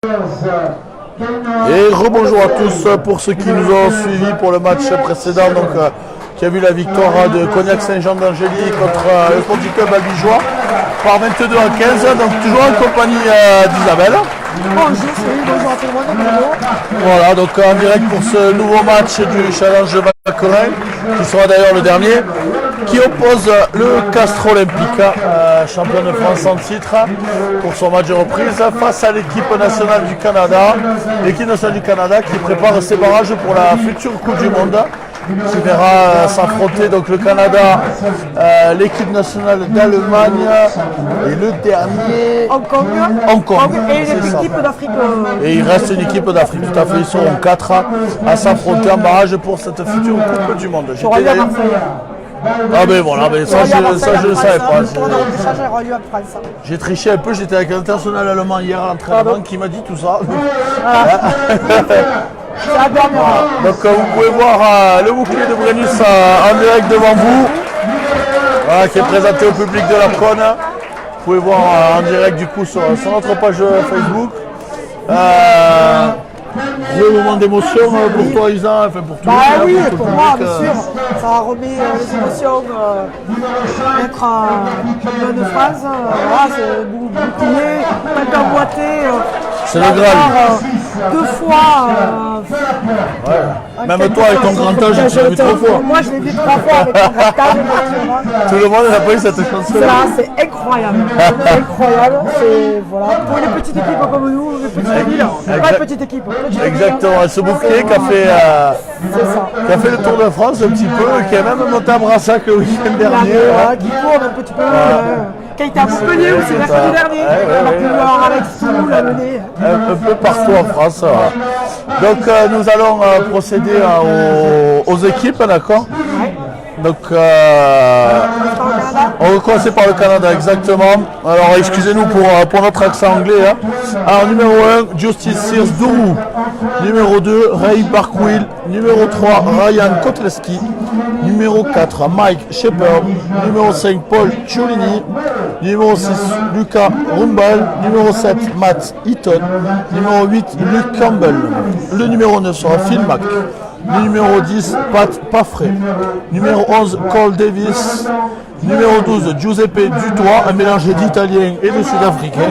Et rebonjour à tous pour ceux qui nous ont suivis pour le match précédent, donc qui a vu la victoire de Cognac Saint-Jean d'Angély contre le Sporting Club Albigeois par 22 à 15, donc toujours en compagnie d'Isabelle. Bonjour à tout le monde. Voilà, donc en direct pour ce nouveau match du Challenge Vacquerin, qui sera d'ailleurs le dernier, qui oppose le Castres Olympique, champion de France en titre, pour son match de reprise face à l'équipe nationale du Canada. L'équipe nationale du Canada qui prépare ses barrages pour la future Coupe du Monde, qui verra s'affronter donc le Canada, l'équipe nationale d'Allemagne et le dernier Hong Kong. Et l'équipe d'Afrique. Et il reste une équipe d'Afrique, tout à fait. Ils seront 4 à s'affronter en barrage pour cette future Coupe du Monde. Ah ben voilà, ben ça je ne savais pas. J'ai triché un peu, j'étais avec l'international allemand hier à l'entraînement qui m'a dit tout ça. Voilà. Donc vous pouvez voir le bouclier de Brennus en direct devant vous, voilà, qui est présenté au public de la Cône. Vous pouvez voir en direct du coup sur notre page Facebook. Gros moment d'émotion pour toi Isa, enfin pour tout le monde. Oui, pour moi bien sûr, ça remet les émotions, être champion de France, voilà, c'est bouclier, pas emboîté. C'est le Graal. 2 fois. Ouais. Même toi avec ton grand âge, tu l'as vu 3 fois. Moi je l'ai vu 3 fois avec mon grand âge. Tout le monde n'a pas eu cette chance là. C'est incroyable. C'est incroyable. Voilà. Pour une petite équipe comme nous, une petite ville, pas une petite équipe. Exactement, ce bouclier qui a fait le Tour de France un petit peu, qui a même monté à Brassac le week-end dernier. Qui court un petit peu. Qui a été à Montpellier aussi mercredi dernier. On a pu voir Alex Toulou la mener. Un peu partout en France. Donc nous allons procéder aux équipes, d'accord? Donc on va commencer par le Canada, exactement. Alors excusez-nous pour notre accent anglais. Alors numéro 1, Justice Sears Dourou. Numéro 2, Ray Barkwill. Numéro 3, Ryan Kotleski. Numéro 4, Mike Shepard. Numéro 5, Paul Ciolini. Numéro 6, Lucas Rumbal. Numéro 7, Matt Eaton. Numéro 8, Luke Campbell. Le numéro 9 sera Phil Mack. Numéro 10, Pat Paffrey. Numéro 11, Cole Davis. Numéro 12, Giuseppe Dutoit, un mélange d'italien et de sud-africain.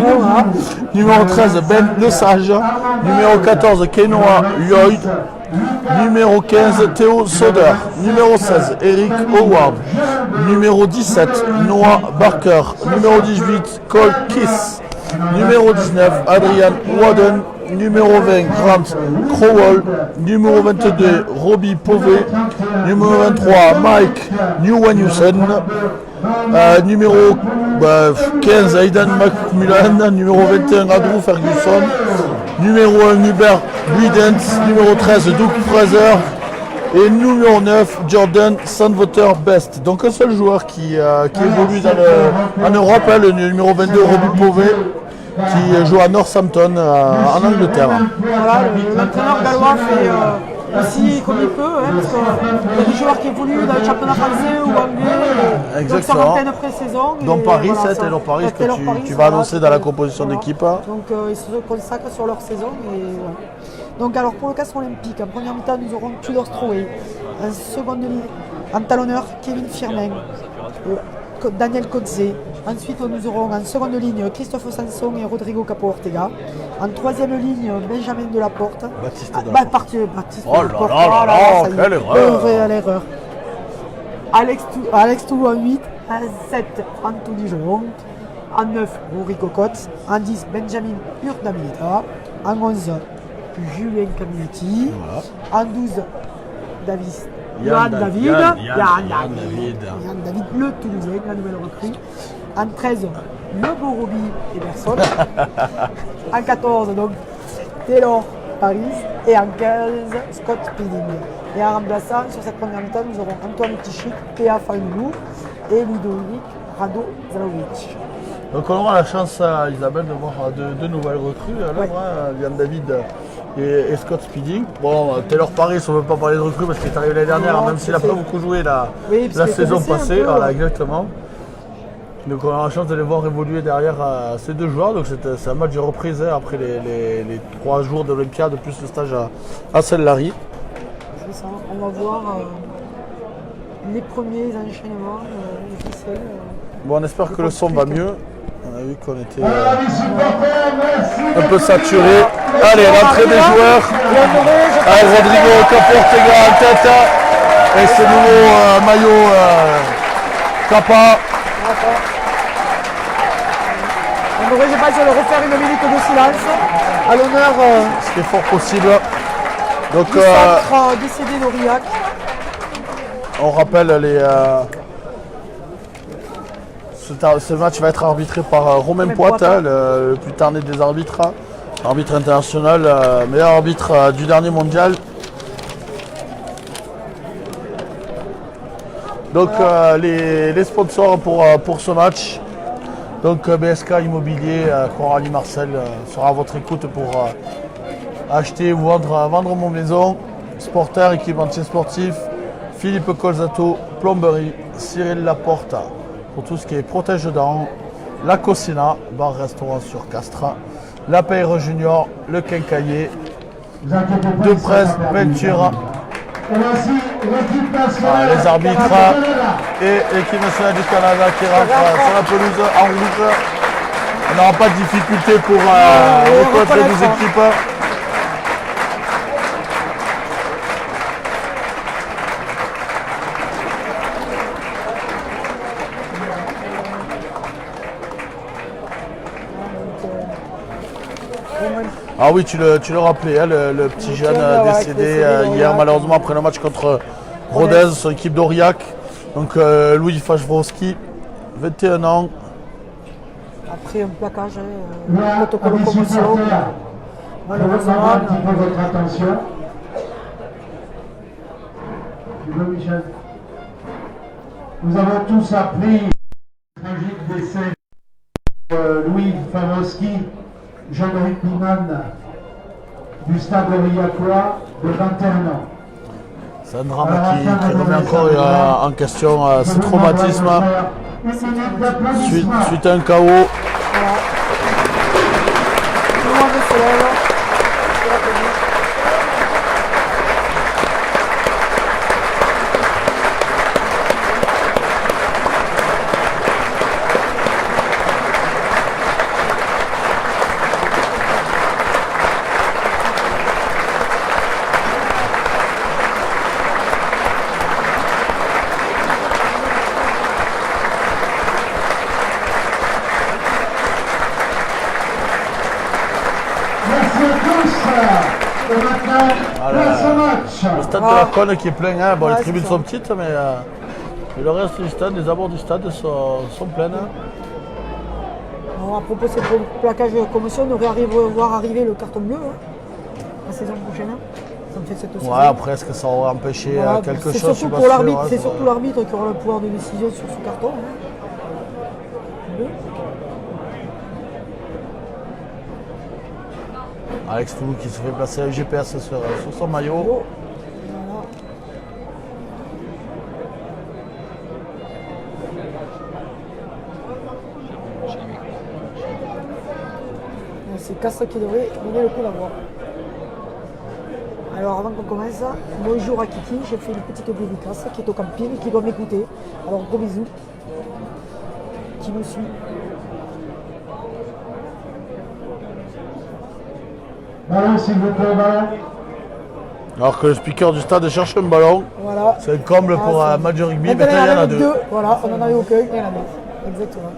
Numéro 13, Ben Lesage. Numéro 14, Kenoa Lloyd. Numéro 15, Théo Soder. Numéro 16, Eric Howard. Numéro 17, Noah Barker. Numéro 18, Cole Kiss. Numéro 19, Adrian Wadden. Numéro 20, Grant Crowell. Numéro 22, Robbie Povey. Numéro 23, Mike Newaniusen. Numéro 15, Aidan McMillan. Numéro 21, Andrew Ferguson. Numéro 1, Hubert Guidance. Numéro 13, Doug Fraser. Et numéro 9, Jordan Sandwater Best. Donc un seul joueur qui évolue en Europe, le numéro 22, Robbie Povey, qui joue à Northampton en Angleterre. Voilà, l'entraîneur gallois fait aussi comme il peut, parce qu'il y a des joueurs qui évoluent dans le championnat français ou anglais. Donc ça rentre une pré-saison. Dont Paris, c'est Taylor Paris que tu vas annoncer dans la composition d'équipe. Donc ils se consacrent sur leur saison. Voilà. Donc alors pour le Castres Olympique, en première mi-temps nous aurons Tudor Strowey. En seconde ligne, en talonneur, Kevin Firmin. Daniel Kotze. Ensuite, nous aurons en seconde ligne Christophe Sanson et Rodrigo Capo-Ortega. En troisième ligne, Benjamin Delaporte. Baptiste Oh là là, quelle erreur. Alex Toulou en 8. En 7, Anthony Gelon. En 9, Rory Cocotte. En 10, Benjamin Urdamilita. En 11, Julien Caminetti. Voilà. En 12, Yann David, le Toulousain, la nouvelle recrue. En 13, le beau Robbie Eberson. En 14, donc Taylor Paris. Et en 15, Scott Speeding. Et en remplaçant, sur cette première mi-temps, nous aurons Antoine Tichik, Théa Fayoulou et Ludovic Rado-Zalovic. Donc on aura la chance, Isabelle, de voir deux nouvelles recrues. Alors, Yann David et Scott Speeding. Bon, Taylor Paris, on ne veut pas parler de recrues parce qu'il est arrivé l'année dernière, même s'il n'a pas beaucoup joué la saison passée. Voilà, exactement. Donc on a la chance de les voir évoluer derrière ces deux joueurs. Donc c'est un match de reprise hein, après les 3 jours d'Olympiade plus le stage à Sellari. C'est ça. On va voir les premiers enchaînements, les ficelles. Bon, on espère que le son va mieux. On a vu qu'on était un peu saturé. Allez, l'entrée des joueurs. Rodrigo Caportega en tête. Et ce nouveau maillot Kappa. On devrait, je pense, le refaire une minute de silence à l'honneur Ce qui est fort possible. Donc, du centre décédé d'Aurillac. on rappelle ce match va être arbitré par Romain Poite, hein, le plus tard né des arbitres, arbitre international, meilleur arbitre du dernier mondial. Donc les sponsors pour ce match, donc BSK Immobilier, Coralie Marcel sera à votre écoute pour acheter ou vendre mon maison, Sporter, équipementier sportif, Philippe Colzato, plomberie, Cyril Laporte pour tout ce qui est protège-dents, la Cosina, bar-restaurant sur Castres, la Peyre Junior, le Quincaillier, De Presse, peinture, les arbitres et l'équipe nationale du Canada qui rentre sur la pelouse en rouge. On n'aura pas de difficulté pour reconnaître les deux équipes. Ah oui, tu le rappelais, hein, le petit jeune décédé hier malheureusement après le match contre Rodez, son équipe d'Aurillac. Donc Louis Fajbrowski, 21 ans. Après un plaquage, protocole de commotion. Malheureusement. Un petit peu votre attention. Tu veux, Michel? Nous avons tous appris le tragique décès de Louis Fajbrowski, jeune rugbyman du stade aurillacois de 21 ans. C'est un drame qui remet encore en question ce traumatisme suite à un chaos. Voilà. Tout le monde se lève. C'est la police. Merci à tous. Et maintenant, place au match. Le stade de la Conne qui est plein, hein. Bon, Ouais, les tribunes c'est sont ça. petites, mais le reste du stade, les abords du stade sont pleins. Hein. Alors, à propos de ce plaquage de commotion, on devrait voir arriver le carton bleu la saison prochaine. Ça me fait cette saison. Ouais, après, est-ce que ça aurait empêché Voilà, quelque c'est chose? surtout Je suis pour pas l'arbitre, sûr, hein, c'est ça- surtout l'arbitre qui aura le pouvoir de décision sur ce carton. Bleu. Alex Toulou qui se fait placer un GPS sur son maillot. Voilà. C'est Castres qui devrait donner le coup d'envoi. Alors avant qu'on commence, bonjour à Kiki, j'ai fait une petite dédicace qui est au camping, qui doit m'écouter. Alors gros bisous. Qui me suit. Ballon, s'il vous plaît, ballon. Alors que le speaker du stade cherche un ballon. Voilà. C'est un comble pour Ah, un match de rugby, mais Maintenant, il y en a deux. deux. Voilà, on en avait aucun, il y en a deux. Exactement.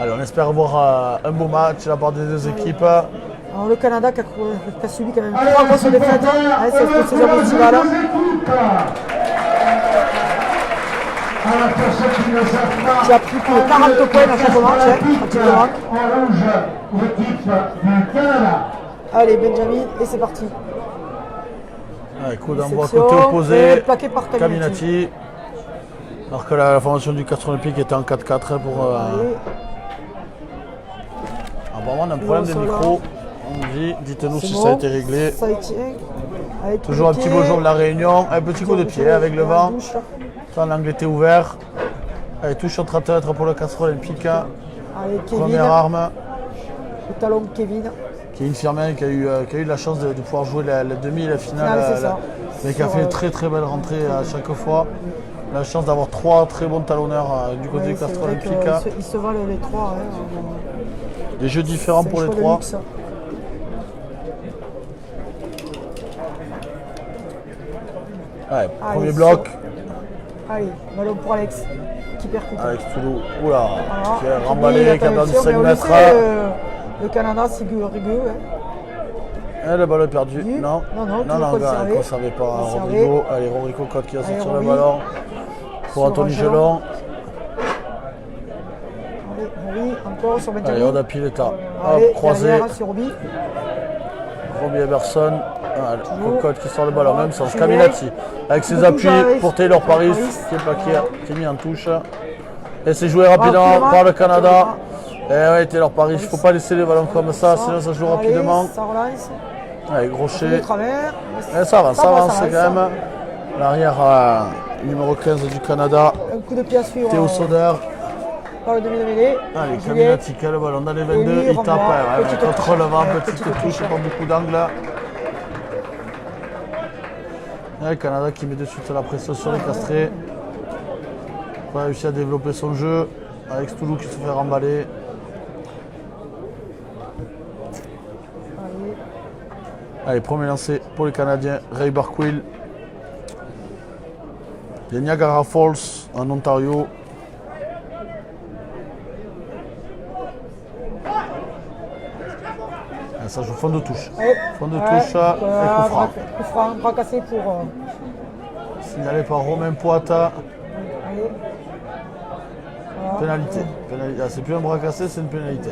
Allez, on espère voir un beau match de la part des deux équipes. Alors le Canada qui a subi quand même Allez, 3 grosses défaites. supporters, C'est cette saison remerciez estivale. les deux équipes. Alors, pour ceux qui ne savent pas, Qui a pris plus de 40 points dans chaque match, hein, pratiquement. en rouge, l'équipe du Canada. Allez Benjamin, et c'est parti. Allez, coup d'envoi Section, côté et opposé. plaqué par Caminati. Caminati. Alors que la formation du Castres Olympique était en 4-4 pour. Allez. Apparemment, on a un problème de Voilà. micro. On me dit, dites-nous C'est si bon. ça a été réglé. Ça y tient. Avec Toujours un le petit pied. bonjour de la Réunion. Un petit coup de pied avec le Dans la vent. douche. Ça, l'angle était ouvert. Allez, touche en 30 pour le Castres Olympique. Allez, Kevin. Première arme. Le talon de Kevin. Kevin Firmin qui a eu la chance de pouvoir jouer la demi et la finale. Ah, c'est ça. Mais qui a fait une très très belle rentrée à chaque fois. La chance d'avoir 3 très bons talonneurs du côté Ouais, du c'est Castres vrai Olympique. qu'ils se valent les trois. Des jeux différents pour les 3. Allez, premier bloc. Allez, ballon pour Alex qui percute. Avec Toulou. Oula, Voilà. qui a remballé, qui a perdu 5 mais on le mètres. sait, le Canada, c'est rigueux. Et le ballon est perdu. Oui. Non, Non, non, toujours il ne conservait pas Conservé. Rodrigo. Allez, Rodrigo Cotte qui va sortir le Rory. ballon. Pour Sur Anthony Gelon. Gelon. Allez, Rory, encore sur Benjamin. Allez, on a Pileta. Allez, Hop, croisé. derrière, sur Roby. Robbie Emerson. Allez, Toujours. Cocotte qui sort le ballon, même sans Juliet. Caminati. Avec ses Beaucoup appuis Jarvis. pour Taylor Paris, qui est mis en touche. Et c'est joué rapidement Rapidement. par le Canada. Et ouais, Taylor Paris, il ne faut pas laisser les ballons comme ça, sinon ça joue Allez, rapidement. ça relance. Allez, De Grochet. travers. Et ça avance quand ça. même. L'arrière numéro 15 du Canada, Un coup de pied à suivre. Théo Soder. Par le demi-mêlée. Allez, Juliet. Caminati qui a le ballon dans les 22, lui, il tape, renvoie. Petite contre touche. le vent, Ouais, petite petite touche, touche. pas beaucoup d'angle. Et le Canada qui met de suite la pression sur les castrés. Pas réussi à développer son jeu. Alex Toulou qui se fait remballer. Allez. Allez, premier lancé pour les Canadiens, Ray Barquil. Il y a Niagara Falls en Ontario. Et ça joue fond de touche. Ouais. Fond de Ouais. touche et coup franc. Coup franc, bras cassé pour. Signalé par Romain Poata. Allez. Voilà. Pénalité. Ah, c'est plus un bras cassé, c'est une pénalité.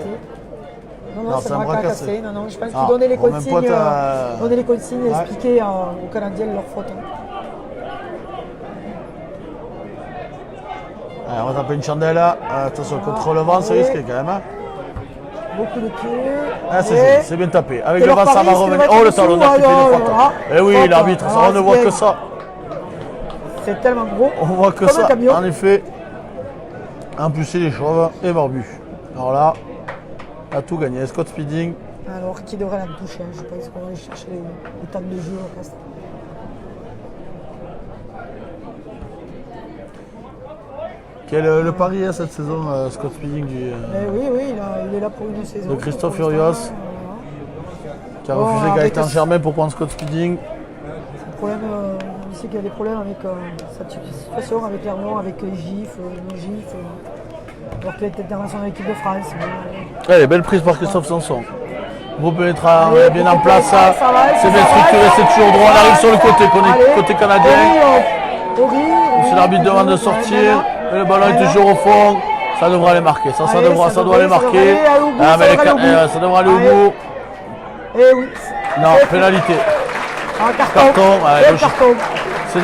Non, Non, c'est un bras cassé. Non, non, je pense Ah, qu'il donnait les Romain consignes. Poata, Donner les consignes et ouais. expliquer aux Canadiens leur faute. Allez, on va taper une chandelle. Attention, contre le vent, c'est Allez. risqué quand même. Beaucoup de pieds. Ah, c'est Et- joli, c'est bien tapé. Avec le Taylor vent, ça Paris va qui revenir. va Oh, le être talonneur qui dessous, fait des alors, fautes. voilà. Eh oui, Faute. l'arbitre, ça, Ah, on ne voit c'est que bien. ça. C'est tellement gros. On voit que Comme un ça, camion. en effet. En plus, c'est les chauves et barbu. Alors là, a tout gagné. Scott Speeding. Alors, qui devrait la toucher? Je pense qu'on va aller chercher les temps de jeu au reste. Quel le pari cette saison, Scott Speeding Mais oui, il est là pour une saison. de Christophe Pour l'instant, Furios, qui a Bon, refusé avec Gaëtan le- Germain pour prendre Scott Speeding. Le problème, on sait qu'il y a des problèmes avec cette situation, avec Clermont, avec les gifs, nos gifs. Alors qu'il était dans son équipe de France. Mais, Allez, belle prise par Christophe Sanson. Groupe pénétrant Allez, bien groupe en place. pénétrant, ça va, C'est ça bien va, structuré, ça c'est va. toujours droit. On arrive sur le côté, Allez. côté canadien. Monsieur l'arbitre demande de sortir. Et le ballon est toujours au fond. Ça devrait aller marquer. Ça Allez, doit ça aller devrait marquer. aller au bout, Ah, mais ça les devrait aller au bout. ça devrait aller au Allez. bout. Eh oui. Non, Et- pénalité. Un carton. Carton, ouais, Et le logique. carton. C'est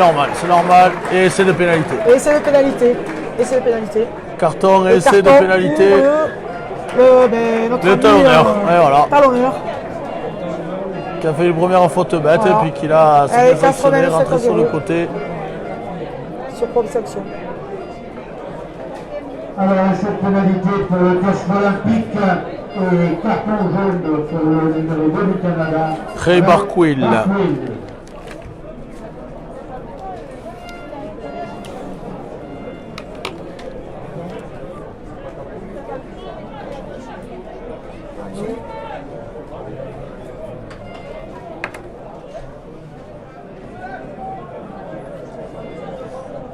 normal. Et c'est de pénalité. Et c'est de pénalité. Carton et Le c'est de carton pénalité. pour notre Le ami, talonneur. Et voilà. Talonneur. Qui a fait une première faute bête Voilà. et puis qui a s'est Allez, bien sanctionné, 87 rentré sur le 0. côté. Sur propre sanction. Alors, cette pénalité pour le Castres Olympique et carton jaune pour le numéro 2 du Canada. Ray Barquil.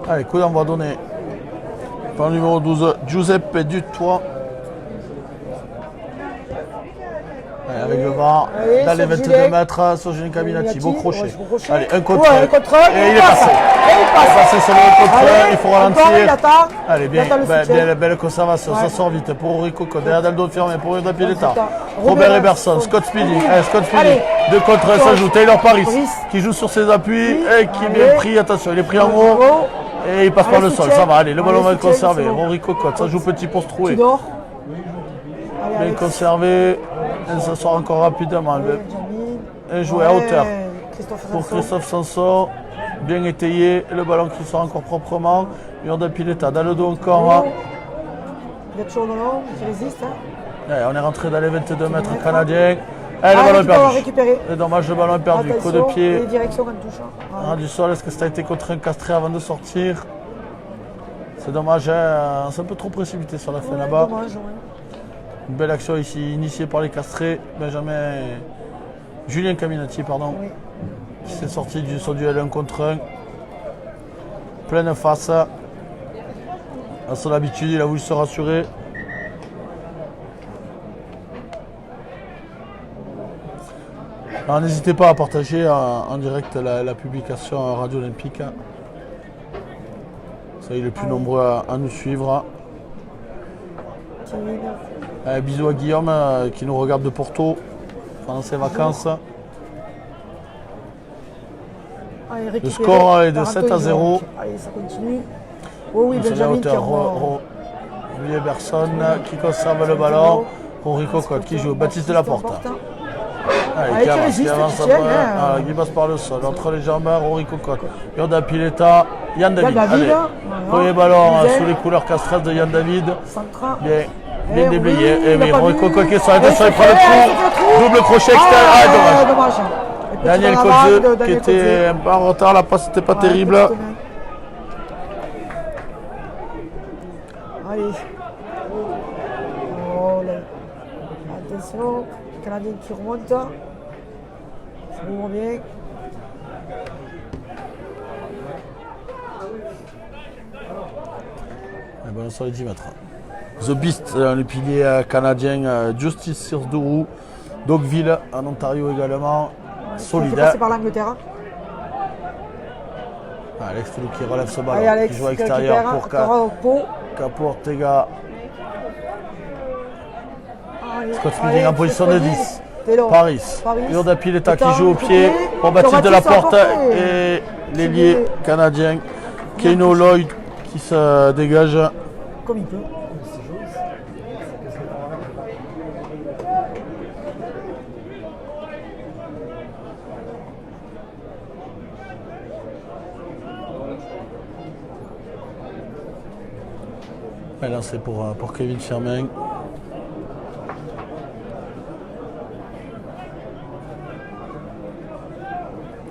Allez, coup d'envoi donné par le numéro 12, Giuseppe Dutoit. Allez, avec le vent, Allez, dans les sur 22 Gilet. mètres, sur Julien Caminati, beau crochet. Ouais, beau crochet. Allez, un contre Ouais, un. un contre un, Et il est passe. passé. Et il Il est passe. passé sur le contre un, Allez, il faut encore, ralentir. il attend. Allez, bien, Il attend le soutien. belle conservation, Ouais. ça sort vite pour Rico Code, derrière Daldo Firmin, pour Hilda Pileta. Pileta. Robert Robert Eberson, Eberson. Scott Speeding, Scott Speeding, Allez. 2 contre 1, ça joue. Taylor Paris, Paris. qui joue sur ses appuis Oui. et qui est bien Allez. pris, attention, il est pris en haut. Bravo. Et il passe par Allez, le sol, soutien. ça va, allez, le ballon Allez, va être soutien, conservé. c'est bon. Henri Cocotte, ça joue petit pour se Tu trouver. dors. Allez, Bien Alex. conservé, et ça sort encore rapidement. Allez, Benjamin. Et joué à Ouais, hauteur Christophe pour Sanson. Christophe Sanson. bien étayé, le ballon qui sort encore proprement. Jordan Pileta dans le dos encore. Il y a toujours le long qui résiste. Hein. Allez, on est rentré dans les 22 mètres canadiens. Ah, Le ballon est perdu. récupéré. C'est dommage, le ballon est perdu. Coup de Attention, pied. et direction en touche. Ah, du sol, est-ce que ça a été contraint, castré avant de sortir? C'est dommage, hein, c'est un peu trop précipité sur la fin là-bas. Dommage, ouais. Une belle action ici, initiée par les castrés. Julien Caminati, pardon, Oui. qui s'est sorti du son duel 1 contre 1. Pleine face. À son habitude, il a voulu se rassurer. Alors, n'hésitez pas à partager en direct la publication à Radio Olympique. Soyez les plus nombreux à nous suivre. Bisous à Guillaume qui nous regarde de Porto pendant ses vacances. Allez, Le récupéré score est de par 7 à Anthony 0. Johnk. Allez, ça continue. Oh oui, C'est la Benjamin qui hauteur. envoie. Olivier Berson qui conserve le ballon. Henri Cocotte qui joue. Baptiste Delaporte. Allez, qui résiste, avance qui tienne, après, qui passe par le sol. Entre les jambes, Henri Cocotte. Jordan Pileta. Yann David. Allez, premier ballon sous les couleurs castresses de Yann David. Central. Bien déblayé. Oui, Et oui, Henri Cocotte qui est sur la tête, il prend le trou. coup. Double crochet extérieur. Ah, dommage. Et petit Daniel en avant Kotzeux de qui Daniel était Kotzeux. un peu en retard, la passe n'était pas Ouais, terrible. petite main. Allez. Oh là. Attention. Canadien qui remonte. Ça ouvre bien. Le ballon sur les 10 mètres. The Beast, le pilier canadien Justice Sears Dourou. Dogville en Ontario également. Il Solide. fait passer par l'Angleterre. Alex Toulou qui relève ce Allez, ballon. Alex, Qui joue à qui l'extérieur récupère, pour Cora au pot. Capo Ortega. Allez, Scott allez, Speeding en position de Speeding. 10. Taylor. Paris. Jordan Pileta qui joue au pied. Pour Baptiste Delaporte et l'ailier canadien Keino Lloyd qui se dégage. Comme il peut. Et là c'est pour Kevin Firmin.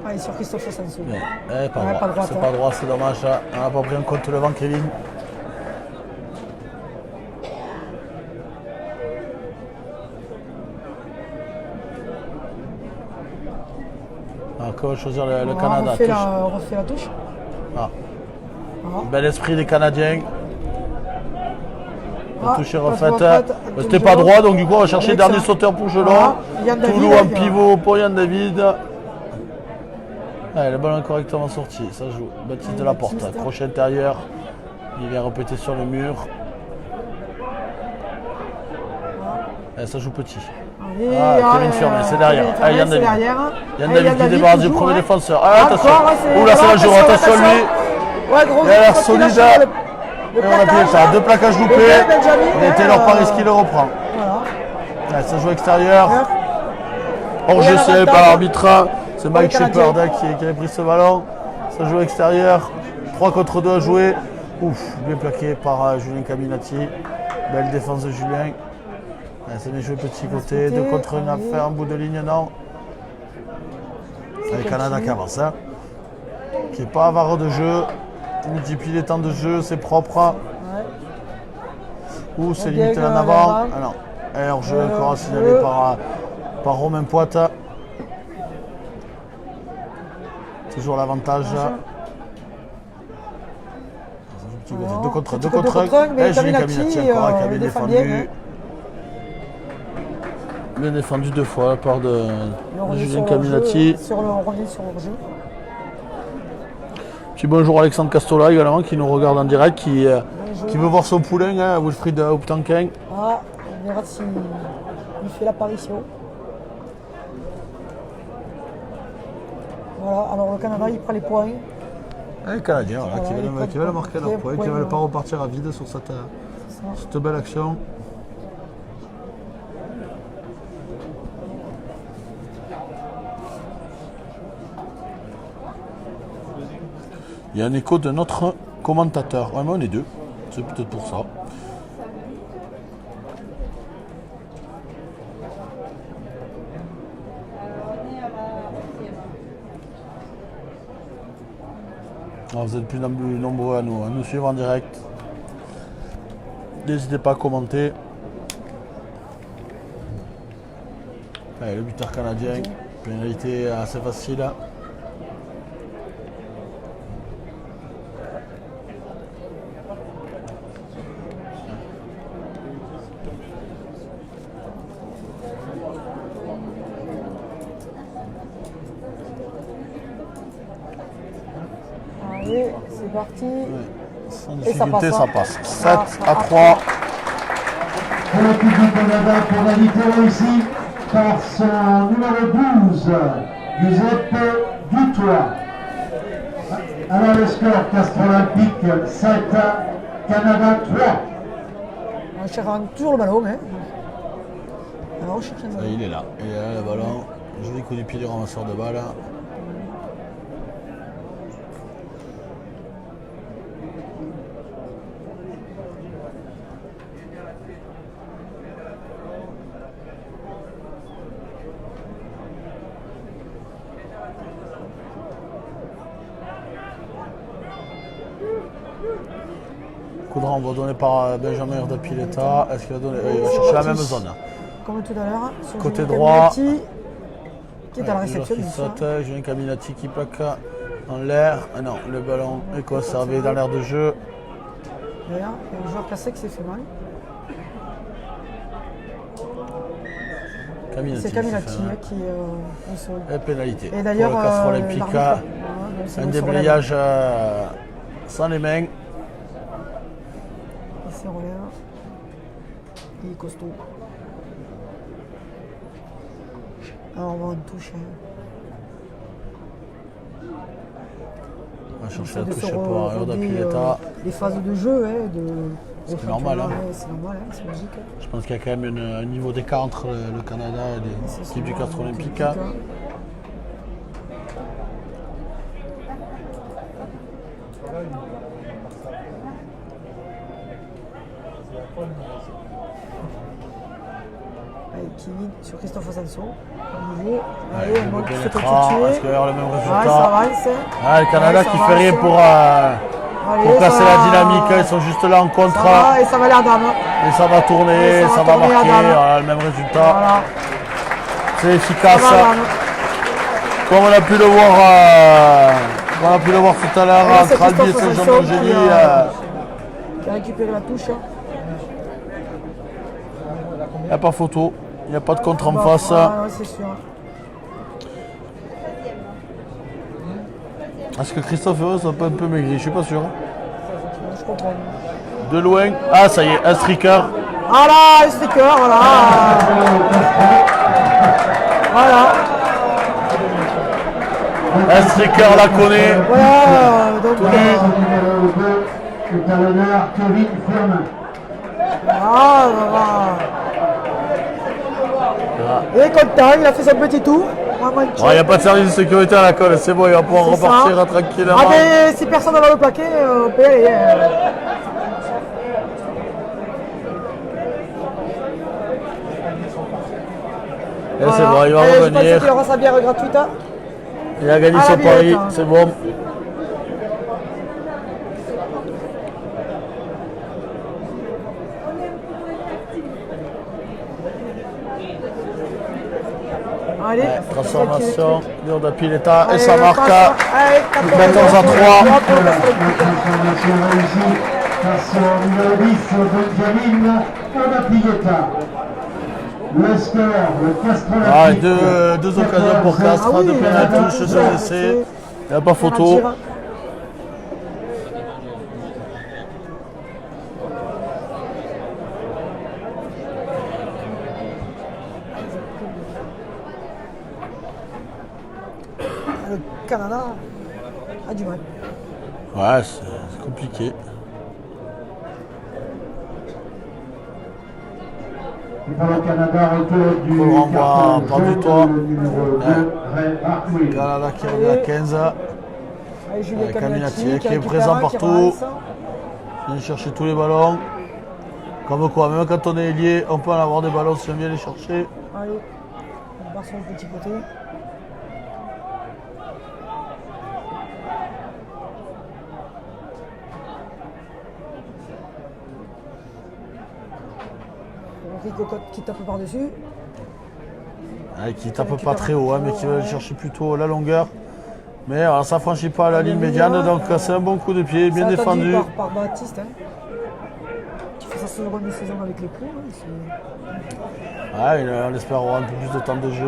Allez, sur Christophe Sanson. Pas Ouais, droit. pas droite, C'est hein. pas droit, c'est dommage. On n'a pas pris en compte le vent, Kevin. Comment choisir le Canada? On refait la touche. Ah. Ah. Bel esprit des Canadiens. La Ah, touche est passe refaite. refaite, C'était pas droit, donc du coup on va chercher le Alexa. dernier sauteur pour Gelon. Ah, Yann David, Toulou en avec, pivot pour Yann David. Allez, le ballon est correctement sorti, ça joue. Baptiste Delaporte, Baptiste. crochet intérieur. Il vient répéter sur le mur. Allez, ça joue petit. Allez, Kevin Firmin, c'est derrière. Kevin Allez, Yann Firmin, c'est David. derrière. Yann Allez, David qui débarrasse du joue, premier hein. défenseur. Ah, attention. Encore, Oula, c'est dangereux, attention à lui. Ouais, gros, Il a l'air quand il solide. lâche le Et on a payé ça. Deux plaquages loupés. bien, Benjamin, Et Taylor Paris qui le reprend. Voilà. Allez, ça joue extérieur. Hop. Hors Et jeu, à c'est l'avantage. par l'arbitre. C'est Mike les Canadiens. Shepard qui avait pris ce ballon. Ça joue extérieur. 3 contre 2 à jouer. Ouf, bien plaqué par Julien Caminati. Belle défense de Julien. Allez, c'est bien joué petit côté. 2 contre 1 à allez. faire en bout de ligne, non. Allez, Canada qui avance. Hein. Qui n'est pas avare de jeu. Multiplie les temps de jeu, c'est propre. Ouais. Ou c'est Bien limité en en avant. avant. Ah non. Et hors jeu, encore jeu. signalé par Romain Poite. Toujours l'avantage. Petit côté. 2 contre 1. Petit côté contre un, mais Et Julien Caminati, Caminati encore qui a bien défend défendu. bien, hein. Bien défendu 2 fois la part de On revient Julien sur leur Caminati. jeu, on revient sur leur jeu. Petit bonjour à Alexandre Castola également qui nous regarde en direct, qui veut voir son poulain, hein, Wilfried Houptanquin. Ah, on verra s'il fait l'apparition. Voilà, alors le Canada il prend les points. Les Canadiens voilà, Voilà, qui veulent marquer leur point, qui ne veulent pas repartir à vide sur cette belle action. Il y a un écho de notre commentateur. Ouais, mais on est deux. C'est peut-être pour ça. Alors, vous êtes plus nombreux à nous suivre en direct. N'hésitez pas à commenter. Allez, le buteur canadien, pénalité assez facile. Allez, c'est parti. Sans Et ça difficulté, passe, ça hein. passe. 7 à 3. Pour l'équipe du Canada, pénalité réussie par son numéro 12, Giuseppe Dutoit. Alors le score, Castres Olympique 7, Canada 3. On cherche toujours le ballon. Hein. Alors, on cherche le ballon. Il est là. Il est là, le ballon. Joli coup du pied du ramasseur de balle. Coup de renvoi donné par Benjamin Urdapilleta. Est-ce qu'il va donner il va chercher la même zone. Comme tout à l'heure. sur Côté Julien droit. Caminati, qui est à la réception. Qui bien sûr. saute, Julien Caminati qui plaque en l'air. Ah non, le ballon est conservé dans l'air de jeu. D'ailleurs, il y a un joueur cassé qui s'est fait mal. Caminati. C'est Caminati qui fait mal. qui est au sol. Et pénalité. Et d'ailleurs, pour le Castres Olympique, l'arbitre, un déblayage sans les mains. Il se relève. Il est costaud. Alors on va en touche. On va chercher la De se touche pour Urdapilleta. les phases de jeu. C'est normal. Hein. C'est normal, hein, c'est logique. Je pense qu'il y a quand même un niveau d'écart entre le Canada et l'équipe du Castres Olympique. Allez, Kevin sur Christophe Sanson. Au niveau. Allez, Ouais, on monte il se pénétrera. Est-ce constituer. qu'il va y avoir le même Ouais, résultat? ça avance. Ah, le Canada Ouais, ça qui va, fait rien ça pour Allez, casser ça la va. dynamique. Ils sont juste là en contre. Ça va, et ça va aller à dame. Et ça va tourner, Ouais, ça va tourner à marquer. dame. Voilà, le même résultat. Voilà. C'est efficace. Ça va à dame. Comme on a pu le voir, tout à l'heure Ouais, c'est entre Albi et Christophe Saint-Jean Sanson d'Angély. qui a récupéré la touche. Il n'y a pas photo, il n'y a pas de contre en Bon, face. ouais, c'est sûr. Est-ce que Christophe Heureux soit pas un peu maigri? Je suis pas sûr. Je comprends. De loin. Ah, ça y est, un striker. Voilà, le sticker, voilà. Voilà. Un striker la connaît. Voilà, donc Tout nu. Son numéro 2, le talonneur Kevin Firmin. voilà. Il est content, il a fait son petit tour. Il n'y a pas de service de sécurité à la colle, c'est bon, il va pouvoir C'est ça. repartir tranquillement. Ah mais si personne ne va le plaquer, on peut y aller. Et c'est bon, il va Je pense revenir. qu'il aura sa bière gratuite. Hein. Il a gagné À la son pari, Villette, hein. c'est bon. Allez, Transformation, d'Urdapilleta et Allez, ça le marque passe. Allez, 14 à 3. Transformation réussie par son numéro 10, Benjamin Urdapilleta. Le score, le Castres Ah, Olympique. deux occasions pour Castres, Ah oui, deux pénaltys, deux essais. Il n'y a pas photo. Le Canada a du mal. Ouais, c'est compliqué. Et pour le Canada, retour du Pour le renvoi carton par jaune, Dutoit. le numéro 2, Ray Barclay. Canada qui revient à 15. Avec Julien Caminati qui est récupère, présent qui partout. relance. Vient chercher tous les ballons. Comme quoi, même quand on est ailier, on peut en avoir des ballons si on vient les chercher. Allez, on part sur le petit côté. Henri Cocotte qui tape par-dessus. Qui tape pas très haut, mais qui va aller chercher plutôt la longueur. Mais alors, ça ne franchit pas la ligne médiane, donc c'est un bon coup de pied, bien C'est attendu défendu. par Baptiste, hein, qui fait sa seconde saison avec les Clous. On espère avoir un peu plus de temps de jeu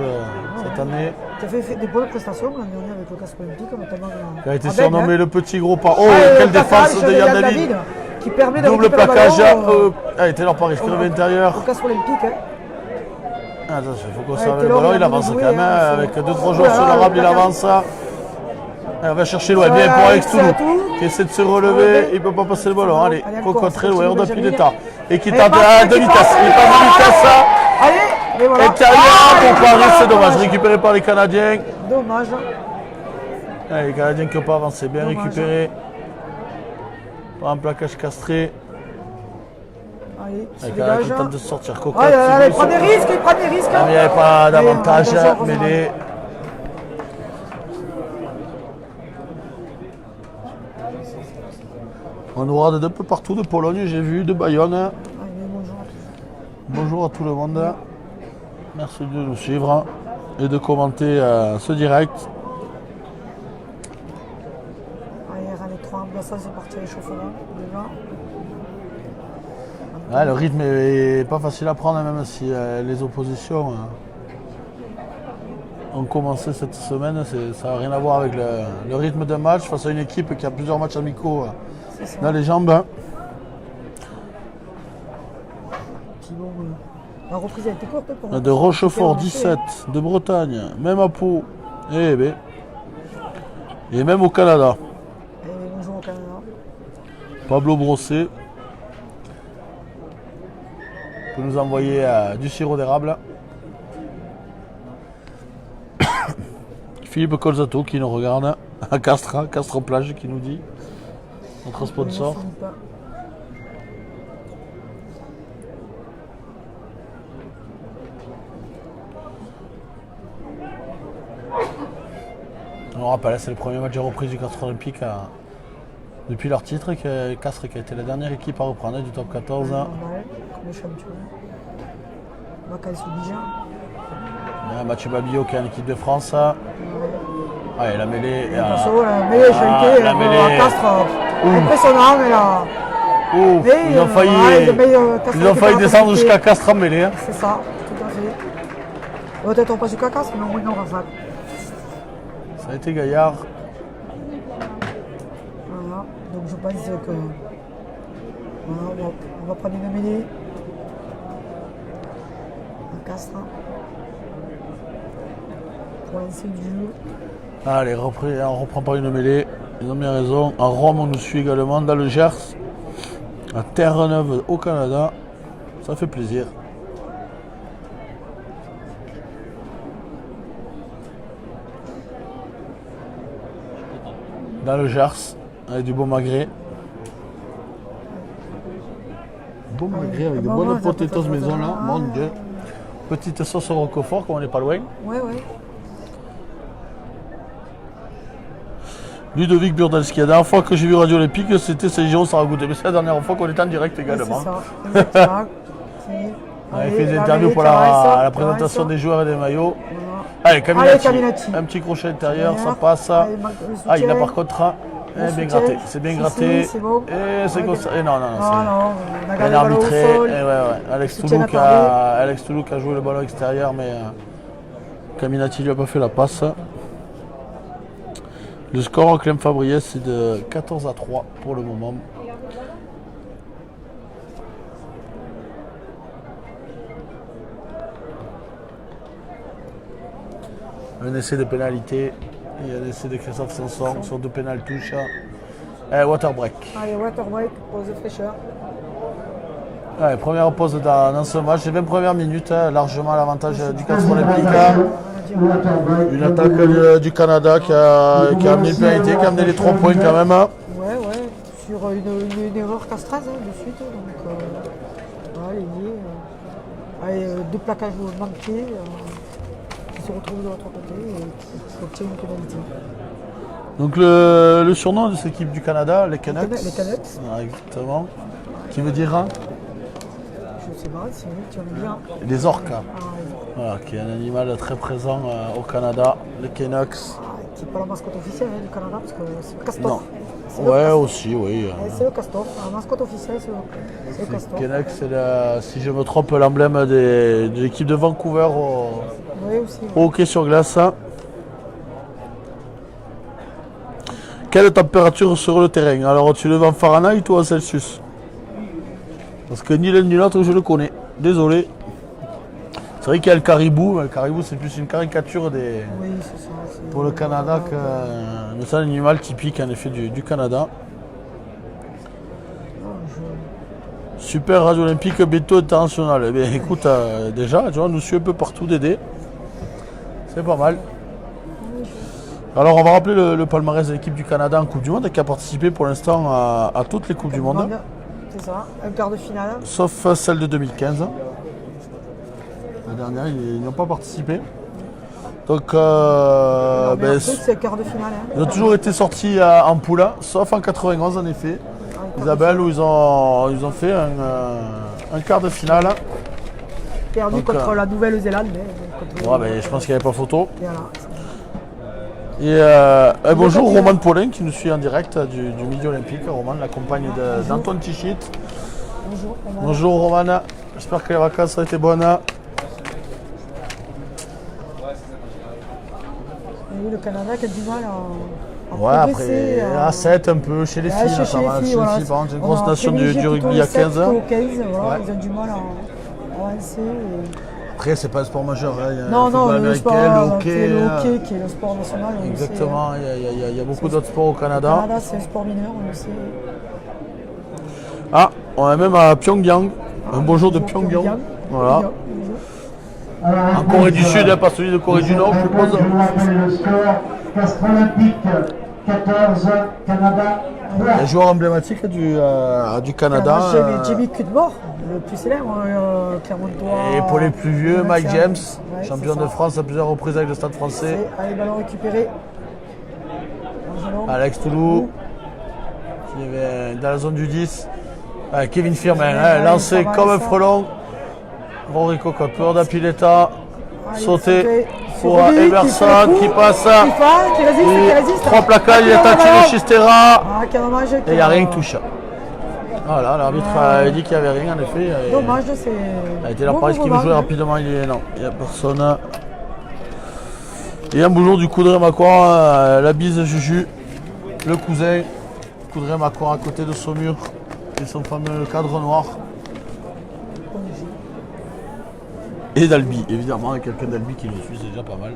cette année. Qui a fait des bonnes prestations l'année dernière avec le casque olympique, notamment. Il a été avec, surnommé hein. le petit gros pas. Oh, Ah, quelle le défense plaquage de Yann David. qui permet de Double récupérer le plaquage. ballon, Taylor Paris qui revient intérieur. au casque olympique. Hein. Attention, il faut conserver le Taylor, ballon, il il a avance voulu quand jouer, même, hein, avec c'est- 2-3 joueurs Voilà, sur le le rable, il plaquage. avance. On va chercher loin, bien Voilà, pour Alex c'est à Toulou, tout. qui essaie de se relever, Relever. il ne peut pas passer le ballon. Allez, Allez, encore, Coco très loin, c'est on appuie Benjamin. d'état. Et qui Allez, tente passe, de qui vitesse, passe. il passe de vitesse. Allez, et voilà. Intérieur Ah, pour Paris, c'est dommage, dommage. récupéré par les Canadiens. Dommage. Allez, les Canadiens qui n'ont pas avancé, bien Dommage. récupéré. Par un plaquage castré. Allez, il se Avec dégage. qui tente de sortir Coco. Allez, allez, prends des risques, il prend des risques. Il n'y avait pas d'avantage, Allez, attention, mêlé. On aura d'un peu partout, de Pologne, j'ai vu, de Bayonne. Allez, bonjour. Bonjour à tout le monde. Merci de nous suivre et de commenter ce direct. Allez, les 3 remplaçants, c'est parti à l'échauffement. Déjà. Le rythme est pas facile à prendre, même si les oppositions ont commencé cette semaine. Ça n'a rien à voir avec le rythme d'un match face à une équipe qui a plusieurs matchs amicaux C'est ça. dans les jambes. Puis bon, la reprise a été courte pour De Rochefort 17, de Bretagne, même à Pau, et même au Canada. Et bonjour au Canada. Pablo Brossé peut nous envoyer du sirop d'érable. Philippe Colzato qui nous regarde à Castres Plage qui nous dit, notre sponsor. Philippe. On rappelle, c'est le premier match de reprise du Castres Olympique depuis leur titre. Castres qui a été la dernière équipe à reprendre du top 14. Normal, comme les champions. Vacances obligées. Mathieu Babillot qui est en équipe de France. Allez, la mêlée. Attention, la mêlée, j'ai été la à mêlée. Castres. Impressionnant, mais là. Ouf, Mais, ils ont failli, Castres ils ont était failli pas descendre compliqué. jusqu'à Castres en mêlée. Hein. C'est ça, tout à fait. Peut-être pas jusqu'à Castres, mais au moins on aura ça. Ça a été Gaillard. Voilà, donc je pense que. Voilà, on va prendre une mêlée. Un Castres. Pour lancer du jeu. Allez, on reprend par une mêlée. Ils ont bien raison. À Rome, on nous suit également. Dans le Gers, à Terre-Neuve, au Canada. Ça fait plaisir. Dans le Gers, avec du bon magret. Bon magret avec de bon, bonnes ouais, potatoes ça, maison là. ça. Mon Dieu. Petite sauce au roquefort, comme on n'est pas loin. Ouais, ouais. Ludovic Burdelski. La dernière fois que j'ai vu Radio Olympique, c'était Saint-Jean Saragouté. Mais c'est la dernière fois qu'on était en direct également. C'est ça, exactement. On avait fait des interviews pour la présentation des joueurs et des maillots. Allez, Caminati. Un petit crochet intérieur, ça passe. Ah, il a par contre bien gratté. C'est bien gratté. C'est bon. Et c'est comme ça. Et non, Non, c'est on a bien gardé le ballon au arbitré. sol. Et ouais. Alex Toulou qui a joué le ballon extérieur, mais Caminati lui a pas fait la passe. Le score en Clem Fabriès, c'est de 14-3 pour le moment. Un essai de pénalité et un essai de Christophe Sanson sur 2 pénales touches. Water break. Allez, water break, pause de fraîcheur. Première pause dans ce match, les 20 premières minutes, largement à l'avantage du Castres Olympique. dire. Une attaque du Canada qui a amené le pénalité, qui a amené les 3 points quand même. Hein. Ouais, sur une erreur Castraz de suite. Donc, voilà, les 2 plaquages manqués qui se retrouvent de l'autre côté et qui obtiennent une pénalité. Donc le surnom de cette équipe du Canada, les Canucks. Les Canucks. Ah, exactement. Qui veut dire hein, Je sais pas, si tu vas me dire. les orques. Ah, Voilà, qui est un animal très présent au Canada, les Canucks. qui n'est pas la mascotte officielle du Canada, parce que c'est le castor. Non. C'est le Ouais, castor. aussi, oui. C'est le castor. La mascotte officielle, c'est le castor. Canucks, c'est, si je me trompe, l'emblème de l'équipe de Vancouver Oui, aussi. au hockey sur glace. Quelle température sur le terrain? Alors, tu le vends en Fahrenheit ou en Celsius? Parce que ni l'un ni l'autre, je le connais. Désolé. C'est vrai qu'il y a le caribou, mais le caribou, c'est plus une caricature Oui, c'est ça. pour le Canada que c'est un animal typique en effet du Canada. Super Radio Olympique bientôt international. Eh bien écoute, déjà, tu vois, on nous suit un peu partout Dédé. C'est pas mal. Alors on va rappeler le palmarès de l'équipe du Canada en Coupe du Monde qui a participé pour l'instant à toutes les Coupes du Monde. C'est ça, un quart de finale. Sauf celle de 2015. La dernière, ils n'ont pas participé. Donc, C'est le quart de finale. Hein. ils ont toujours été sortis en poule, sauf en 91 en effet. Isabelle, où ils ont fait un quart de finale. Perdu Donc, contre la Nouvelle-Zélande. Ouais, mais je pense qu'il n'y avait pas photo. Voilà. Et bonjour Roman Paulin qui nous suit en direct du Midi Olympique. Roman, la compagne d'Antoine Tichit. Bonjour. Roman. Bonjour Roman, j'espère que les vacances ont été bonnes. Et le Canada qui a du mal à Ouais, progresser, après à 7 un peu, chez les filles chez notamment. les filles, Chez les voilà. filles, par contre, c'est une On grosse a nation du privilégié rugby plutôt à le 7 15 ans. qu'au 15, voilà, Ouais. ils ont du mal à avancer. Après, c'est pas un sport majeur. Hein. Il y a Non, le football le américain, sport, le hockey. c'est le hockey qui est le sport national. on le Exactement, il y a beaucoup d'autres sports au sait. Canada. Le Canada, c'est un sport mineur, on le sait. Ah, on est même à Pyongyang. Un bonjour de Pyongyang. Voilà. En Corée du Sud, hein, pas celui de Corée du Nord, je suppose. Je vous rappelle le score. Castres Olympique 14, Canada 3. Un joueur emblématique du Canada. Jimmy Cudmore, le plus célèbre, Clermontois. Et pour les plus vieux, Mike James, Ouais, champion c'est de ça. France à plusieurs reprises avec le Stade français. Allez, ballon récupéré. Angelon. Alex Toulou, qui est dans la zone du 10. Kevin Firmin, lancé comme un frelon. Rorico Copper d'Apileta. Allez, Sauté c'est pour Rudy Everson qui passe. Qui résiste. 3 plaquages, il a tâché le Chistera. Ah, quel dommage. Et il n'y a rien qui touche. Voilà, l'arbitre a dit qu'il n'y avait rien en effet. Dommage, c'est. Il a été la Paris qui veut jouer rapidement, il n'y a personne. Et un bonjour du Coudray Macquarie, la bise Juju, le cousin, Coudray Macquarie à côté de Saumur et son fameux cadre noir. Et d'Albi, évidemment, avec quelqu'un d'Albi qui le suit, c'est déjà pas mal.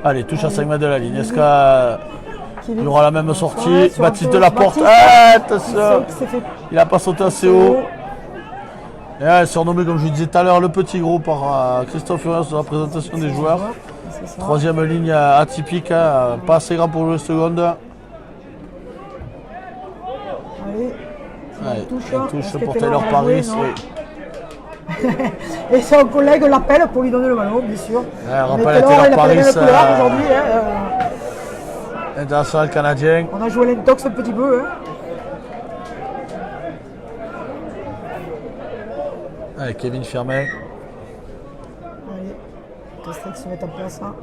Allez, touche à 5 mètres de la ligne. Est-ce qu'il y aura la même sortie? Baptiste Delaporte, attention, il n'a pas sauté assez haut. Et surnommé, comme je vous disais tout à l'heure, le petit gros par Christophe Furios sur la présentation des joueurs. Troisième ligne atypique, pas assez grand pour jouer seconde. Allez, touche pour Taylor Paris, oui. Et son collègue l'appelle pour lui donner le ballon, bien sûr. Rappel à Taylor Paris, aujourd'hui. International canadien. On a joué l'intox un petit peu. Hein. Allez, Kevin Firmin. Allez, Castex se met en place. Hein.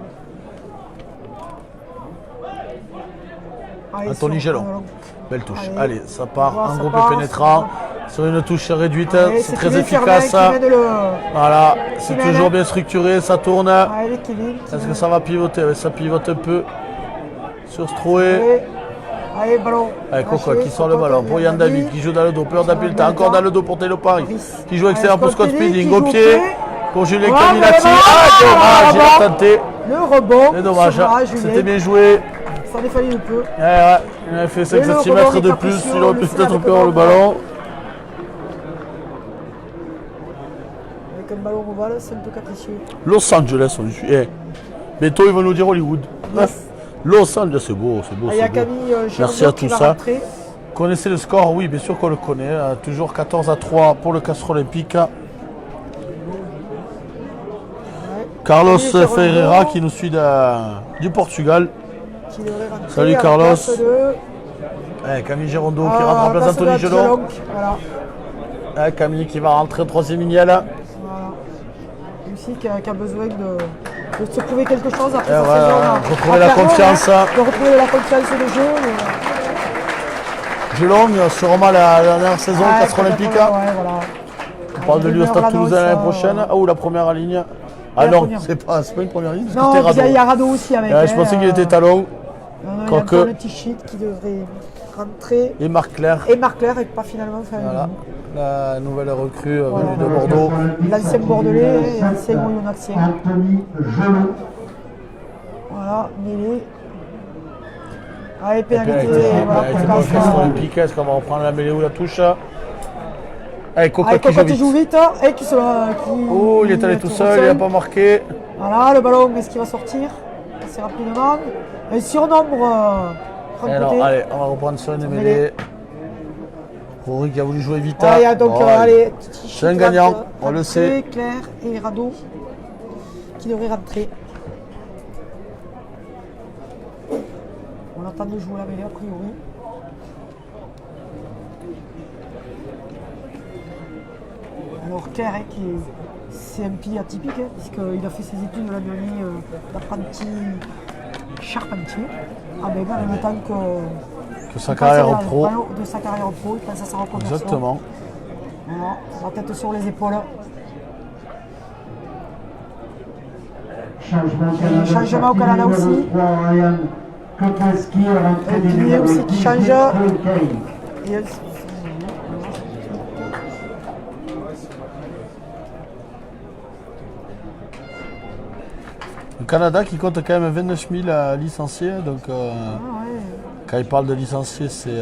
Allez, Anthony Gelon. Belle touche. Allez, ça part en groupe pénétrant. Sur une touche réduite, c'est très efficace. Voilà, c'est toujours bien structuré, ça tourne. Est-ce que ça va pivoter? Oui, ça pivote un peu. Sur Stroé. Allez, ballon. Allez, Cocotte qui sort le ballon pour Yann David qui joue dans le dos. Peur d'Apilta, encore dans le dos pour Taylor Paris. Qui joue extérieur pour Scott Speeding au pied. Pour Julien Caminati. Ah, dommage, il a tenté. Le rebond. C'est dommage, c'était bien joué. Ça en fallu un peu. Il avait fait 5 cm de plus, il aurait pu peut-être perdre le ballon. Avec un ballon ovale, c'est un peu capricieux. Los Angeles, on suit. Eh, bientôt, ils vont nous dire Hollywood. Bref, Los Angeles, c'est beau, c'est beau. Il y a c'est beau. Camille Merci à Girondot qui tous va ça. rentrer. Connaissez le score? Oui, bien sûr qu'on le connaît. Toujours 14-3 pour le Castres Olympique. Ouais. Carlos Camille Girondot, Ferreira qui nous suit du Portugal. qui devrait rentrer Salut, à la Carlos. place de- Eh, Camille Girondeau qui à rentre en la place place de d'Anthony Gelon. Gelon. Voilà. Eh, Camille qui va rentrer au troisième lignal. Voilà. Aussi qui a besoin de se prouver quelque chose après Et sa voilà, saison. retrouver la confiance. De retrouver la confiance de jeu. Gelon, sûrement la dernière saison Ouais, Castres Olympique. ouais, voilà. On parle de lui au Stade Toulousain l'année prochaine. Ah, ou la première ligne. Ah La non, première. c'est pas une première ligne, Non, c'était Rado. il y a Rado aussi avec. Je pensais qu'il était talon. Il y a Quoique. encore le petit shit qui devrait rentrer. Et Marc Claire. Et Marc Claire et pas finalement faire Voilà, la nouvelle recrue venue de Bordeaux. l'ancien Bordelais et l'ancien Oyonnaxien. Anthony Gelon. Voilà, mêlée. Allez, Et pénalité. pénalité, Voilà, pénalité pour pour le Castres Castres. Olympique. Est-ce qu'on va reprendre la mêlée ou la touche? Allez, Coca Allez, qui joue Coca qui joue vite. vite. Et qui Oh, il est allé tout seul, il n'a pas marqué. Voilà, le ballon, est-ce qu'il va sortir assez rapidement? Un surnombre. Alors, allez, on va reprendre sur une mêlée. Rory qui a voulu jouer vite. Ah, il y a donc, Oh, allez, c'est un gagnant, on le sait. Claire et Rado qui devraient rentrer. On attend de jouer la mêlée a priori. Alors Claire, hein, c'est un pied atypique, hein, puisqu'il a fait ses études de la nuit d'apprenti charpentier. Ah ben, en même temps Que sa carrière pro. de sa carrière pro, il pense à sa reconversion. Exactement. Voilà, la tête sur les épaules. Changement au Canada aussi. Numéro 3, Ryan Kopeski est rentré Et du puis, numéro aussi qui 18, change. Paul Kay. Et elle- Le Canada qui compte quand même 29 000 licenciés. Donc, ouais. quand il parle de licenciés, c'est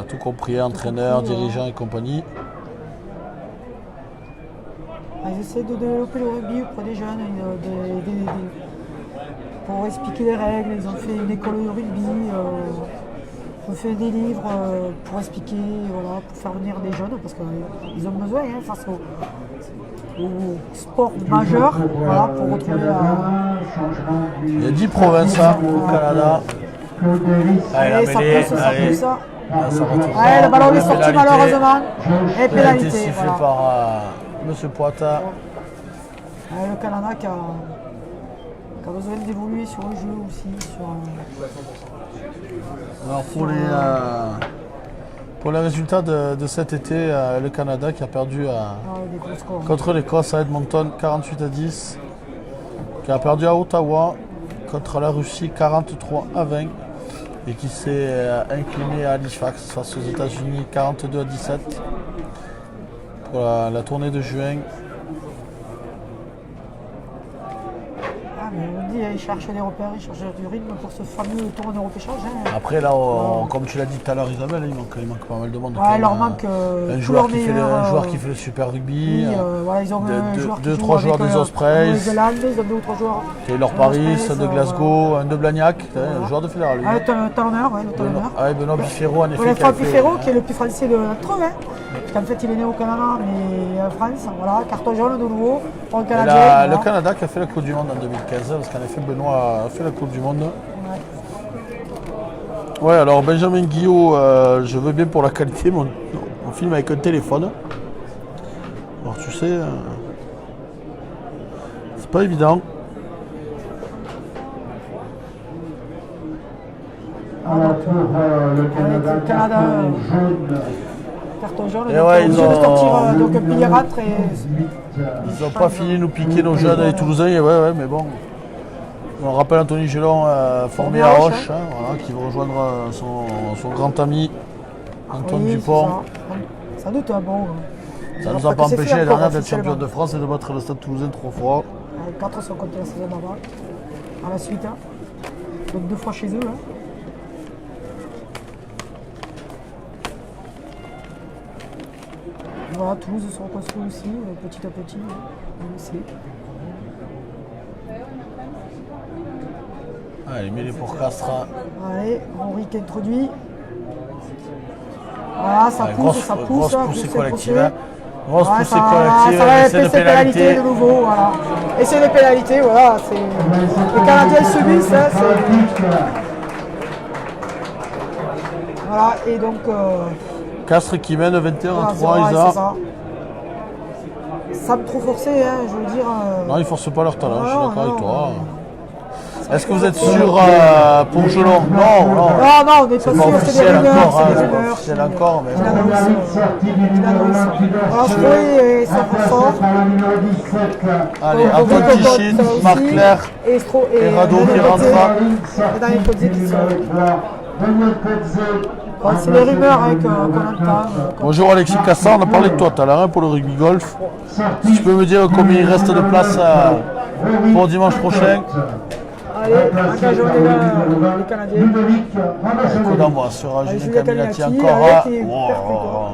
tout compris, entraîneurs, compris, dirigeants et compagnie. Ils essaient de développer le rugby auprès des jeunes, pour expliquer les règles. Ils ont fait une école de rugby, ils ont fait des livres pour expliquer, voilà, pour faire venir des jeunes, parce qu'ils ont besoin hein, face au sport majeur, voilà, pour retrouver la... Il y a 10 provinces au Canada. Allez, la Allez, ça mêlée, pousse, ça allez. pousse. Ah, ça retourne. Ouais, le ballon est sorti Pénalité. malheureusement. Et Pénalité pénalité. sifflée Voilà. par Monsieur Poitin. Ouais, le Canada qui a besoin d'évoluer sur le jeu aussi. Alors pour les résultats de cet été, le Canada qui a perdu Des gros scores. contre l'Écosse à Edmonton 48-10, qui a perdu à Ottawa contre la Russie 43-20 et qui s'est incliné à Halifax face aux États-Unis 42-17 pour la tournée de juin. Ah, mais on dit, ils cherchent des repères, ils cherchent du rythme pour ce fameux tour de repêchage. Hein. Après là, comme tu l'as dit tout à l'heure Isabelle, il manque pas mal de monde. Ouais, quand il leur même. manque un tous joueur leurs qui fait meilleurs, un joueur qui fait le Super Rugby. Oui, voilà, ils ont un joueur qui deux, joue trois joueurs avec, des Ospreys. Nouvelle-Zélande, ils ont deux ou trois joueurs. Taylor Paris, un de Glasgow, un de Blagnac, un joueur de fédéral. lui. Ah, le talonneur, ouais, le talonneur. Ah, et Benoît Biffero, en effet. Voilà, qui a Franck fait- Piffero, qui est le plus français d'entre eux. Hein. Parce qu'en fait, il est né au Canada, mais en France. Voilà, carton jaune de nouveau pour le Et Canadien. là, voilà. le Canada qui a fait la Coupe du Monde en 2015, parce qu'en effet, Benoît a fait la Coupe du Monde. Ouais. Ouais, alors Benjamin Guillot, je veux bien pour la qualité, mais on filme avec un téléphone. Alors tu sais, c'est pas évident. Alors pour le Canada, le Canada, carton jaune. Carton jaune, Et donc, ouais, obligé ils de ont- sortir donc un pilier rentre et. Ils n'ont pas fini de nous piquer nos jeunes et Toulousains, et ouais, mais bon. On rappelle Anthony Gelon, formé à Roche, hein, voilà, qui va rejoindre son grand ami Antoine Oui, Dupont. c'est ça. Sans doute, bon. Ça nous a pas empêché la dernière d'être champion de France et de battre le Stade Toulousain 3 fois. 4 sont contre la saison d'avant. À la suite. Hein. Donc 2 fois chez eux. Hein. Voilà, Toulouse se reconstruit aussi, petit à petit. Hein. Allez, mêlée pour Castres. Allez, Henri qui introduit. Voilà, ça Ouais, pousse, ça pousse. grosse hein, poussée poussée, collective. poussée. Hein. Grosse Ouais, poussée ça collective, va essai de être pénalité pénalité. de nouveau. Voilà. Essai de pénalité, voilà. Les Canadiens subissent. Hein, voilà, et donc. Castres qui mène 21 à 3, ouais, Isa. c'est ça. Sans trop forcer, hein, je veux dire. Non, ils ne forcent pas leur talent, je suis non, d'accord avec non. toi. Est-ce que vous êtes sûr pour Gelon? Non, non. Non, on n'est pas C'est sûr, pas c'est des officiel rumeurs, encore, hein, c'est des c'est pas rumeurs. officiel encore, mais Il bon. annonce. Alors, Chloé est 100%. Allez, Donc, Antoine Rodrigo Tichit, Cotte aussi. Marc Claire et et Rado qui Daniel Cotte. rentrera. Et Daniel Cotte qui sort. Ouais, c'est les rumeurs hein, qu'on entend. Bonjour Alexis Cassan, on a parlé de toi tout à l'heure hein, pour le rugby golf. Si tu peux me dire combien il reste de place pour dimanche prochain. Allez, engageons les Canadiens. Coup d'envoi sur Julien Julien Camilati Camilati, encore. qui est Wow. percutant.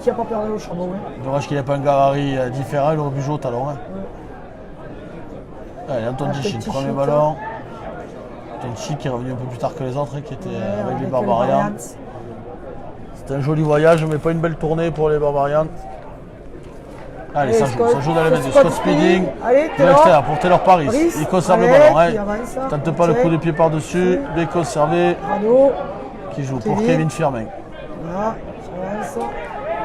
Qui n'a pas perdu au charbon. Hein. Dommage qu'il n'y ait pas un gabarit différent, il aurait pu jouer au talon. Hein. Allez, Antoine Tichit, Tichit, premier ballon. Antoine Tichit qui est revenu un peu plus tard que les autres, hein, qui était avec les les Barbarians. C'était un joli voyage, mais pas une belle tournée pour les Barbarians. Allez, ça joue dans les mains du Scott Speeding. Allez, De l'extérieur pour Taylor Paris. Paris. Il conserve le Allez, ballon. Hein. qui avance. Tente pas le coup de pied par-dessus. Bien conservé. Rado. Qui joue pour Kevin. Kevin Firmin. Voilà, ça avance.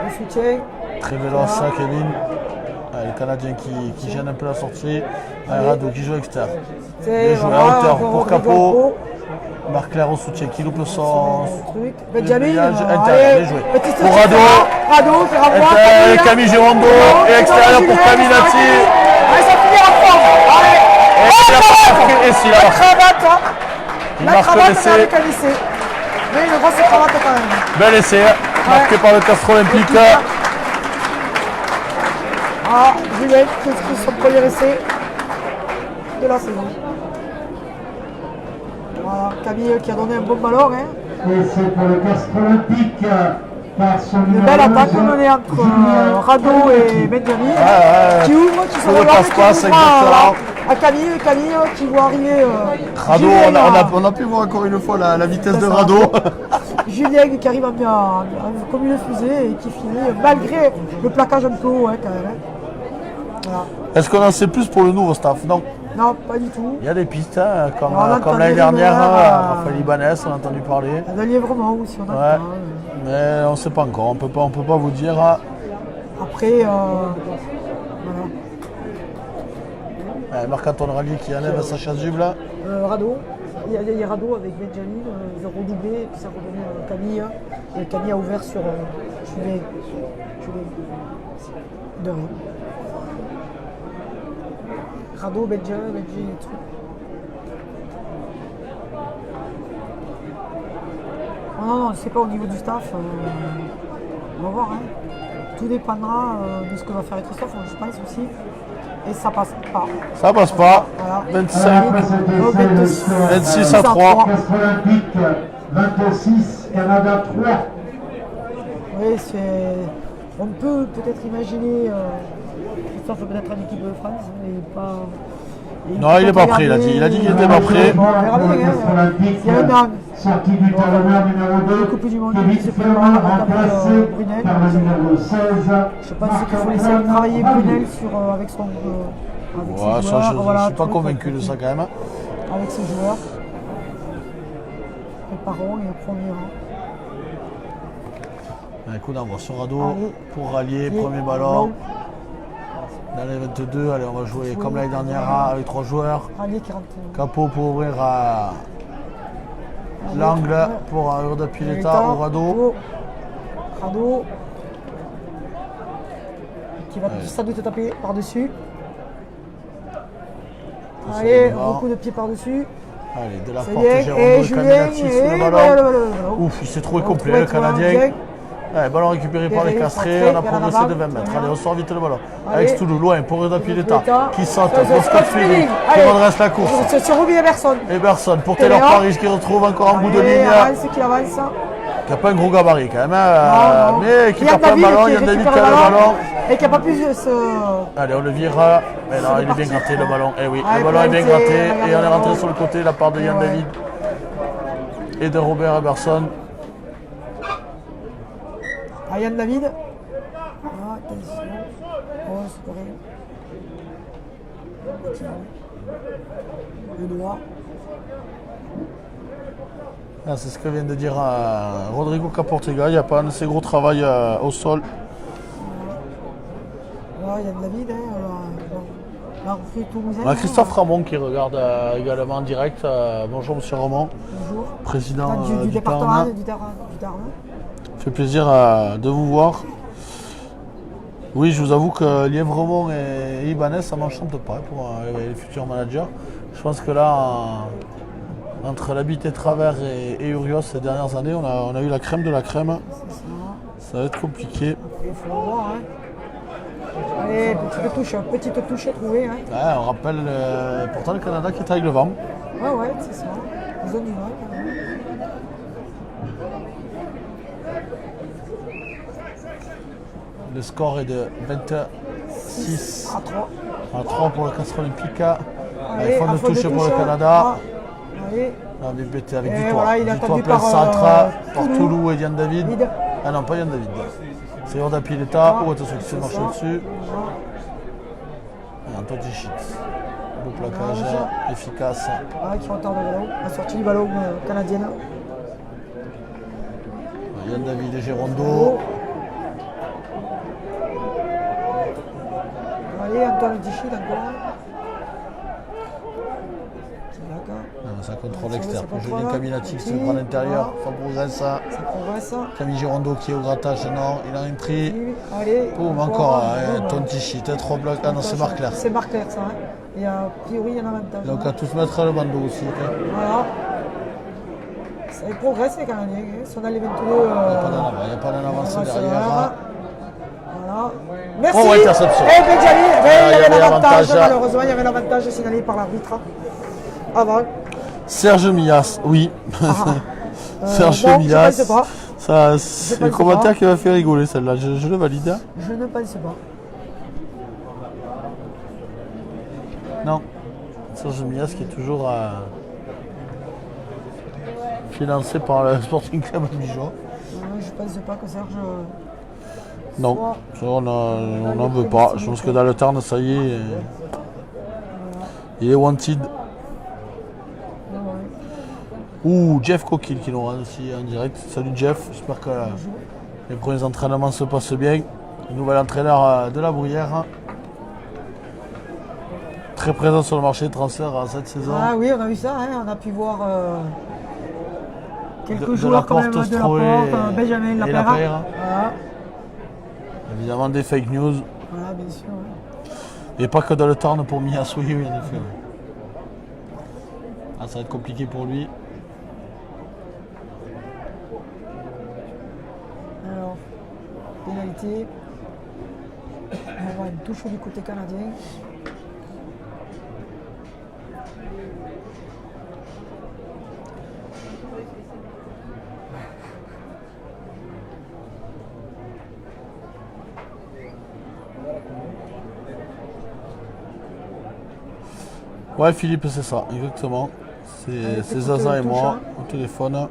Le soutien. Très véloce, ça, Kevin. Allez, le Canadien qui gêne un peu la sortie. Allez, Rado qui joue extérieur. Bien joué à hauteur pour Capot. Marc Claire au soutien qui loupe son truc. Benjamin, intérieur, bien joué. Petit Pour Rado. Rado qui renvoie. Intérieur, Camille Girondo et extérieur pour Camille Lati. Allez, ça finit à fond. Allez. Et s'il La a cravate. hein. Il La marque cravate l'essai. avec un essai. Mais une grosse cravate quand même. Bel essai, marqué par le Castres Olympique. Ah, Julien qui inscrit son premier essai de la saison. Voilà, Camille qui a donné un bon ballon. Hein. Et c'est pour le Castres Olympique par son Une numéro belle attaque 11, menée entre Julien Rado et Benjamin. ouais. Qui ouvre, qui se Pour le regarde, passe-passe, qui ouvre exactement. à Camille. Camille qui voit arriver. Rado, Julien, on a pu voir encore une fois la vitesse de Rado. Julien qui arrive comme une fusée et qui finit malgré le plaquage un peu haut hein, quand même. Hein. Voilà. Est-ce qu'on en sait plus pour le nouveau staff? Non. Non, pas du tout. Il y a des pistes, hein, comme, On a comme entendu l'année dernière, rumeurs, Raphaël Ibanez, on a entendu parler. Il y a des lièvrements aussi, on a Ouais. pas, Mais on ne sait pas encore, on peut pas vous dire. Après, voilà. Marc-Antoine Rallier qui enlève sa chasuble. Rado. Il y a Rado avec Benjamin, ils ont redoublé et puis ça a redonné Camille. Et Camille a ouvert sur Julien. De rien. Rado, Benjamin et tout. Oh non, c'est pas au niveau du staff. On va voir. Hein. Tout dépendra de ce que va faire Christophe, je pense aussi. Et ça passe pas. Ça passe pas. Voilà. 25. Donc, 26 à 3. Castres Olympique 26, Canada 3. Oui, on peut peut-être imaginer Christophe peut-être en équipe de France, mais pas. Non, il n'est pas prêt, il a dit qu'il n'était pas prêt. On verra bien, hein. Castres Olympique, Il y a un an. sorti du talonneur numéro 2, Coupe du Monde, Kevin qui se Firmin, prépare, remplacé Brunel. par le numéro 16. Je pense qu'il faut laisser travailler Brunel avec son. Avec ses Ouais, ça, joueurs, je ne voilà, suis pas tout, convaincu de ça quand même. avec ses joueurs. Préparons et au premier rang. Un coup d'envoi sur Rado Allez. pour rallier, Allez, premier ballon. Dans les 22, allez, on va jouer comme l'année dernière avec 3 joueurs. Rallier qui rentre. Capot pour ouvrir l'angle pour Urda Pileta ou Rado. Rado. Qui va sans doute taper par-dessus. Allez, devant. beaucoup de pieds par-dessus. Allez, de la C'est porte, bien. Gérondo Et et Julien. Camilati sur Et le voilà, ballon. voilà. Ouf, il s'est trouvé On complet trouve le Canadien. bien. Allez, ballon récupéré par les Perret, Castrés, Castré, on a progressé de 20 Bernabam. mètres. Allez, on sort vite le ballon. Allez. Avec Toulouse, loin pour Urda Pileta Pileta. qui saute, Ça, pour Scott Speeding, qui Allez. redresse la course. C'est Robbie Emerson. Eberson pour Taylor Taylor. Paris qui retrouve encore en bout de Allez, ligne. avance, qu'il avance. qui n'a pas un gros gabarit quand même, Non, non. mais qui Yann perd pas le David ballon, qui Yann David qui récupère a le ballon. et qui n'a pas pu se... Allez, on le vire. Mais non, il est bien gratté le ballon. Eh oui, Ah, le ballon est bien pénalité, gratté. Et on est rentré ballon. sur le côté de la part de Yann Ouais. David et de Robert Eberson. Ah, Yann David. Ah, attention. Oh, c'est correct. Le doigt. Ah, c'est ce que vient de dire Rodrigo Caportega. Il n'y a pas un assez gros travail au sol. Ah, Yann David, la recrue toulousaine. On a Christophe Ramon qui regarde également en direct. Bonjour Monsieur Ramon, Bonjour. président Du du département, Tarn. du Tarn. Fait plaisir de vous voir. Oui, je vous avoue que Lièvremont et Ibanez, ça m'enchante pas pour les futurs managers. Je pense que là, entre l'habit et Travers et Urios ces dernières années, on a eu la crème de la crème. C'est ça. Ça va être compliqué. Il faut voir. Hein. Allez, petite touche à trouver. Hein. Ouais, on rappelle pourtant le Canada qui est avec le vent. Ouais, c'est ça. Ils ont du mal. Quand même. Le score est de 26 À 3. à 3 pour le Castre Olympique. Allez, Faute de faute touche pour le touche. Canada. Ah, allez. Non, mais BT avec Et du toit. voilà, il est Du toit attendu plein par, centre par Toulouse. Toulouse et Yann David. David. Ah non, pas Yann David. C'est Yorda Pileta. Ah, Oh, attention, qui s'est marché ça. au-dessus. Voilà. Et un touchy shit. Beau plaquage, Voilà. efficace. Ah, qui retarde le ballon. La sortie du ballon canadienne. Yann David et Gérondo. Oh. Allez, Antoine Tichy encore. Ça contrôle Ça l'externe. contrôle. Julien Caminati qui se Petit. prend à l'intérieur. Voilà. Ça progresse. Ça progresse. Camille Gérondo qui est au grattage. Non, il a un tri. Allez. Boum, encore. Boum. Tontichi, tête trop bloc. Ah non, c'est Marc Claire. C'est Marc Claire, ça. Hein. Et a priori, il y en a avantage. Donc à tous mettre le bandeau aussi. Voilà. Ça progresse les Canadiens. Hein. Si on a les 22. Il n'y a pas d'en avance derrière. Voilà. Merci. Oh, interception. Et Benjamin, il y avait l'avantage. l'avantage. Malheureusement, il y avait l'avantage signalé par l'arbitre. Avant. Serge Millas, oui. Serge non, Millas. je pense pas. Ça, c'est le pense commentaire pas. qui m'a fait rigoler celle-là. Je le valide. Je ne pense pas. Non. Serge Millas qui est toujours financé par le Sporting Club Bijon. Je pense pas que Serge. Non, ça, on n'en veut pas. Je pense que dans le Tarn, ça y est, il est wanted. Ouh, Jeff Coquille qui nous rend aussi en direct. Salut Jeff, j'espère que les premiers entraînements se passent bien. Le nouvel entraîneur de la Bruyère. Très présent sur le marché des transferts cette saison. Ah oui, on a vu ça. Hein. On a pu voir quelques De joueurs quand même Laporte, de la Stroé porte. Benjamin et Lapère. Lapère. Voilà. Évidemment des fake news. Voilà, bien sûr. Ouais. Et pas que dans le Tarn pour Mias, oui, en effet. Ah, ça va être compliqué pour lui. Alors, pénalité. On va voir une touche du côté canadien. Ouais, Philippe, c'est ça, exactement. C'est Zaza et moi au téléphone.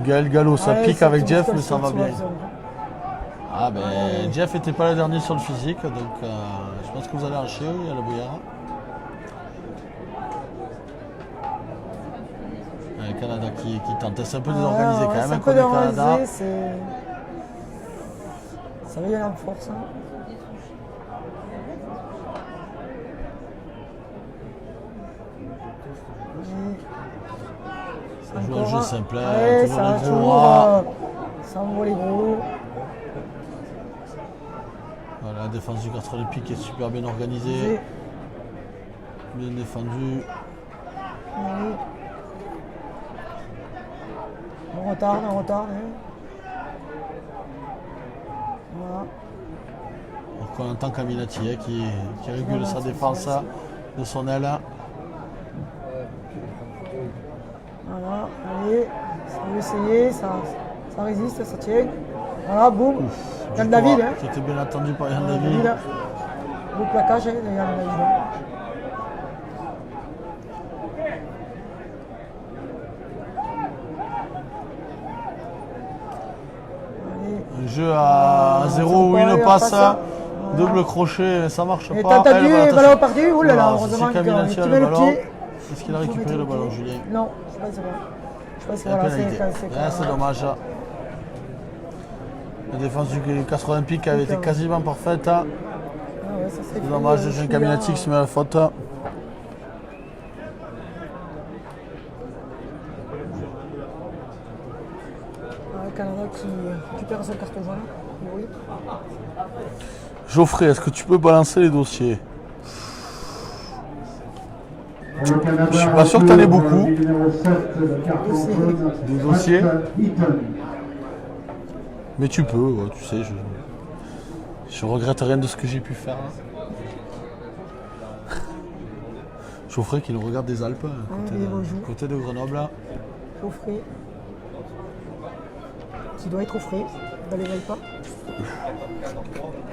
Gaël Gallo, ça Ouais, pique c'est avec tout Jeff, ce mais que ça va je bien. pense, Ah ben, Jeff n'était pas le dernier sur le physique, donc je pense que vous allez en chier, oui, à la bouillère. Le Canada qui tente, c'est un peu désorganisé quand même, c'est un comme peu le Canada. désorganisé, ça va y aller en force. Hein. Ça joue un jeu simple, Ouais, toujours ça les va gros toujours, bras. ça envoie les gros. Voilà, la défense du Castre Olympique est super bien organisée, bien défendue. Oui. On retarde. Hein. Voilà. Donc on entend Caminati qui régule sa défense de son aile. Voilà, allez, On va essayer, ça résiste, ça tient. Voilà, boum. Yann David. Hein. Qui était bien attendu par Yann Yann David. Le plaquage de Yann David. Un jeu à 0 ou une passe, double crochet, ça marche Et pas. t'as vu le ballon perdu? Ouh là là, Non, heureusement c'est qu'il Caminati a met le le ballon. pied. Est-ce qu'il a récupéré le ballon, Julien? Non, je pense pas. Je pense que La voilà, pénalité. C'est dommage. La défense du Castres Olympique avait été quasiment parfaite. Ah ouais, ça, C'est dommage, Jean Caminati qui se met à la faute. Le Canada qui récupère son carton jaune. Oui. Geoffrey, est-ce que tu peux balancer les dossiers? Je suis pas sûr que t'en aies beaucoup. Des dossiers. Mais tu peux, ouais, tu sais, je regrette rien de ce que j'ai pu faire. Geoffrey qui nous regarde des Alpes, côté de Grenoble. Geoffrey. Qui doit être au frais dans les Alpes.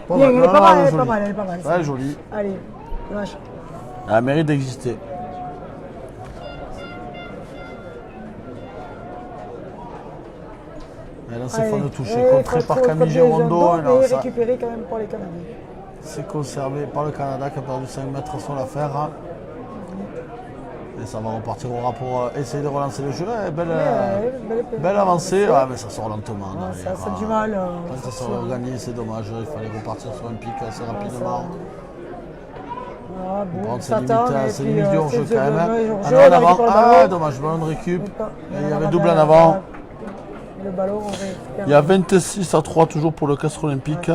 Pas Bien, mal, elle est pas mal, elle est jolie. pas mal, elle est pas mal. Ouais, jolie. Allez, lâche. Elle a mérite d'exister. Elle lance ses fins de toucher, contré par Camille Girondo. Et récupéré quand même par les Canadiens. C'est conservé par le Canada qui a perdu 5 mètres sur l'affaire. Et ça va repartir au rapport pour essayer de relancer le jeu. Belle avancée, ouais, mais ça sort lentement. Ça a du mal. Quand ça sera gagné, c'est dommage. Il fallait repartir sur un pic assez rapidement. Ah, bon, Prendre ses s'attend, limites, et c'est puis, limite du hors-jeu c'est quand même. hors-jeu, En on avant, récupère le ballon. dommage, ballon de récup. Il y avait on double en a- avant. Le ballon, on récupère. Il y a 26-3 toujours pour le Castres Olympique.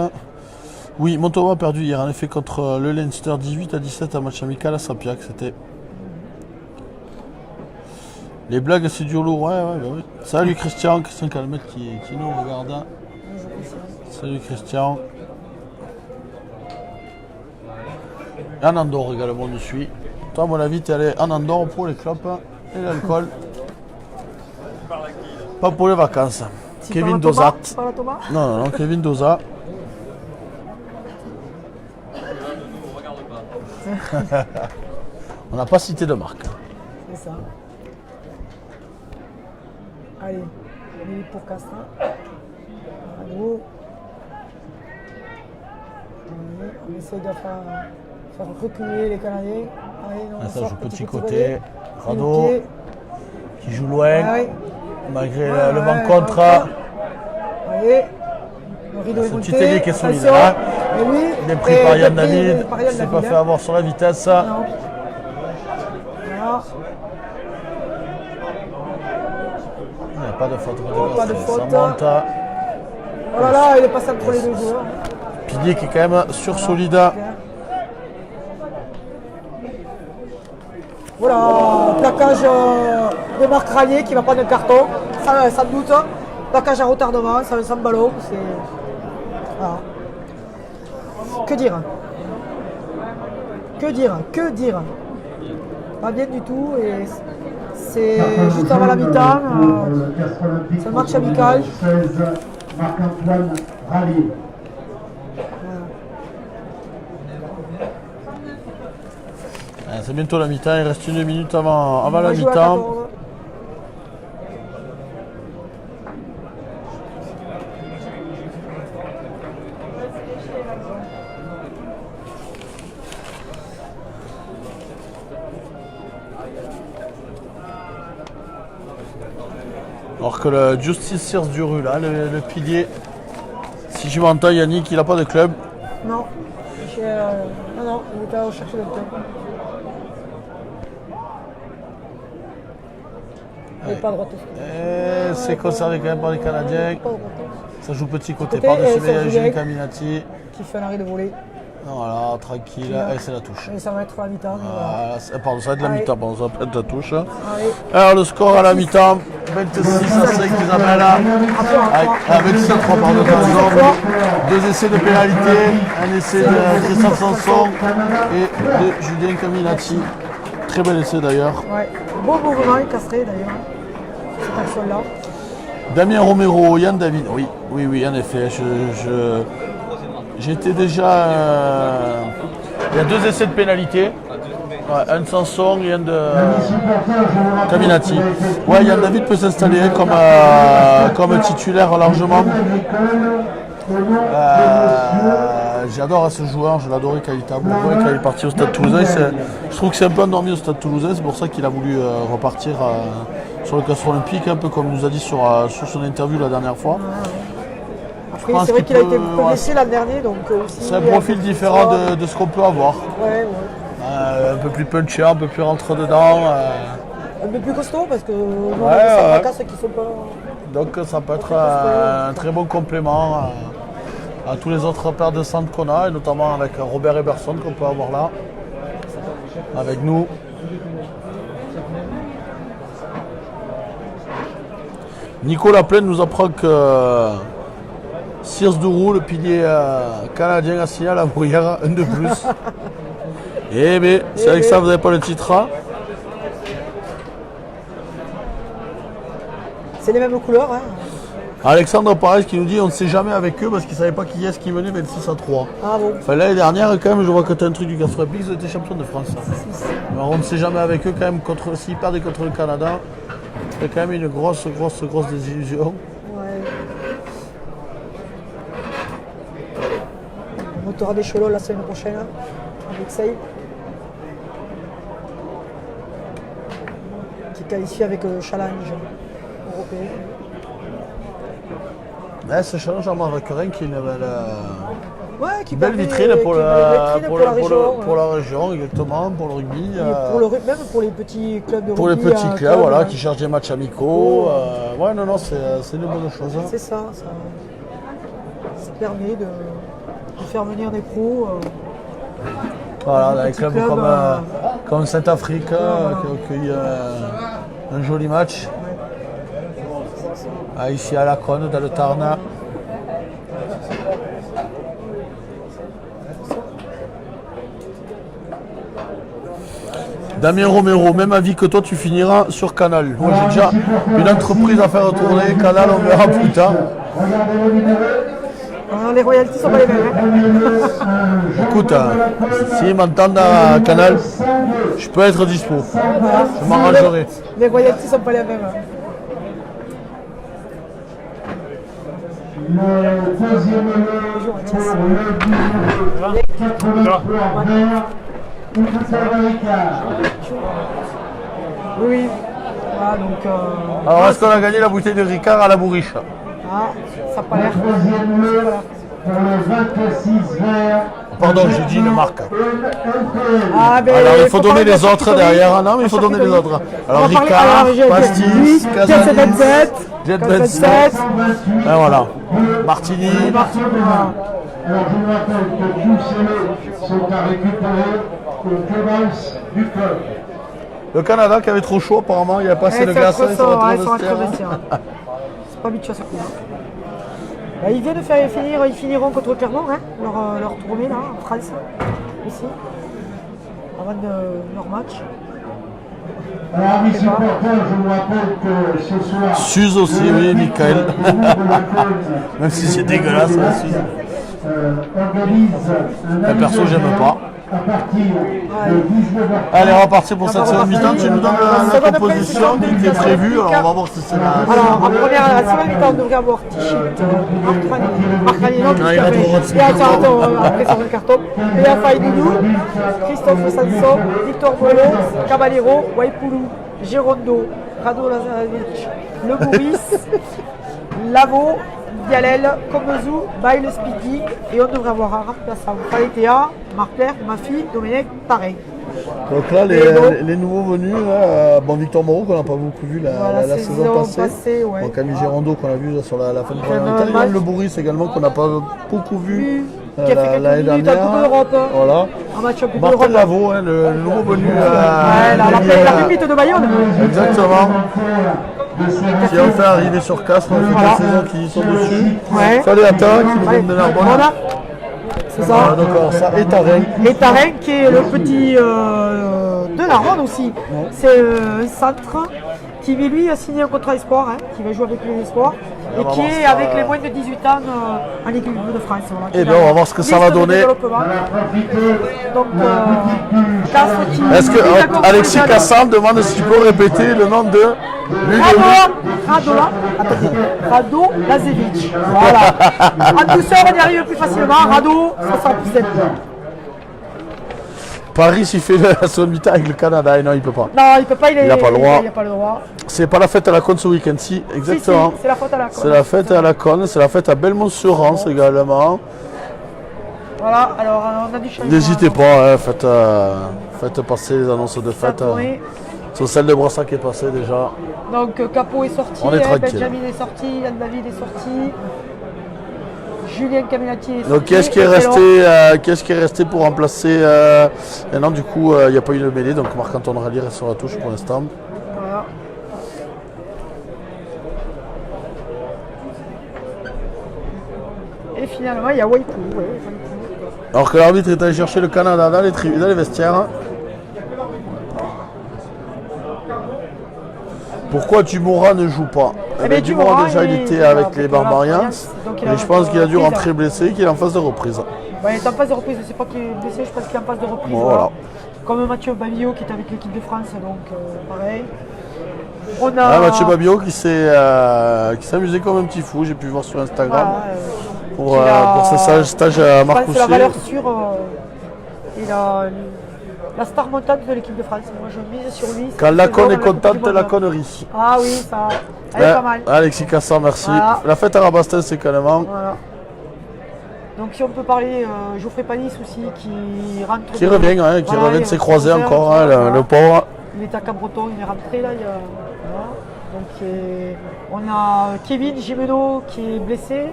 Oui, Montauban a perdu hier en effet contre le Leinster 18-17 à match amical à Saint-Pierre. C'était. Les blagues, c'est du lourd, ouais. Salut Christian Calmette qui nous regarde. Salut Christian. Et en Andorre également, nous suit. Toi, à mon avis, tu es allé en Andorre pour les clopes et l'alcool. Pas pour les vacances. Kevin Dozat. Non, Kevin Dozat. On n'a pas cité de marque. C'est ça. Allez, minute pour Castres. Bravo. Allez, on essaye de faire reculer les Canadiens. Allez, non, Ça sort joue petit volet. côté. Rado Pied. qui joue loin. Ah oui. Malgré Ouais, le vent ouais, contre. Allez. Le rideau est C'est un monté. petit ailier qui est solide, Attention. hein. Et oui. Il est pris Et par Yann il est pris David. par Il Yann s'est pas David, fait hein. avoir sur la vitesse. Non. Voilà. Il n'y a pas de faute. Pas de Ça faute. monte. Oh là là, il est passé entre les deux joueurs. Pilier qui est quand même sur Solida. Voilà, plaquage de Marc Rallier qui va prendre un carton, sans doute. Plaquage à retardement, sans ballon. Voilà. Que dire? Que dire? Pas bien du tout. Et c'est juste avant la mi-temps. C'est un match amical. 16, Marc-Antoine Rallier. C'est bientôt la mi-temps. Il reste 1 minute avant On la va jouer à mi-temps. 14. Alors que le Justice Sears du Rue, là, le pilier, si je m'entends, Yannick, il n'a pas de club. Non. Non, il était à rechercher le club. Il n'est pas à droite. Et c'est conservé quand même par les Canadiens. Pas à droite. Ça joue petit côté. Côté, Par-dessus et c'est les Julien. Caminati. Qui fait un arrêt de volée. Voilà, tranquille. Et c'est la touche. Et ça va être la mi-temps. Pardon, ça va être la Allez. mi-temps. Pardon, ça va être la touche. Allez. Alors, le score à la mi-temps 26-5 Isabelle. Ah, 26-3, pardon, t'as raison. 2 essais de pénalité. Un essai de Christophe Sanson et de Julien Caminati. Très bel essai d'ailleurs. Ouais. Bon mouvement, il casserait d'ailleurs. Cette action-là. Damien Romero, Yann David. Oui, oui, oui, en effet. J'étais déjà. Il y a 2 essais de pénalité. Ouais, un de Sanson et un de Caminati. Ouais, Yann David peut s'installer comme titulaire largement. J'adore ce joueur, je l'adorais quand il était à Bourgoin, quand il est parti au Stade Toulousain. Je trouve que c'est un peu endormi au Stade Toulousain, c'est pour ça qu'il a voulu repartir sur le Castres Olympique, un peu comme il nous a dit sur son interview la dernière fois. Après, c'est vrai qu'il a été blessé l'an dernier, donc aussi. C'est un profil différent de ce qu'on peut avoir. Ouais, ouais. Un peu plus punché, un peu plus rentre-dedans. Un peu plus costaud parce que ouais. ça qui sont pas. Donc ça peut être un très bon complément à tous les autres paires de centres qu'on a, et notamment avec Robert Eberson qu'on peut avoir là, avec nous. Nicolas Plaine nous apprend que Sears Dourou, le pilier canadien, a signé à la Bruyère, un de plus. Eh bien, c'est avec ça, vous n'avez pas le titre. Hein. C'est les mêmes couleurs. Hein. Alexandre Pareil qui nous dit on ne sait jamais avec eux parce qu'ils ne savaient pas qui est-ce qui venait 26-3. Ah bon. Enfin, l'année dernière, quand même, je vois que tu as un truc du Castres Olympique, ils ont été champions de France. Alors, on ne sait jamais avec eux quand même, s'ils perdent contre le Canada, c'est quand même une grosse désillusion. Ouais. On montera des chelots la semaine prochaine hein, avec Save. Qui est qualifié avec le challenge européen. Ouais, ce challenge en Marc-Corin qui est une belle permet- vitrine pour qui est une belle vitrine pour la région, exactement, pour le rugby. Même pour les petits clubs de rugby. Pour les petits clubs, voilà, qui cherchent des matchs amicaux. Ouais, non, c'est une bonne chose. Hein. C'est ça. Ça permet de faire venir des pros. Voilà, des petits clubs clubs, comme Saint-Afrique qui ont accueilli un joli match. Ici à la Conne, dans le Tarn. Damien Romero, même avis que toi, tu finiras sur Canal. Moi, j'ai déjà une entreprise à faire tourner. Canal, on verra plus tard. Les royalties sont pas les mêmes. Hein. Écoute, s'ils m'entendent à Canal, je peux être dispo. Je m'arrangerai. Les royalties sont pas les mêmes. Hein. Le deuxième Oui. Voilà, donc. Alors, est-ce qu'on a gagné la bouteille de Ricard à la bourriche? Ah, ça n'a pas l'air. troisième lieu pour le 26 verts. Pardon, j'ai dit une marque. Ah, ben, Alors, il faut donner parler les de autres derrière. Non, mais il faut donner les autres. Alors, Ricard, Pastis, Casalis, Jet 27. Et voilà. Martini. Alors je vous rappelle que tous ces lots sont à récupérer au Clubhouse du club. Le Canada qui avait trop chaud, apparemment, il a passé le glaçon sur C'est la pas habitué à ça. Ils viennent de finir, ils finiront contre Clermont, hein, leur tournée là, en France, aussi, avant leur match. Alors amis supporters, je vous rappelle que ce soir... Suze aussi, oui, Michael. Même si c'est dégueulasse, la Suze. Organise un perso, j'aime pas. à partir de 19h. Allez, on va partir pour cette seconde mi-temps. Tu nous donnes la composition qui est prévue. Alors, on va voir si c'est la... Alors, en première, la seconde mi-temps, on devrait avoir Tichit, Marc Ragnon, il va être et attends, après sur le carton, Léa Faïdoudou, Christophe Sanson, Victor Bolo, Caballero, Waipoulou, Girondo, Rado Lazarevic, Le Bourris, Lavo, Dialel, Komezou, Bail Speedy, et on devrait avoir un remplaçant Faletea, Marc-Claire, Mafi, Domenech, Tarek. Donc là, les nouveaux venus, là, bon, Victor Moreau qu'on n'a pas beaucoup vu la saison passée. Ouais. Bon, Camille Girondo qu'on a vu là, sur la fin de première mi-temps. Yann Le Bourris également qu'on n'a pas beaucoup vu Qui a fait quelques l'année minutes en Coupe dernière. d'Europe. Voilà. Un match en Coupe Martin d'Europe. Lavaux, hein, le nouveau venu. La pépite de Bayonne. Exactement. Qui a fait arriver sur Castres, on a fait 4 saisons qui sont dessus. Ouais. Salut à toi qui nous donne de l'arbonne. Voilà. c'est ça. Ah, d'accord, ça est Tarin. Et Tarin qui est le petit de la Ronde aussi. C'est un centre qui lui a signé un contrat espoir, hein, qui va jouer avec les espoirs et qui est avec les moins de 18 ans en équipe de France. Voilà, Eh bien, on va voir ce que ça va donner. Donc, Castres qui Est-ce que est à Alexis Castres. Cassan demande si tu peux répéter le nom de Rado Lazevic. Voilà. En douceur, on y arrive plus facilement. Rado, ça sera plus simple. Paris, il fait la seconde mi-temps avec le Canada. Et non, il peut pas. Non, il peut pas, Il a pas le droit. Il a pas le droit. C'est pas la fête à la Cône ce week-end, si, exactement. Si, c'est la faute à la C'est la fête à la Cône, c'est la fête à Belmont-sur-Rance également. Voilà, alors on a du changement. N'hésitez pas, hein, faites passer les annonces de fête. C'est celle de Brassac qui est passée déjà. Donc Capot est sorti, On est tranquille. Benjamin est sorti, Yann David est sorti, Julien Caminati est sorti. Donc qu'est-ce qui est resté pour remplacer et non, du coup, il n'y a pas eu de mêlée, donc Marc-Antoine Rallier reste sur la touche pour l'instant. Voilà. Et finalement, il y a Waipou. Ouais, Alors que l'arbitre est allé chercher le Canada dans les vestiaires. Pourquoi Dumora ne joue pas? Eh bien, Dumora déjà il était avec les Barbarians, donc mais je pense qu'il a dû rentrer blessé, qu'il est en phase de reprise. Ouais, il est en phase de reprise, je ne sais pas qui est blessé, je pense qu'il est en phase de reprise. Bon, voilà. Comme Mathieu Babillot qui est avec l'équipe de France, donc pareil. On a Mathieu Babillot qui s'est amusé comme un petit fou, j'ai pu voir sur Instagram, voilà, pour ses stages à je pense que c'est la Marcoussis. valeur sûre et la star montante de l'équipe de France. Moi je mise sur lui. Quand la conne est Coupe du contente, Monde. la connerie. Ah oui, ça, elle est pas mal. Alexis Cassan, merci. Voilà. La fête à Rabastin, c'est également. Voilà. Donc si on peut parler, Geoffrey Panis aussi qui rentre. Qui revient, hein, qui revient de ses croisés encore, hein, le pauvre. Il est à Cabreton, il est rentré là. Voilà. Donc on a Kevin Gimeno qui est blessé,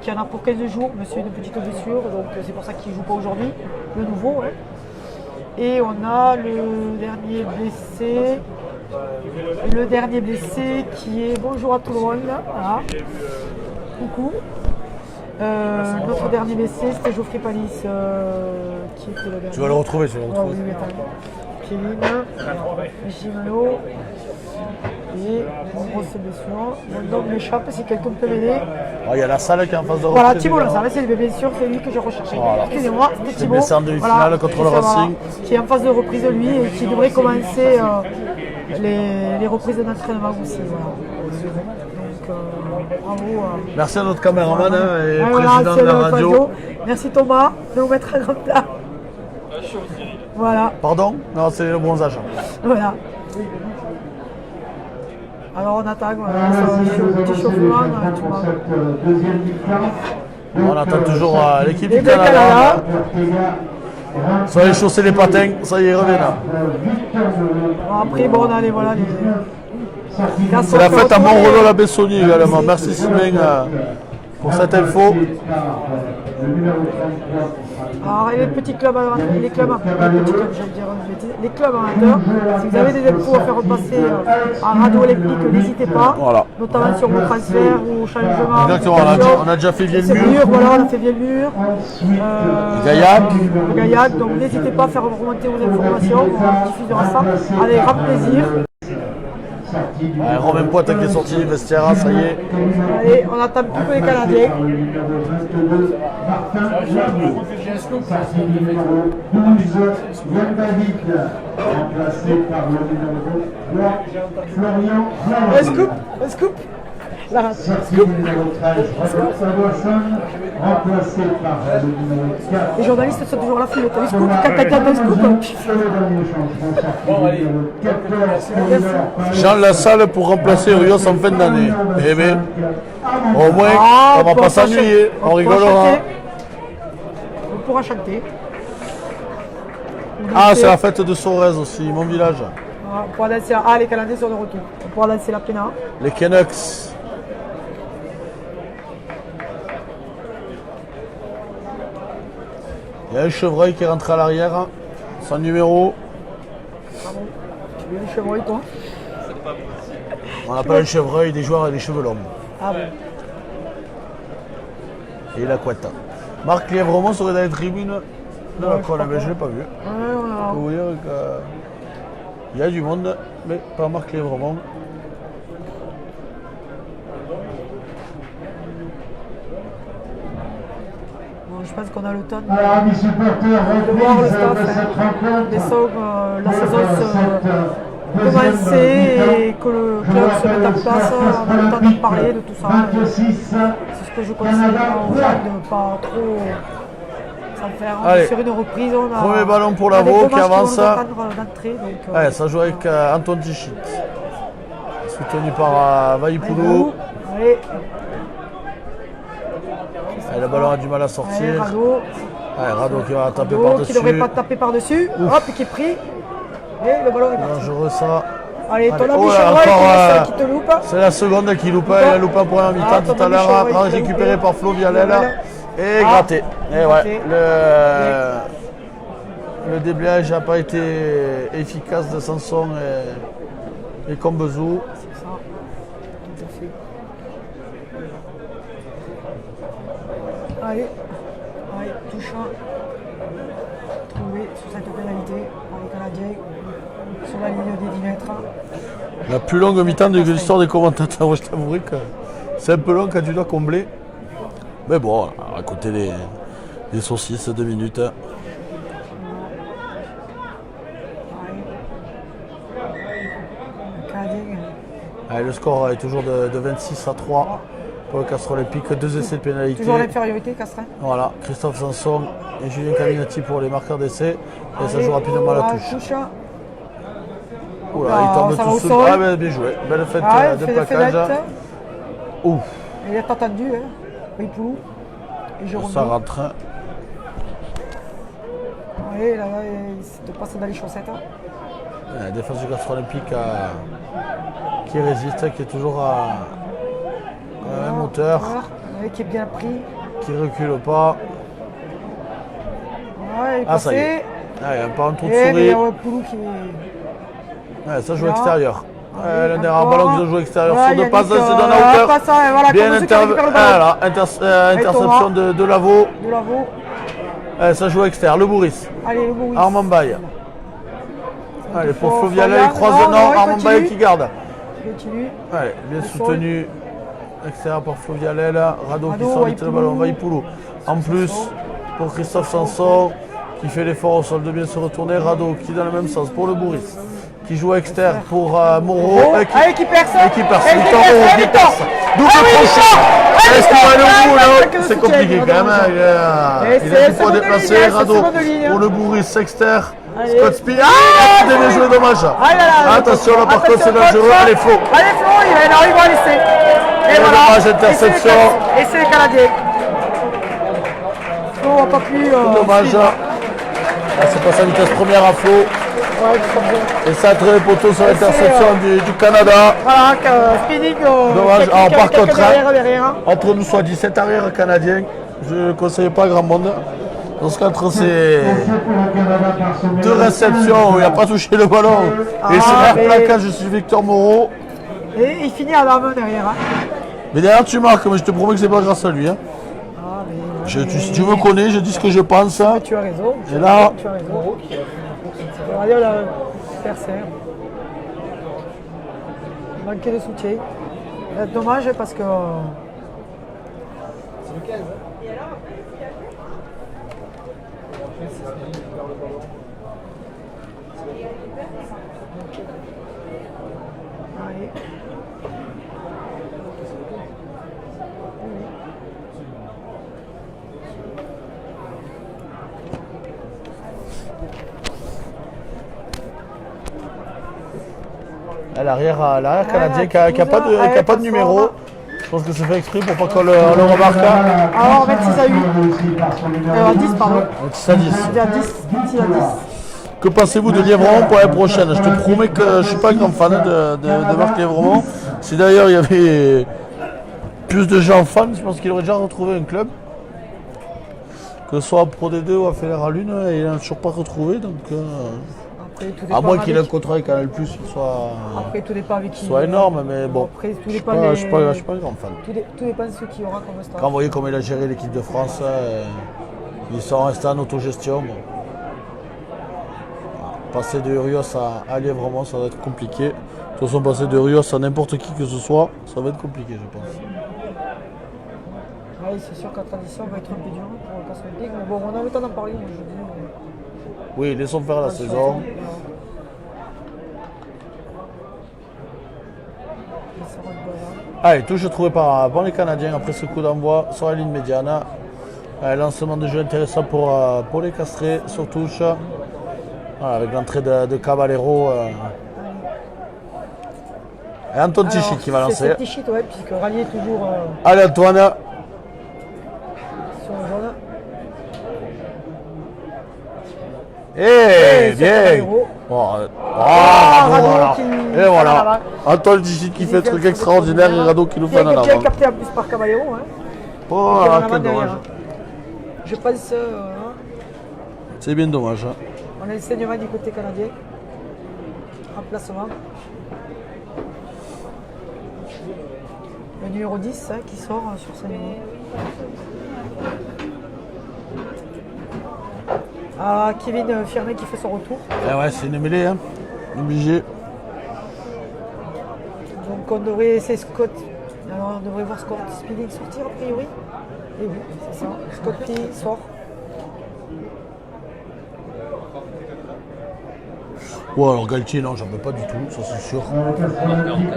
qui en a pour 15 jours, monsieur une petite blessure, donc c'est pour ça qu'il ne joue pas aujourd'hui, le nouveau. Hein. Et on a le dernier blessé qui est bonjour à tout le monde. Voilà. Coucou. Notre dernier blessé c'était Geoffrey Panis qui était le dernier. Tu vas le retrouver, Oh, oui, attends. Kevin, Gimeno et une grosse blessure. Mon nom m'échappe si quelqu'un peut m'aider. Il y a la salle qui est en face de reprise. Voilà, Thibault Lassale, c'est bien sûr, c'est lui que je recherchais. Voilà. Excusez-moi, c'était Thibault. blessé en demi-finale contre le Racing. Qui est en phase de reprise de lui et qui devrait commencer les reprises d'entraînement aussi. Voilà. Donc bravo. Merci à notre caméraman et Voilà, président c'est de la le radio. Merci Thomas de nous mettre un grand plat. Voilà, Pardon? Non, c'est le bronzage. voilà. Alors on attend, petit chauffement. Tu vois. Deuxième mi-temps. On attend toujours l'équipe Et du le Canada. Canada. Soyez chaussés les patins, ça y est, revenez là. Bon, après, bon, on a les voilà. C'est la fête à Mont-Rollo-la-Bessonnier également. Merci Sylvain pour cette info. Alors, et les petits clubs, les clubs amateurs, si vous avez des infos à faire repasser en radio olympique, n'hésitez pas, Voilà. notamment sur vos transferts ou changements. Exactement, on a déjà fait bien le C'est mur. mur, voilà, on a fait bien le mur. Gaillac. Gaillac, donc n'hésitez pas à faire remonter vos informations, on diffusera ça avec grand plaisir. Romain Poitin qui est sorti du vestiaire, ça y est. Allez, on attend plus que les Canadiens. Sortie numéro 12, Yann David, remplacé par le numéro 3, Florian Un Flavie. scoop, un scoop. Là, Sortie numéro 13, Robert Savoisson, remplacé par le numéro 4. les journalistes sont toujours à l'affût. T'as les scoops, quand t'as un scoop, Et le dernier changement, sortie numéro 14, Oliver Jean Lassalle pour remplacer Rios en fin d'année. Eh bien, au moins, on va pas s'ennuyer, on rigolera. On pourra chanter. Ah, c'est la fête de Sorez aussi, mon village. On pourra danser. Ah, les Canadiens sont de retour. On pourra danser la pena. Les Canucks. Il y a un chevreuil qui est rentré à l'arrière, son numéro. Pardon. Tu veux les chevreuils, toi? On appelle un chevreuil des joueurs avec les cheveux longs. Ah bon. Et la couette. Marc Lièvremont serait dans les tribunes de la Colle, mais je ne l'ai pas vu. Voilà. Je peux vous dire qu'il y a du monde, mais pas Marc Lièvremont. Bon, je pense qu'on a le temps de Alors, amis supporters, voir le reprise staff. de cette rencontre. Laissons la saison se Deuxième commencer mi-temps. et que le Je club se mette en rappelle, place. Stade On a le temps de olympique, parler de tout ça. 26. C'est ce que je conseille aux gens de ne pas trop s'en faire. On est Allez. sur une reprise. On a, Premier ballon pour on a Lavaux des qui dommages avance. vont nous attendre d'entrée, donc, Ouais, ça joue avec Anton Tichit. Soutenu par Vaipoulou. Allez, Le ballon a du mal à allez, sortir. Rado. Ouais, Rado qui va taper Rado qui par-dessus. ne devrait pas taper par-dessus. Hop, qui est pris. Et le ballon est parti. Dangereux ça. Allez, ton Allez, ami oh là, Chevreuil encore, qui te loupe. C'est la seconde qui loupe. Il a loupé en première mi-temps Ah, tout ton à ami l'heure. Chevreuil Après qui a récupéré loupé. par Flo Vialel. Et Ah, gratté. Et gratté. ouais, le déblayage n'a pas été efficace de Sanson et Combezou. C'est ça. Tout à fait. Allez, allez, touchant. Trouvé sur cette pénalité par les Canadiens sur la ligne des 10 mètres. La plus longue mi-temps de l'histoire des commentateurs. Je t'avouerai que c'est un peu long quand tu dois combler. Mais bon, à côté des saucisses, 2 minutes. Le Canadien, Allez, le score est toujours de 26-3 pour le Castres Olympique. 2 essais de pénalité. toujours l'infériorité, Castrin. Voilà, Christophe Sanson et Julien Caminati pour les marqueurs d'essai. Et ça Allez, joue rapidement à la ah, touche. Oula, Oula, il tombe ça va au tout seul. sol. Ah, ben, bien joué. Belle fête Ah, de il fait des plaquage. fenêtres. Ouf, Il est attendu, hein. Vaipoulou. Et Jérôme. ça rentre. Allez, là, il se passe dans les chaussettes. La défense du Castres Olympique qui résiste, qui est toujours à la même hauteur, Ouais, qui est bien pris. qui recule pas. Ouais, il est Ah, ça y est. passé. Ah, il y a pas un trou de Et mais il souris. y a Vaipoulou qui est. Ouais, ça joue Là. extérieur. Allez, Le dernier encore. ballon qui doit jouer extérieur Ouais, sur 2 Yannick, passes, c'est dans la voilà, hauteur. pas ça, et voilà, Bien Combezou qui récupère le ballon. voilà, interception de Lavaux. De Lavaux. Ça joue extérieur. Le Bourris. Allez, le Bourris. Armand Baye. Allez, pour Fort, Flo Vialel, il Fabien. croise Non, le non, nord. il Armand continue. Baye qui garde. Il continue. Allez, bien Le soutenu. Extérieur par Flo Vialel. Rado qui Rado, sort vite le ballon. Vaipoulou. Vaipoulou. En plus, pour Christophe Sanson, qui fait l'effort au sol de bien se retourner. Rado qui dans le même sens pour le Bourris. Qui joue extérieur pour Moreau. Oh, allez, qui perce. Qui perce. Allez, Victor qui perce, Moreau allez, qui perce. Double Ah oui, crochet. Victor. Est-ce qu'il va aller au bout là? Victor. C'est compliqué quand même. Hein. Et Il c'est a du poids seconde déplacé. ligne, c'est Rado seconde ligne. pour le Bourris. Extérieur. Allez. Scott Speed. Ah, bien joué, dommage. Ah là là, Attention, là par contre c'est attention, dangereux. Flo. Allez, Flo. Allez, Flo, il arrive à laisser. Et Et voilà. dommage, interception. Et c'est les Canadiens. Flo n'a pas pu. Dommage. suivre. Ah, c'est pas sa vitesse première à Flo. Ouais, tout à fait. Et ça a très les poteaux sur l'interception du Canada. Voilà, speeding. Dommage. technique Alors, par avec quelqu'un contre, derrière. Entre nous soit 17 arrières canadiens, je ne conseille pas grand monde. Dans ce cas, entre ces deux réceptions où il n'a pas touché le ballon et c'est Ah, leur plaquage, je suis Victor Moreau. Et il finit à la main derrière. Hein. Mais derrière tu marques, mais je te promets que c'est pas grâce à lui. Hein. Ah, mais, Tu me connais, je dis ce que je pense. Hein. tu as raison. Et là, Tu as raison. Regardez la percée. Manquer de soutien. Dommage parce que. Allez. à l'arrière canadien qui n'a pas de numéro. Je pense que c'est fait exprès pour pas qu'on le remarque. Alors 26 à 8. 10 pardon. 10 à 10. Il y a 10. 10 à 10. Que pensez-vous de Lièvremont pour l'année prochaine? Je te promets que je ne suis pas un grand fan de Marc Lièvremont. Si d'ailleurs il y avait plus de gens fans, je pense qu'il aurait déjà retrouvé un club. Que ce soit à Pro D2 ou à Fédéral 1, il n'a toujours pas retrouvé. Donc, Après, tout À dépend moins qu'il ait un avec- contrat avec Canal+, qu'il soit, Après, tout dépend avec qui. soit énorme, mais bon. Après, tout Je suis dépend pas, des- je suis pas, je suis pas un grand fan. Tout dépend de ce qu'il y aura comme star. Quand vous voyez comment il a géré l'équipe de France, ils sont restés en autogestion. Bon. Passer de Urios à Lièvremont, ça va être compliqué. De toute façon, passer de Urios à n'importe qui que ce soit, ça va être compliqué, je pense. Oui, c'est sûr que la transition va être un peu dure pour le casse olympique. Mais bon, on a le temps d'en parler, moi, je dis. Oui, laissons faire la saison. Allez, touche trouvée par les Canadiens après ce coup d'envoi sur la ligne médiane. Lancement de jeu intéressant pour les Castrés sur touche. Voilà, avec l'entrée de Caballero. Et Anton Tichy qui va lancer. C'est Tichy, ouais, puisque Rallier est toujours Allez Antoine. sur le jaune. Eh, c'est bien. Caballero. Bon, Rado voilà. qui- Et voilà. Antoine Tichy qui fait un truc extraordinaire et Rado qui nous fait en Bien avant. capté en plus par Caballero. Hein. Oh, Qui est en là, avant quel derrière, dommage. hein. Je pense C'est bien dommage. Hein. on a un saignement du côté canadien. Remplacement. Le numéro 10 qui sort sur sa ligne. Ah, Kevin Firmet qui fait son retour. Eh ouais, c'est une mêlée, hein. Obligé. Donc on devrait essayer Scott. Alors on devrait voir Scott Speeding sortir a priori. Et oui, c'est ça. Scott Speeding sort. Ouais, alors Galtier, non, j'en veux pas du tout, ça c'est sûr. Casse olympique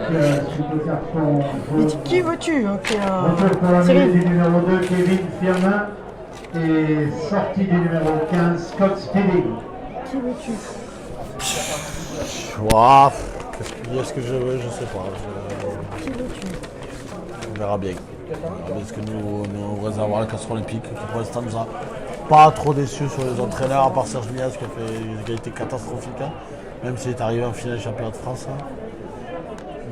sous le carton Mais jaune. qui veux-tu qui Retour pour la Cyril. mêlée du numéro 2, Kevin Firmin. Et sortie du numéro 15, Scott Speeding. Qui veux-tu Ouah, qu'est-ce que je veux, je sais pas. Qui veux-tu On verra bien. On verra bien ce que nous réservera la casserole olympique, qui pour l'instant nous a pas trop déçus sur les entraîneurs, à part Serge Mias qui a été catastrophique, hein, même s'il est arrivé en finale du championnat de France. Hein.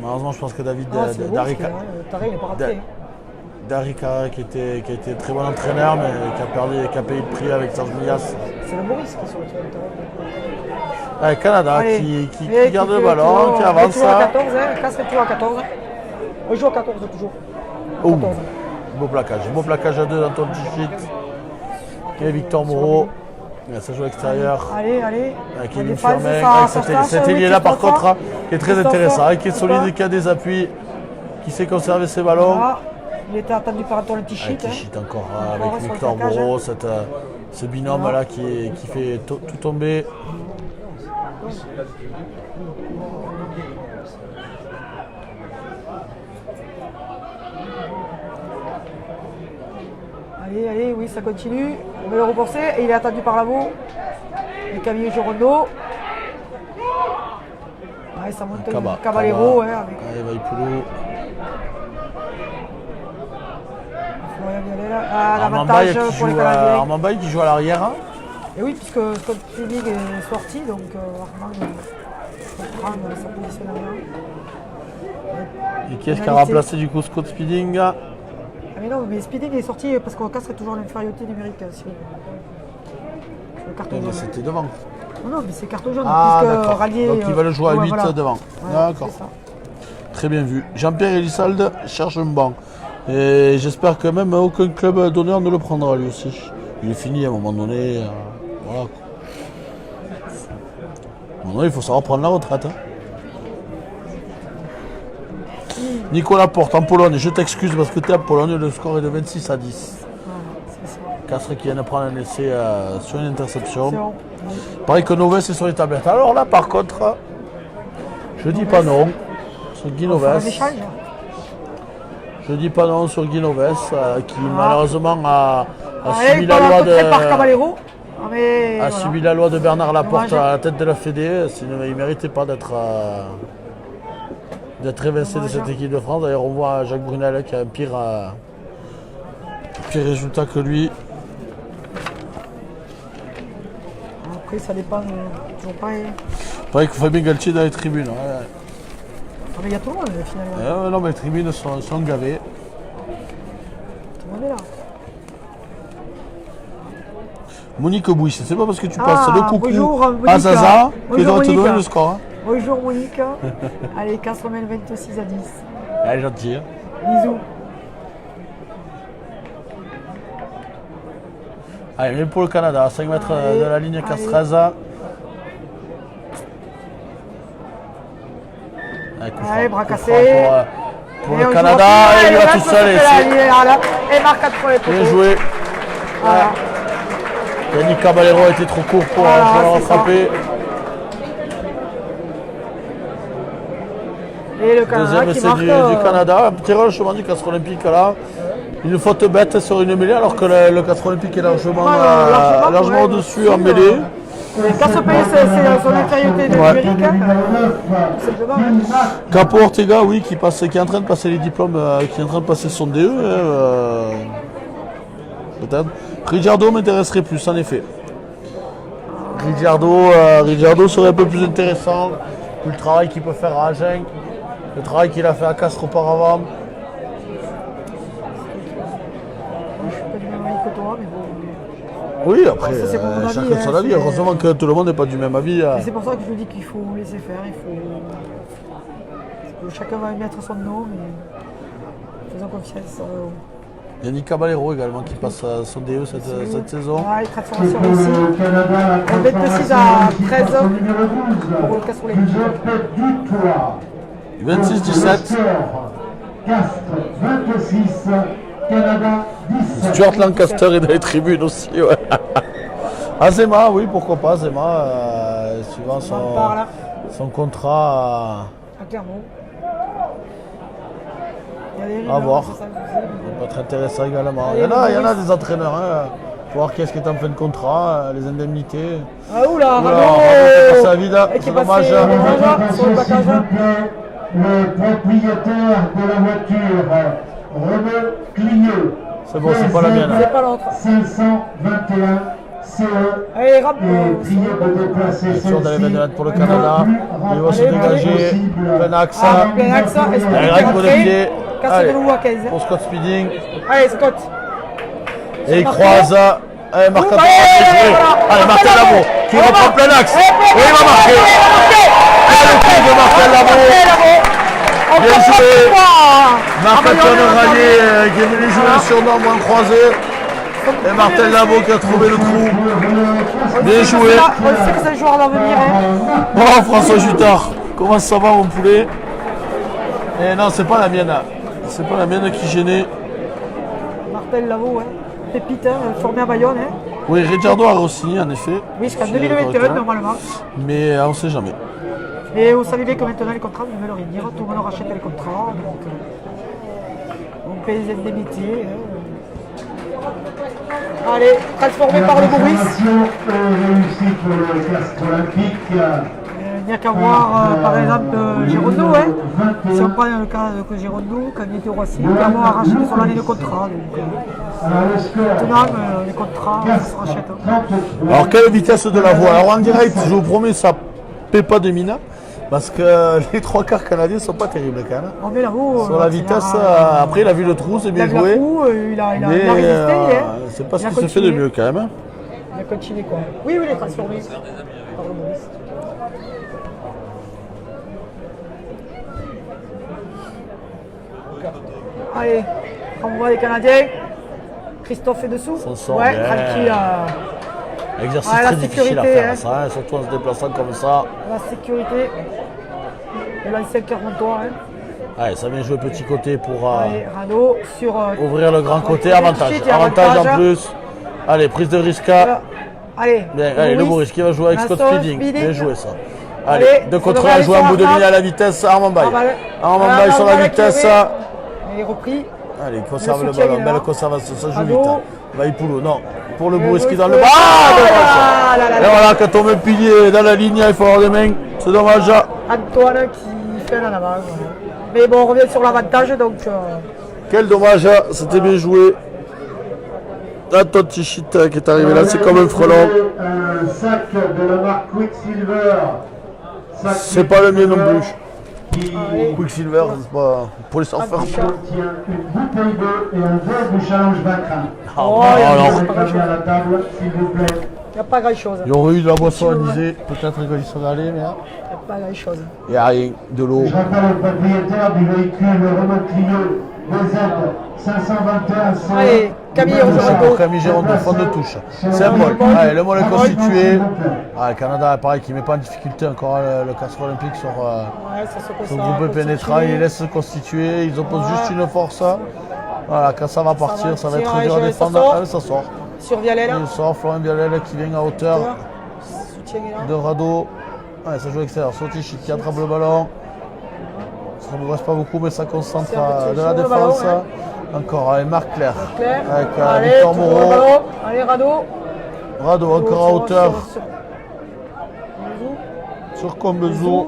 Malheureusement, je pense que David Ah, c'est beau, Darica. parce que, Taré, il n'est pas raté. Darica qui a été très bon entraîneur, mais qui a payé le prix avec Serge Mias. C'est le Maurice qui est sur le terrain. Ouais, Canada Allez. qui Et garde le fait ballon, toujours- qui il avance. est toujours à 14, hein. Casse est toujours à 14. On joue à 14 toujours. Oh, 14. beau plaquage à 2 d'Anton Tichy. Et Victor Moreau. Ça joue à l'extérieur. Allez, allez. Avec La Kevin défense, Firmin, ça- avec ça cet se passe, ailier-là oui, par contre, Christophe. qui est très Christophe, intéressant, qui est solide, Christophe. qui a des appuis, qui sait conserver ses ballons. Voilà. Il était attendu par Antoine Tichy. Avec Tichy encore Encore avec sur le Victor plaquage, Moreau, hein. ce binôme là qui fait tout tomber. Allez, allez, oui, ça continue. On va le reporter et il est attendu par Lavaux. Et Camille Girondeau. Ouais, ça monte Caballero, ouais, avec Allez, Vaipulu. Florian Vialet. Ah, Armand l'avantage pour les Canadiens. Armand Baye qui joue à l'arrière. Hein. Et oui, puisque Scott Speeding est sorti, donc Armand va prendre sa position derrière. Et qui est-ce qui a Pénalité. remplacé du coup Scott Speeding? Ah mais non, mais Speeding est sorti parce qu'on casserait toujours l'infériorité numérique. Cyril. Le carton jaune. C'était devant. Non, non, mais c'est carton jaune. Ah puisque d'accord. Rallier, Donc il va le jouer à ouais, 8 voilà. devant. Ouais, D'accord. c'est ça. Très bien vu. Jean-Pierre Elissalde cherche un banc. Et j'espère que même aucun club d'honneur ne le prendra lui aussi. Il est fini à un moment donné. Voilà. À un moment donné, il faut savoir prendre la retraite. Hein. Nicolas Porte en Pologne, je t'excuse parce que tu es en Pologne, le score est de 26 à 10. Voilà, c'est ça. Castres qui vient de prendre un essai sur une interception. C'est bon. Pareil que Noves est sur les tablettes. Alors là par contre, je dis pas non sur Guy On fera Noves. des échanges. Je dis pas non sur Guy Noves qui malheureusement a Allez, subi la ballon loi contré par de Caballero. Ah, mais a voilà. subi la loi de Bernard Laporte Dommage. à la tête de la Fédé. Sinon, il ne méritait pas d'être évincé de Dommage. cette équipe de France. D'ailleurs, on voit Jacques Brunel qui a un pire résultat que lui. Après, ça dépend toujours pareil. Pareil que Fabien Galtier dans les tribunes. Ouais. Ah, mais il y a tout le monde finalement. Non, mais les tribunes sont gavées. Tout le monde est là. Monique Bouy, c'est pas parce que tu passes le coucou bonjour, à Monica. Zaza que Bonjour, doit te donner Monica. le score. Hein. Bonjour Monique. Allez, Castromel 26 à 10. Elle est gentille. Hein. Bisous. Allez, même pour le Canada, à 5 mètres Allez, de la ligne allez. Castreza. Allez, bras cassés. Pour Et le on Canada, joue et il va reste tout sur seul. la ligne, voilà. Et marque 4 pour les poteaux. Bien joué. Voilà. Yannick Caballero a été trop court pour Voilà, le c'est rattraper. Et le Canada Deuxième qui essai marque. du Canada. Un petit relâchement du Castre Olympique là. Une faute bête sur une mêlée alors que le Castre Olympique est largement, largement ouais, au-dessus en mêlée. Les Casse-Pays, c'est son infériorité numérique. Tout simplement. Capo Capo Ortega, oui, qui est en train de passer les diplômes, qui est en train de passer son DE. Peut-être. Ricciardo m'intéresserait plus, en effet. Ricciardo serait un peu plus intéressant. Le travail qu'il peut faire à Agen, le travail qu'il a fait à Castres auparavant. Je suis pas du même avis que toi, mais bon. Oui, après, Ça, c'est pour mon avis, chacun hein, son avis. c'est- Heureusement que tout le monde n'est pas du même avis. Et c'est pour ça que je vous dis qu'il faut laisser faire, chacun va mettre son nom, mais faisons confiance. Yannick Caballero également qui passe son DE cette saison. Ah, les transformations réussies. On 26 à 13 pour le Castre Olympique. 26-17. Castres 26, Canada 17. Stuart Lancaster est dans les tribunes aussi. Ouais. Azema, oui, pourquoi pas. Azema, suivant On parle son contrat. à Clermont. Il y a des À rumeurs, voir. c'est ça que je sais, mais- Ça peut être intéressant également. Il y en a des entraîneurs. Hein, pour voir qu'est-ce qui est en fin de contrat, les indemnités. Ah oula, Oula, Rado, c'est passé à vide, et qui c'est est passé dommage. sur le S'il plaquage. vous plaît, le propriétaire de la voiture, Renaud Cligneux. C'est bon, c'est pas la mienne. C'est pas l'autre. 521 CE. Allez, rap, Et priez de déplacer Action d'aller celle-ci. 20 pour le Canada. Il va se Allez, dégager. Plein axe. Ah, plein axe, est-ce que Allez, tu règle de pied. Casse Allez, de loup à 15. pour Scott Speeding. Allez, Scott. Et il Martin. croise. Allez, Martin. Allez, voilà. Allez, Martin Labo qui reprend plein axe. Et il va marquer. Et le coup de Martin Labo. Bien joué. Marc-Antoine Ranier qui est venu jouer le surnom moins croisé. Et Martin Labo qui a trouvé le trou. Bien joué. On sait que c'est le joueur d'avenir. Hein. Oh, François Jutard. Comment ça va, mon poulet? Et non, c'est pas la mienne. C'est pas la mienne qui gênait. Martel Lavaux, ouais. Pépite, hein, formé à Bayonne. Hein. Oui, Ricciardo a re-signé, en effet. Oui, jusqu'en Je suis 2021 d'accord. normalement. Mais on sait jamais. Et vous savez bien que maintenant les contrats ne veulent rien dire. Tout le monde rachète les contrats. Donc, on paye les indemnités. Hein. Allez, transformé par le Maurice. Réussie pour le Castres Olympique. Il n'y a qu'à voir par exemple Girondeau. Hein. Si on prend le cas de Girondeau, quand il était au Roissy, Clermont a racheté son année de contrat. Donc, Alors le score. maintenant, les contrats se rachètent. Hein. Alors, quelle vitesse de la voie? Alors, en direct, je vous promets, ça paie pas de mine. Parce que les trois quarts canadiens sont pas terribles quand même. On met là-haut. Sur la vitesse, après, il a vu le trou, c'est il a bien vu la joué. roue, il a Mais résisté. Hein. c'est pas ce Il a qui se fait de continué. mieux quand même. Hein. Il a continué quoi. Oui, il est transformé par le Maurice. Allez, on voit les Canadiens. Christophe est dessous. S'en sort Ouais, bien. tranquille. Exercice Ouais, la très difficile à sécurité, faire, hein. ça, hein, surtout en se déplaçant comme ça. La sécurité. Et l'ancien Clermontois. Hein. Allez, ça vient jouer petit côté pour Allez, Rado sur. ouvrir le grand côté. Ouais, Avantage. tout de suite, Avantage en avantage. plus. Allez, prise de risque. Allez, Bien, allez, le Maurice qui va jouer avec Scott Vincent Speeding. Bien joué ça. Allez, Allez, de ça contre devrait à aller jouer sur en bout de la ligne frappe. à la vitesse. Armand-Baye. Armand-Baye. Armand-Baye sur la Armand-Baye qui vitesse. avait- Et repris. Allez, il conserve Le le soutien, ballon. il est là. Belle conservation, ça joue Rado. vite. Vaïpoulou, non. Pour le Et Maurice qui le dans le feu. bas. Ah, Dommage. là, là, Et là. voilà, quand on met le pilier dans la ligne, il faut avoir des mains. C'est dommage. Antoine qui fait la navale. Mais bon, on revient sur l'avantage donc. Quel dommage, c'était bien joué. Anton Tichit qui est arrivé là, c'est comme un frelon. Un sac de la marque Quicksilver. Sac C'est pas le mien non plus. qui Quicksilver, c'est pas pour les surfeurs. petit chat. obtient une bouteille d'eau et un verre du challenge vaincra. Oh, bah, il y a alors. pas Réclamez grand-chose. à la table, s'il vous plaît. Il n'y a pas grand-chose. Il y aurait eu de la boisson anisée, peut-être qu'ils seraient allés, mais Il n'y a pas grand-chose. il n'y a rien, de l'eau. Je rappelle au propriétaire du véhicule Renault Clio DZ 521 Allez, Camille, on se Pour retrouve. Camille Gérondeau, fond de touche. Symbole. Allez, le mol est constitué. Ah, le Canada, pareil, qui ne met pas en difficulté encore le castre olympique sur Ouais, ça se son concentre, groupe pénétrant. Ils laissent se constituer, ils opposent juste une force. Voilà, quand ça va partir, ça va être partir, dur à allez, ça défendre. sort. Allez, ça sort. Sur Vialet, là. Il sort, Florent Vialet qui vient à hauteur Soutien est là. de Rado. Ouais, ça joue extérieur. Sotichi qui attrape le ballon. Ça ne me reste pas beaucoup, mais ça concentre C'est un petit de la sur le ballon, défense. ouais. Encore, allez, Marc Claire. Claire. Avec Allez, Victor toujours le Moreau. ballon. Allez, Rado. Rado encore à hauteur Sur sur Combezou.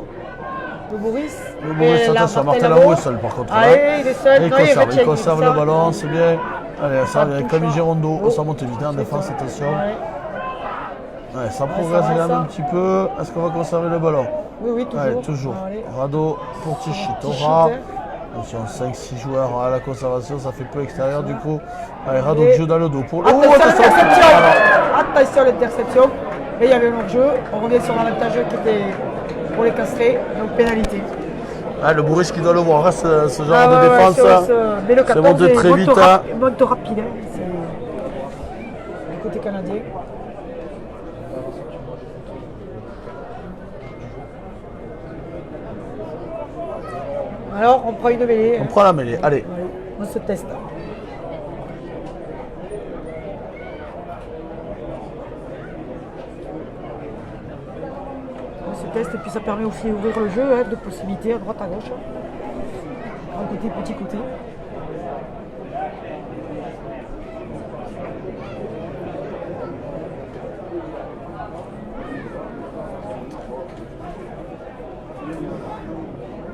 le Boris. Le Boris, Et là, attention, Martin Labo. Labo est seul par contre. Allez, là. il est seul. Et Non, il retient, il conserve il le conserve. ballon, c'est bien. Allez, ça avec touche, Camille hein. Gérondeau, Oh. ça monte vite en défense, attention. Ouais. Ouais, ça Ouais, progresse ça va, quand même ça. un petit peu. Est-ce qu'on va conserver le ballon? Oui, oui, toujours. Allez, toujours. Allez. Rado pour Tichy, Petit Tora. shoot, Attention, 5-6 joueurs à la conservation, ça fait peu extérieur du coup. Allez, Rado Et- qui joue dans le dos. Pour... Attention, attention, l'interception. alors. Attention, l'interception. Et il y avait un hors-jeu. On est sur l'avantage qui était pour les castrés. Donc pénalité. Ah, le Bourriche qui doit le voir, hein, ce genre Ah de ouais, ouais, défense. mais le c'est 14 monté est très vite. monte rapide. Hein. C'est du côté canadien. Alors, on prend une mêlée. On prend la mêlée, allez. Allez, on se teste. On se teste et puis ça permet aussi d'ouvrir le jeu, hein, de possibilités à droite, à gauche. Grand côté, petit côté.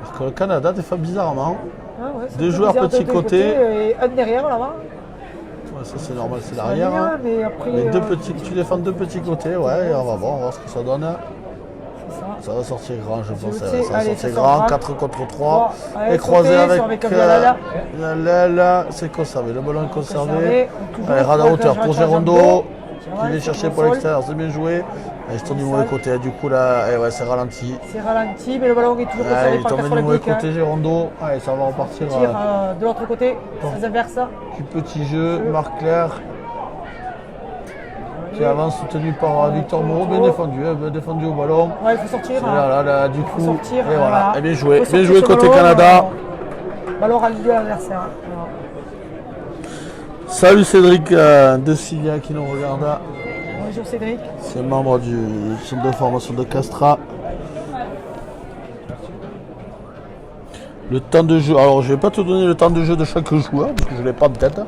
Parce que le Canada, des fois bizarrement, Ah ouais, c'est Deux un peu joueurs bizarre, petit deux côté. Et un derrière là-bas. ouais, ça c'est normal, c'est La l'arrière. ligne, Hein. mais après, Les deux petits, tu défends deux petits côtés, ouais, et on va voir ce que ça donne. c'est ça. Ça va sortir grand, je pense. sais, Ça va allez, sortir ça sort grand, grand. 4 contre 3. Trois. Allez, Et croisé sauter, avec avec un Vialala. Vialala, c'est conservé. Le ballon est conservé. Conservé. Toujours Allez, Rada pour hauteur la pour charge en Gérondeau. dos. Qui vient chercher pour l'extérieur, c'est bien joué. Ils tournent du mauvais côté, du coup là, ouais, c'est ralenti. C'est ralenti, mais le ballon est toujours conservé Il par le tombe castre du mauvais olympique. côté, Gérondeau. Allez, ça va repartir. Tire de l'autre côté, sans inverse. Du petit jeu, Marc Claire. Qui avance soutenu par Victor Moreau, bien défendu, bien défendu au ballon. Ouais, il faut sortir. Et là, du coup, sortir, et voilà. voilà. Et bien joué, Faut bien sortir joué ce côté ballon, Canada. Ballon ralenti à l'adversaire. Voilà. Salut Cédric de Silla qui nous regarde. Bonjour Cédric. C'est membre du centre de formation de Castra. Le temps de jeu, alors je vais pas te donner le temps de jeu de chaque joueur parce que je l'ai pas de tête.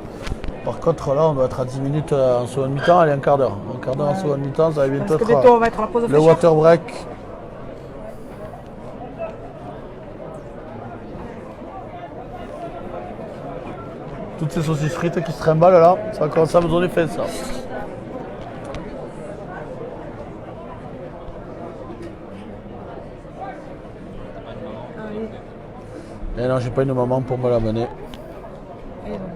Par contre là on doit être à 10 minutes en seconde mi-temps, allez un quart d'heure. Un quart d'heure en seconde mi-temps, ça va bientôt Parce que être bientôt on va être à la pause le fraîcheur. water break. Toutes ces saucisses frites qui se trimballent là, ça va commencer à me donner faim ça. Allez, Et non, j'ai pas une maman pour me l'amener. allez, donc.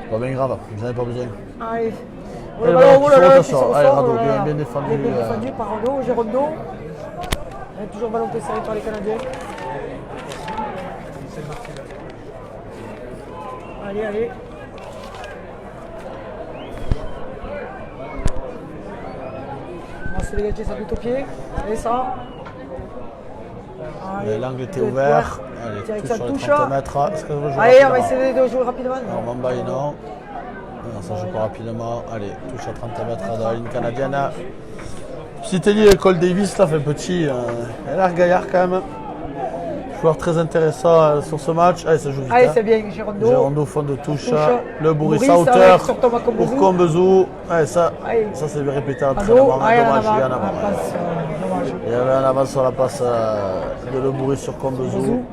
C'est pas bien grave, vous n'en avez pas besoin. Allez. Et Le le ballon, ballon oh qui là sort, là, ça qui sort. sort, Allez, oh Rado, là là. bien défendu. Bien défendu par Rado, Gérondeau. Il y a toujours ballon conservé par les Canadiens. Allez, allez. On va se dégager sa butte au pied. Allez, ça. Allez, l'angle était Deux ouvert. points. Allez, Direct touche ça sur les touche. 30 mètres. Est-ce que ça va jouer Allez, on va rapidement? essayer de jouer rapidement. Alors, Mamba, non. Non, ça joue pas rapidement. Allez, touche à 30 mètres de la ligne canadienne. Petit ailier, Cole Davis, là, fait petit. Il a l'air gaillard quand même. Joueur très intéressant sur ce match. Allez, ça joue vite. Allez, hein. c'est bien, Gérondeau. Gérondeau, fond de touche. Touche. Le Bourris Bourris à hauteur avec sur Thomas Combezou. pour Combezou. Allez, ça Allez. c'est répété en Rado. entraînement. Allez, en Dommage, il y avant. en a La marre. passe, dommage. Il y avait un avance sur la passe de Le Bourris sur Combezou. Combezou.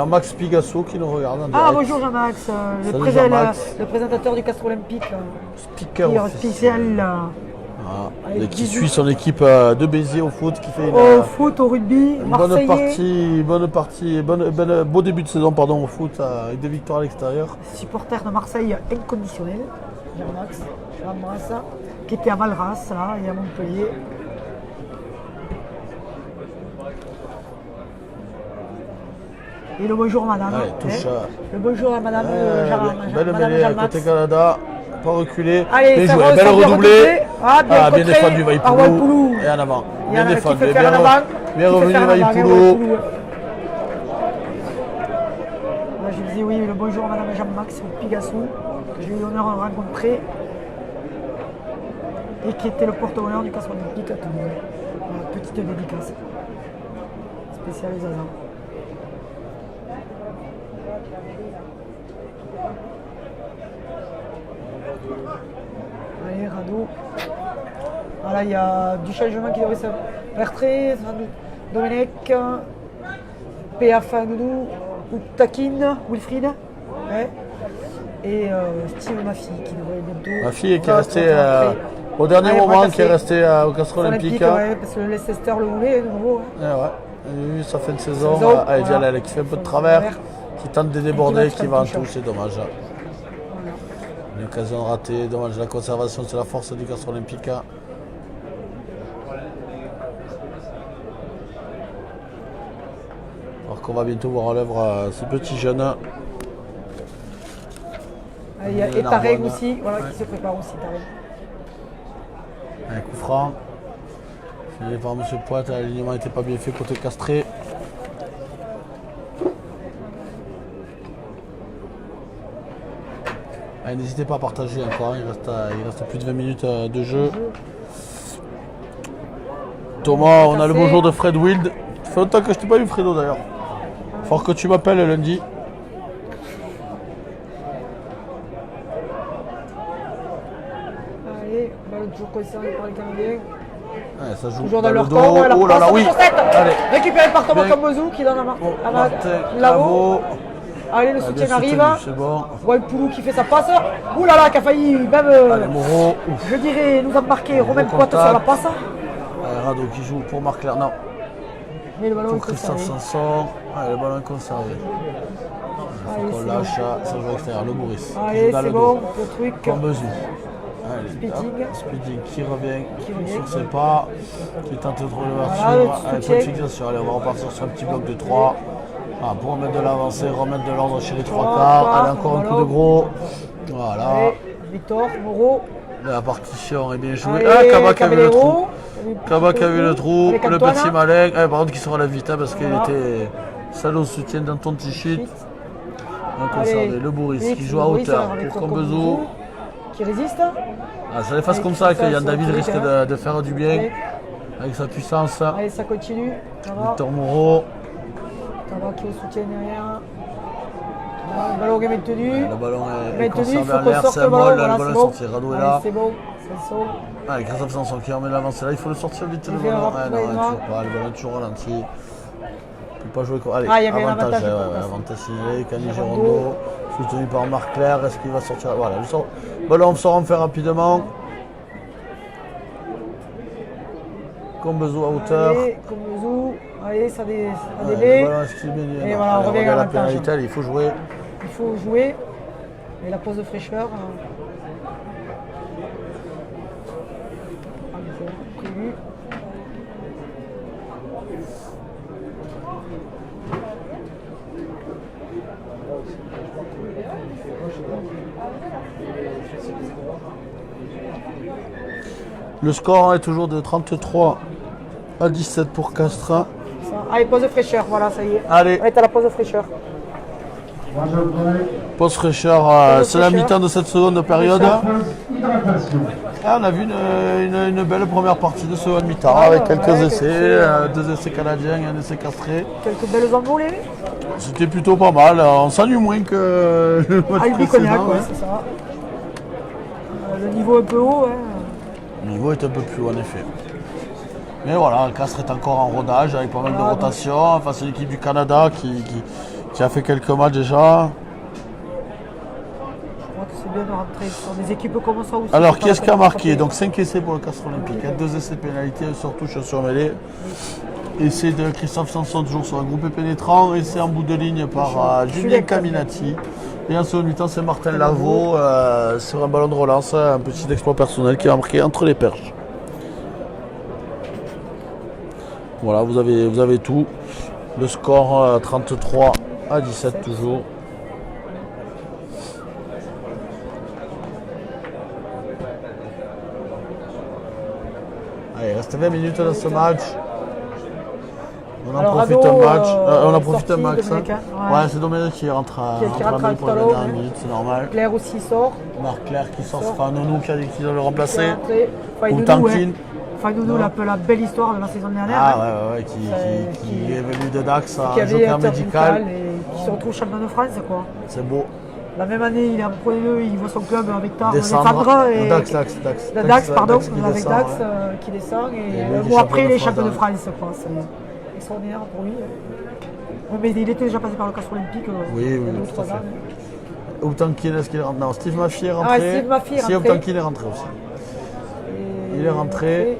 Jean-Max Pigasso qui nous regarde en direct. Ah bonjour Jean-Max, Salut Jean-Max. le présentateur du Castre Olympique. Speaker Qui est officiel. spécial Voilà. Et Avec qui 18. suit son équipe de Béziers au foot, qui fait au foot, au rugby, une Marseillais, bonne partie, beau début de saison pardon, au foot avec des victoires à l'extérieur. supporter de Marseille inconditionnel, Jean-Max, je l'embrasse, qui était à Valras là, et à Montpellier. Et le bonjour madame. Allez, touche. Le bonjour à madame Belle madame mêlée à Jean-Max. côté Canada, pas reculé. Allez, bien ça joué, va, belle ça vient redoublée. redoublé. Ah, bien Bien contré défendu par Waipoulou. Waipoulou. Et en avant. Il y en Bien a qui défendu. fait faire en avant, Bien qui fait revenu faire en avant, Waipoulou. Waipoulou. Là, je disais oui, le bonjour à madame Jean-Max Pigassou, que j'ai eu l'honneur de rencontrer et qui était le porte-bonheur du Castre Olympique à Toulouse. Voilà, petite dédicace. Spéciale Zaza. Allez, radeau. Voilà, il y a du changement qui devrait se faire très. Domenech, P.A. Fanoudou, Takin, Wilfried. Ouais. Et Steve Mafi qui devrait bientôt. Ma fille qui est Ça, restée ça va rentrer. au dernier Allez, moment, fracasser. qui est restée au Castre Olympique. Ouais, parce que le Leicester le voulait de nouveau. Hein. Ouais. Et sa fin de saison, Saison, elle voilà. elle qui fait un peu de travers, qui tente de déborder, qui va en touche. tout, c'est dommage. Une occasion ratée, dommage. La conservation, c'est la force du Castre Olympique. Alors qu'on va bientôt voir à l'œuvre ces petits jeunes. Il y a Le Tarek Narbonne. aussi, voilà, qui se prépare aussi, Tarek. Un coup franc. Fini par M. Poit, l'alignement n'était pas bien fait côté Castré. Allez, n'hésitez pas à partager encore, il reste plus de 20 minutes de jeu. Thomas, on a le bonjour de Fred Wild. Ça fait longtemps que je t'ai pas vu Fredo d'ailleurs. Faut que tu m'appelles lundi. Allez, balle toujours conservé par les Canadiens. Ouais, ça joue Toujours dans le leur dos. camp, ouais, la Oh là là, passe oui. de chaussette. Allez. Récupéré par Thomas Bien. Kambozou qui donne Bon, à Martin là-haut. Claveau. Allez, le Ah, soutien bien arrive. soutenu, c'est bon. Waipoulou qui fait sa passe. Ouh là là, qui a failli même, Allez, Moreau. Ouf. je dirais, nous embarquer Romain Poit contact. sur la passe. Allez, Rado qui joue pour Marc Lerner. Mais le ballon Pour est Christophe conservé. Sanson. Allez, le ballon est conservé. Allez, On c'est lâche, ça joue à l'extérieur. Le Bourris. qui Allez, joue dans c'est le bon, dos. le truc. Cambezou. Allez, Speeding. hop, Speeding qui revient revient. sur ses pas, qui tente de trouver l'ouverture. Voilà, le Allez, point de soutien. fixation. Allez, on va repartir sur un petit bloc de 3. Ah, pour remettre de l'avancée, remettre de l'ordre chez les 3 Trois quarts. quarts, Allez, encore un coup ballon. de gros. Voilà. Allez, Victor, Moreau. La partition est bien jouée. Allez, Ah, Kabak a vu le trou. Caballero. Kabak a vu le trou. Avec Le Antoine. petit Malin. Ah, par contre, qui se relève vite hein, parce qu'il Voilà. était seul au soutien d'Anton Tichit. Ensuite, Donc, allez, conservé. Le Bourris Félix, qui joue à Bourris, hauteur avec pour Kambozou, Cambezou. qui résiste. Ah, c'est des phases Allez, comme ça que ça, Yann ça, David ça, risque ça. de faire du bien Allez. avec sa puissance. Allez, ça continue. Ça va. Victor Moreau. Tava qui est au soutien derrière. Voilà, le ballon est maintenu. Le ballon est Maintenu, il conservé faut en qu'on l'air. sorte C'est le un ballon. molle. Voilà, Le ballon c'est est bon. sorti. Radou est Allez, là. c'est bon. Sanson. Allez, Christophe Sanson qui remet l'avancée là. Il faut le sortir vite le Il fait ballon. un Ouais, non, rappel, toujours pas. Le ballon est toujours ralenti. Il ne peut pas jouer quoi. Allez, Ah, il y avait un avantage. avantage, Ouais, pour passer. avantage signalé. Camille Girondo. Girondo. Soutenu par Marc Claire. Est-ce qu'il va sortir? Voilà. Le ballon sort en fait rapidement. Cambezou à hauteur. Allez, Kambozou. Allez, ça Ouais, délai. le ballon, est-ce qu'il est bien? Et Non. voilà, on Allez, revient à regarde la l'avantage. pénalité. Allez, il faut jouer. Il faut jouer. Et la pause de fraîcheur. Prévu. Le score est toujours de 33 à 17 pour Castres. Ça. Allez, pause de fraîcheur. Voilà, ça y est. Allez, On est à la pause de fraîcheur. pause fraîcheur, Pause c'est la fraîcheur. mi-temps de cette seconde période. Hydratation. Ah, on a vu une belle première partie de seconde mi-temps Ouais, avec ouais, quelques quelques essais, essais. 2 essais canadiens et un essai castré. Quelques belles envolées. C'était plutôt pas mal, on s'ennuie moins que le match Ah, le Bicognac, précédent. ouais, c'est ça. Le niveau un peu haut, ouais. Le niveau est un peu plus haut en effet. Mais voilà, Castres est encore en rodage avec pas mal de Ah, rotations face à l'équipe du Canada qui a fait quelques matchs déjà. Je crois que c'est bien de rentrer sur des équipes comme ça aussi. Alors, c'est qui pas est-ce la qui a peine de marqué? frapper. Donc 5 essais pour le Castres Olympique. Il y a 2 essais de pénalité, un sur touche, un sur mêlée. Essai de Christophe Sanson, toujours sur un groupe pénétrant. Essai en bout de ligne par Julien Caminati. Et en second mi-temps, c'est Martin Lavaux sur un ballon de relance, un petit exploit personnel qui a marqué entre les perches. Voilà, vous avez tout. Le score 33 à 17 toujours. Allez, il reste 20 minutes dans ce match. On en Alors, profite Rado, un match. On en profite un sorti, max. Dominique, hein. Ouais, Ouais. c'est Dominique qui rentre à Qui rentre à pour les Talon, dernières ouais. minutes, c'est normal. Claire aussi sort. Marc Claire qui sort, Sort. c'est pas Nonou qui a dit qu'il doit le remplacer. Faidoudou, Tankin. Faidoudou, la belle histoire de la saison dernière. Ah hein. ouais, qui est venu de Dax à Qui avait Joker un médical. et qui se retrouve champion de France, quoi. C'est beau. La même année, il est en Pro D2, il voit son club avec Descendre. Alexandre et Dax. Dax, pardon, qui avec descend, Dax ouais. qui descend Et et lui, le il est mois après, il est champion champion de de France, quoi. C'est extraordinaire pour lui. Ouais, mais il était déjà passé par le Castres Olympique Oui, il y a 2 ou tout 3 à fait. ans. Outankin, est-ce qu'il est rentré? Non, Steve Maffy est rentré. Steve Maffy est Si, rentré. Outankin est rentré aussi. Et Il est rentré.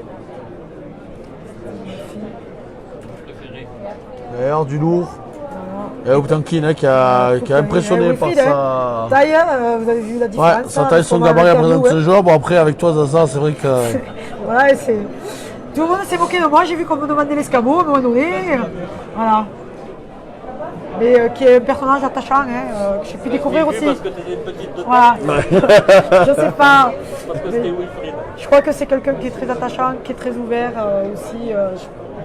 D'ailleurs, du lourd. Et Outankin qui a impressionné par sa... Taille, vous avez vu la différence. Ouais, sa taille, son gabarit représente ce joueur. Bon, après, avec toi, Zaza, c'est vrai que... Voilà, c'est... Tout le monde s'est moqué de moi, j'ai vu qu'on me demandait l'escabeau à un moment donné. Voilà. Mais qui est un personnage attachant, hein, que j'ai pu découvrir aussi. Parce que t'étais une petite de Voilà. Je sais pas. parce que Mais c'était Wilfried. je crois que c'est quelqu'un qui est très attachant, qui est très ouvert aussi.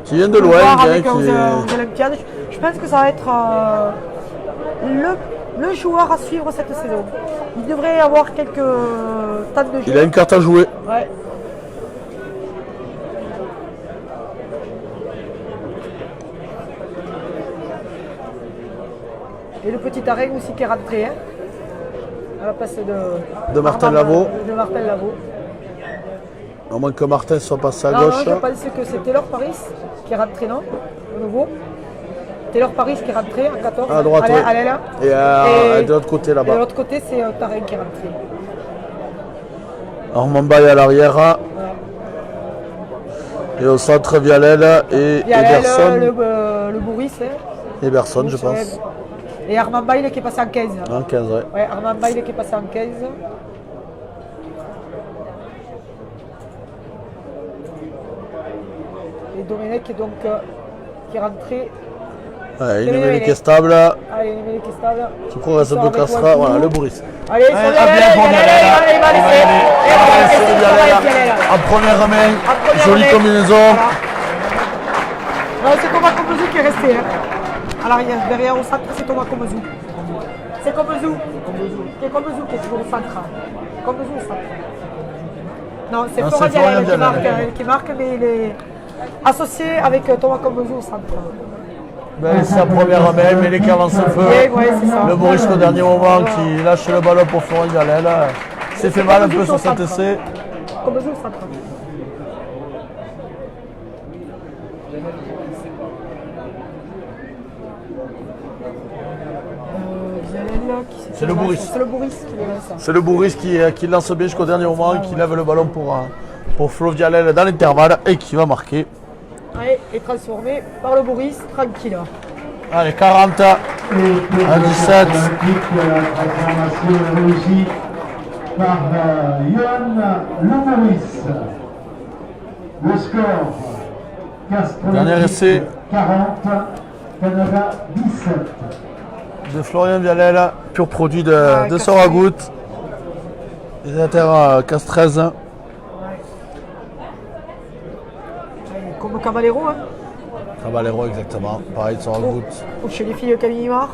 Qui vient de peux le loin, voir hein, avec qui aux est... Olympiades. Je pense que ça va être le joueur à suivre cette saison. Il devrait avoir quelques temps de jeu. Il a une carte à jouer. Ouais. Et le petit arrêt aussi qui est rentré, hein, à la place De Martin Lavaux. De Martin Lavaux. À moins que Martin soit passé à Non, gauche. non, je pense que c'est Taylor Paris qui est rentré, non? De nouveau. Taylor Paris qui est rentré en 14. À droite, allez, oui. allez, là. Et de l'autre côté, Et de là-bas. l'autre côté, c'est Tarek qui est rentré. Armand Baye à l'arrière. Voilà. Et au centre, Vialel et Il y a Eberson. le Bourris, hein. Eberson, je pense. Et Armand Bayle qui est passé en 15. En 15, ouais. Ouais, Armand Bayle qui est passé en 15. Et Domenech qui est donc qui est rentré. Ouais, il Domenech. est stable. Allez, Domenech qui est stable. Tu crois que ça Il peut sort avec casser. Wapoulou. Voilà, le Boris. Allez, il Allez, va bien pour Vialel. il va laisser. Et On va voilà, laisser c'est Vialel Vialel. en première main. En première Jolie main. combinaison. Voilà. C'est Thomas Comezou qui est resté. Hein. À l'arrière, derrière au centre, c'est Thomas Comezou. C'est Comezou. C'est Comezou qui est toujours au centre. Comezou au centre. Non, c'est Non, Florent c'est Florian Vialel qui Vialel. marque, mais il est associé avec Thomas Comezou au centre. Ben, c'est la première main, mais les qui avance un peu. Ouais, ouais, c'est ça. Le Boris au dernier moment qui lâche le ballon pour Florent Vialel. S'est fait mal un peu sur cet essai. Comezou au centre. Vialel, C'est le Bourris. C'est le Bourris qui le lance. C'est le Bourris qui lance bien jusqu'au dernier moment, qui lève le ballon pour Flo Vialel dans l'intervalle et qui va marquer. Allez, est transformé par le Bourris, tranquille. Allez, 40 à 17. La transformation est réussie par Johan Lomoris. Le score, Castres Dernier essai. 40, Canada 17. De Florian Vialel, pur produit de Castres. Soragout. Les intérêts CAS 13. Allez, comme Caballero, hein. Caballero, exactement. Pareil de Soragout. Ou chez les filles Camille Mar.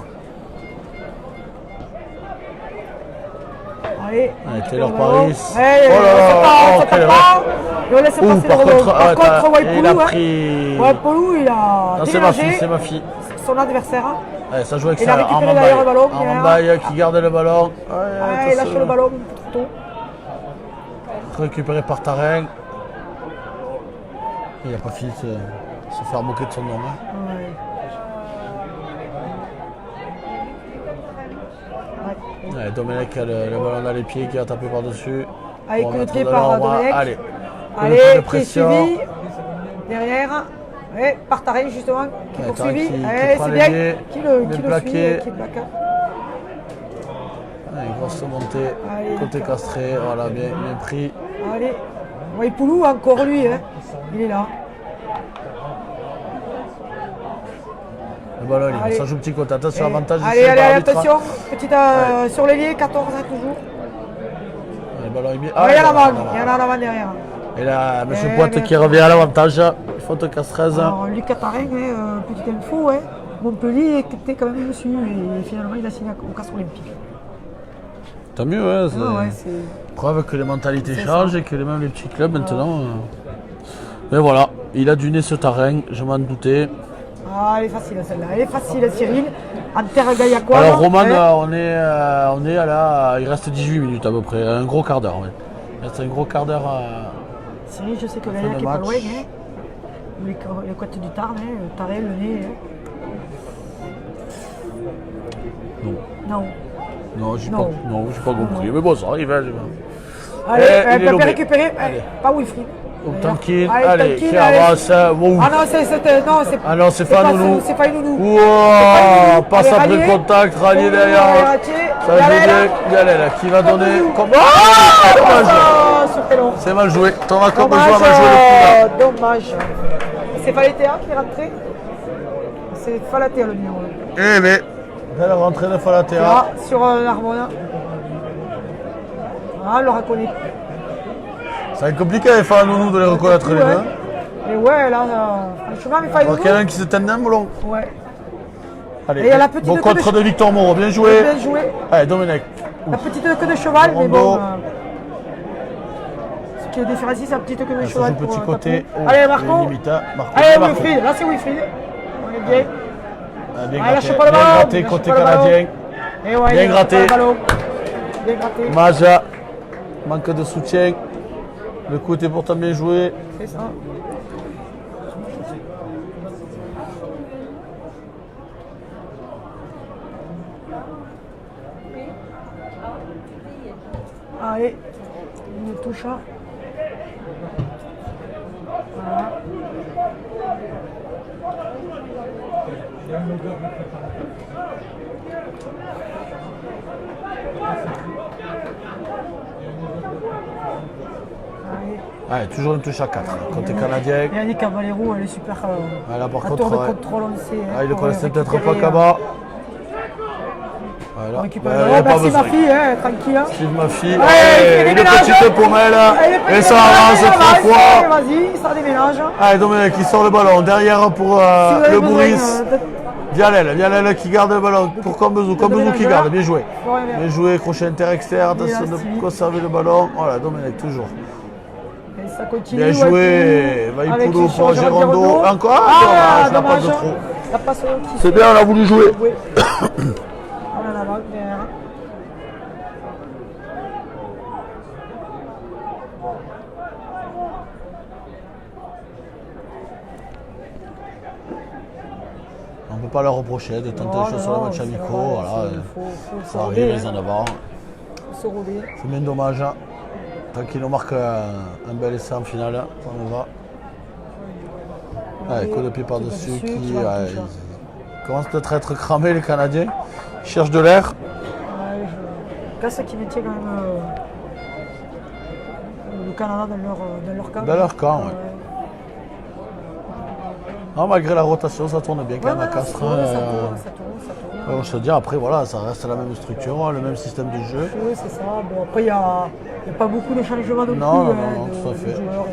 Allez, Allez, Taylor le ballon. Paris. Allez, Oh là là, on oh, quelle s'attend pas. Et on laisse passer Par le ballon. contre, Par contre, Waipolou, il a hein. pris. Waipolou, il a Non, c'est ma fille, dégagé c'est ma fille. son adversaire. Hein. Ouais, ça joue avec Il ça. a récupéré d'ailleurs le ballon, Armand hier. Baye qui garde le ballon. Ouais, il lâche le ballon un peu trop tôt. Récupéré par Tarin. Il n'a pas fini de se faire moquer de son nom. Hein. Ouais. Ouais, Domenech a le ballon dans les pieds qui va taper par-dessus. Allez, On va coup de mettre pied de par l'ordre. Domenech. Allez. Allez, Coup de qui est pression. suivi. Derrière. Ouais, par Tarek justement, qui est Ouais, poursuivi. Tarek qui Allez, prend c'est les bien. pieds, Qui le bien suit, plaqué. qui le plaque. Allez, grosse montée. Allez, Côté castré. Voilà, bien pris. Allez. Ouais, Poulou, encore lui. Hein. Il est là. Le ballon libre. Allez. Ça joue petit côté. Attention, avantage. Allez, ici allez, par allez, l'arbitre. attention. Petite sur l'ailier, 14 hein, toujours. Le ballon est bien. Ah, il y en a là, en avant. là, Il y en a en avant derrière. Et là, M. Eh Poite bien, qui revient à l'avantage. Faute casse-13. Alors, Lucas Tarek, petite info, hein. Montpellier était quand même dessus et finalement il a signé au Castres Olympique. Tant mieux, hein, c'est Ah ouais, c'est. preuve que les mentalités C'est changent ça. et que même les petits clubs maintenant. Mais voilà, il a du nez ce terrain, je m'en doutais. Ah, elle est facile celle-là. Elle est facile, Cyril. En terre gaillacoise. Alors Roman, hein. on est à la. Il reste 18 minutes à peu près, un gros quart d'heure. Ouais. Il reste un gros quart d'heure à. Cyril, je sais que fin Gaillac de est pas match. loin. Hein. Les côtes du Tarn, hein. Tarel, le nez. Hein. Non. Non. Non, j'ai Non. pas compris. Mais bon, ça arrive. Hein, Allez, il est elle peut lobé. récupérer. Allez. Pas Wilfried. Tranquille, Allez, allez, tranquille, qui allez. avance. Wow. Ah non, c'est Ah non, c'est pas Nounou. C'est pas Nounou. Wow, passe Allez, après le rallier. contact, rallier Allez, derrière. ratier. Ça joue Allez, là. bien. Galel qui va donner. Nounou. Comme... Ah, dommage. Ah, c'était long. C'est mal joué. Thomas comme Dommage, joueur mal joué le coup là. dommage. C'est Falatea qui est rentré. C'est Falatea le numéro. Eh mais, belle rentrée de Falatea. Là, sur l'Armona. Ah, on le reconnaît. Ça va être compliqué avec Nounou de les reconnaître les Ouais. deux. Et ouais, là, franchement, mais Alors qu'il y en a un qui se tend un boulon. Ouais. Allez, Et il y a la petite bon queue contre de de Victor Moreau, bien joué. Bien joué. Allez, Domenech. La petite queue de cheval, mais Rondo. bon. Ce qui est différencié, c'est la petite queue de Ça cheval. joue petit pour, côté. Tapo. Allez, Marco. Limita. Marco. Allez, Marco. Wilfried. Là, c'est Wilfried. On est bien. Ah, bien Ah, gratté, lâchez pas le bien ballon, gratté lâchez côté pas le ballon. canadien. Et ouais, Bien il a gratté. pas le ballon. Bien gratté. Maja, manque de soutien. Le coup était pourtant bien joué. C'est ça. Allez, une touche. Voilà. Allez. Allez, toujours une touche à 4. Côté canadien. Et Yannick Cavallero, elle est super. Ah, là, par à contre, tour de ouais. contrôle, on sait. Ah, il le pour connaissait peut-être récupérer, pas Kaba. Voilà. récupérer. Ouais, Ouais, pas merci besoin. ma fille, hein, tranquille. Hein. Steve ma fille. Ouais, Allez, il une déménage. petite pommelle. Allez, Et ça avance trois fois. Vas-y, ça déménage. Allez, Domenech qui sort le ballon. Derrière pour Si vous avez le besoin, Bourris. Vialel qui garde le ballon pour Combezou. Combezou qui garde. Bien joué. Bien joué. Crochet inter-externe. Attention de conserver le ballon. Voilà, Domenech toujours. Et ça continue. Bien joué. Vaïpoulou pour Girondo. Encore. Ah, dommage. La passe de trop. La passe qui C'est se- bien, on a voulu jouer. Oui. On en avant, derrière. On ne peut pas leur reprocher de tenter Non, les choses non, sur les matchs c'est amicaux. vrai, Voilà, faut ça se arrive, roder, ils en hein. avant. Faut se roder. C'est bien dommage. Hein. Tant qu'il nous marque un bel essai en finale, hein, ça me va. Ouais, coup de pied par-dessus Par-dessus, qui qui va le toucher. commence peut-être à être cramé les Canadiens. Ils cherchent de l'air. Ouais, Casse qui maintient quand même le Canada dans leur camp. Dans leur camp, ouais. Ah, malgré la rotation, ça tourne bien quand même à Castres. ça hein, tourne, ça tourne. Je te dis, après, voilà, ça reste la même structure, hein, le même système de jeu. Oui, c'est ça. Bon, après, il n'y a pas beaucoup de changements non Non, plus. non, tout à de fait. joueurs.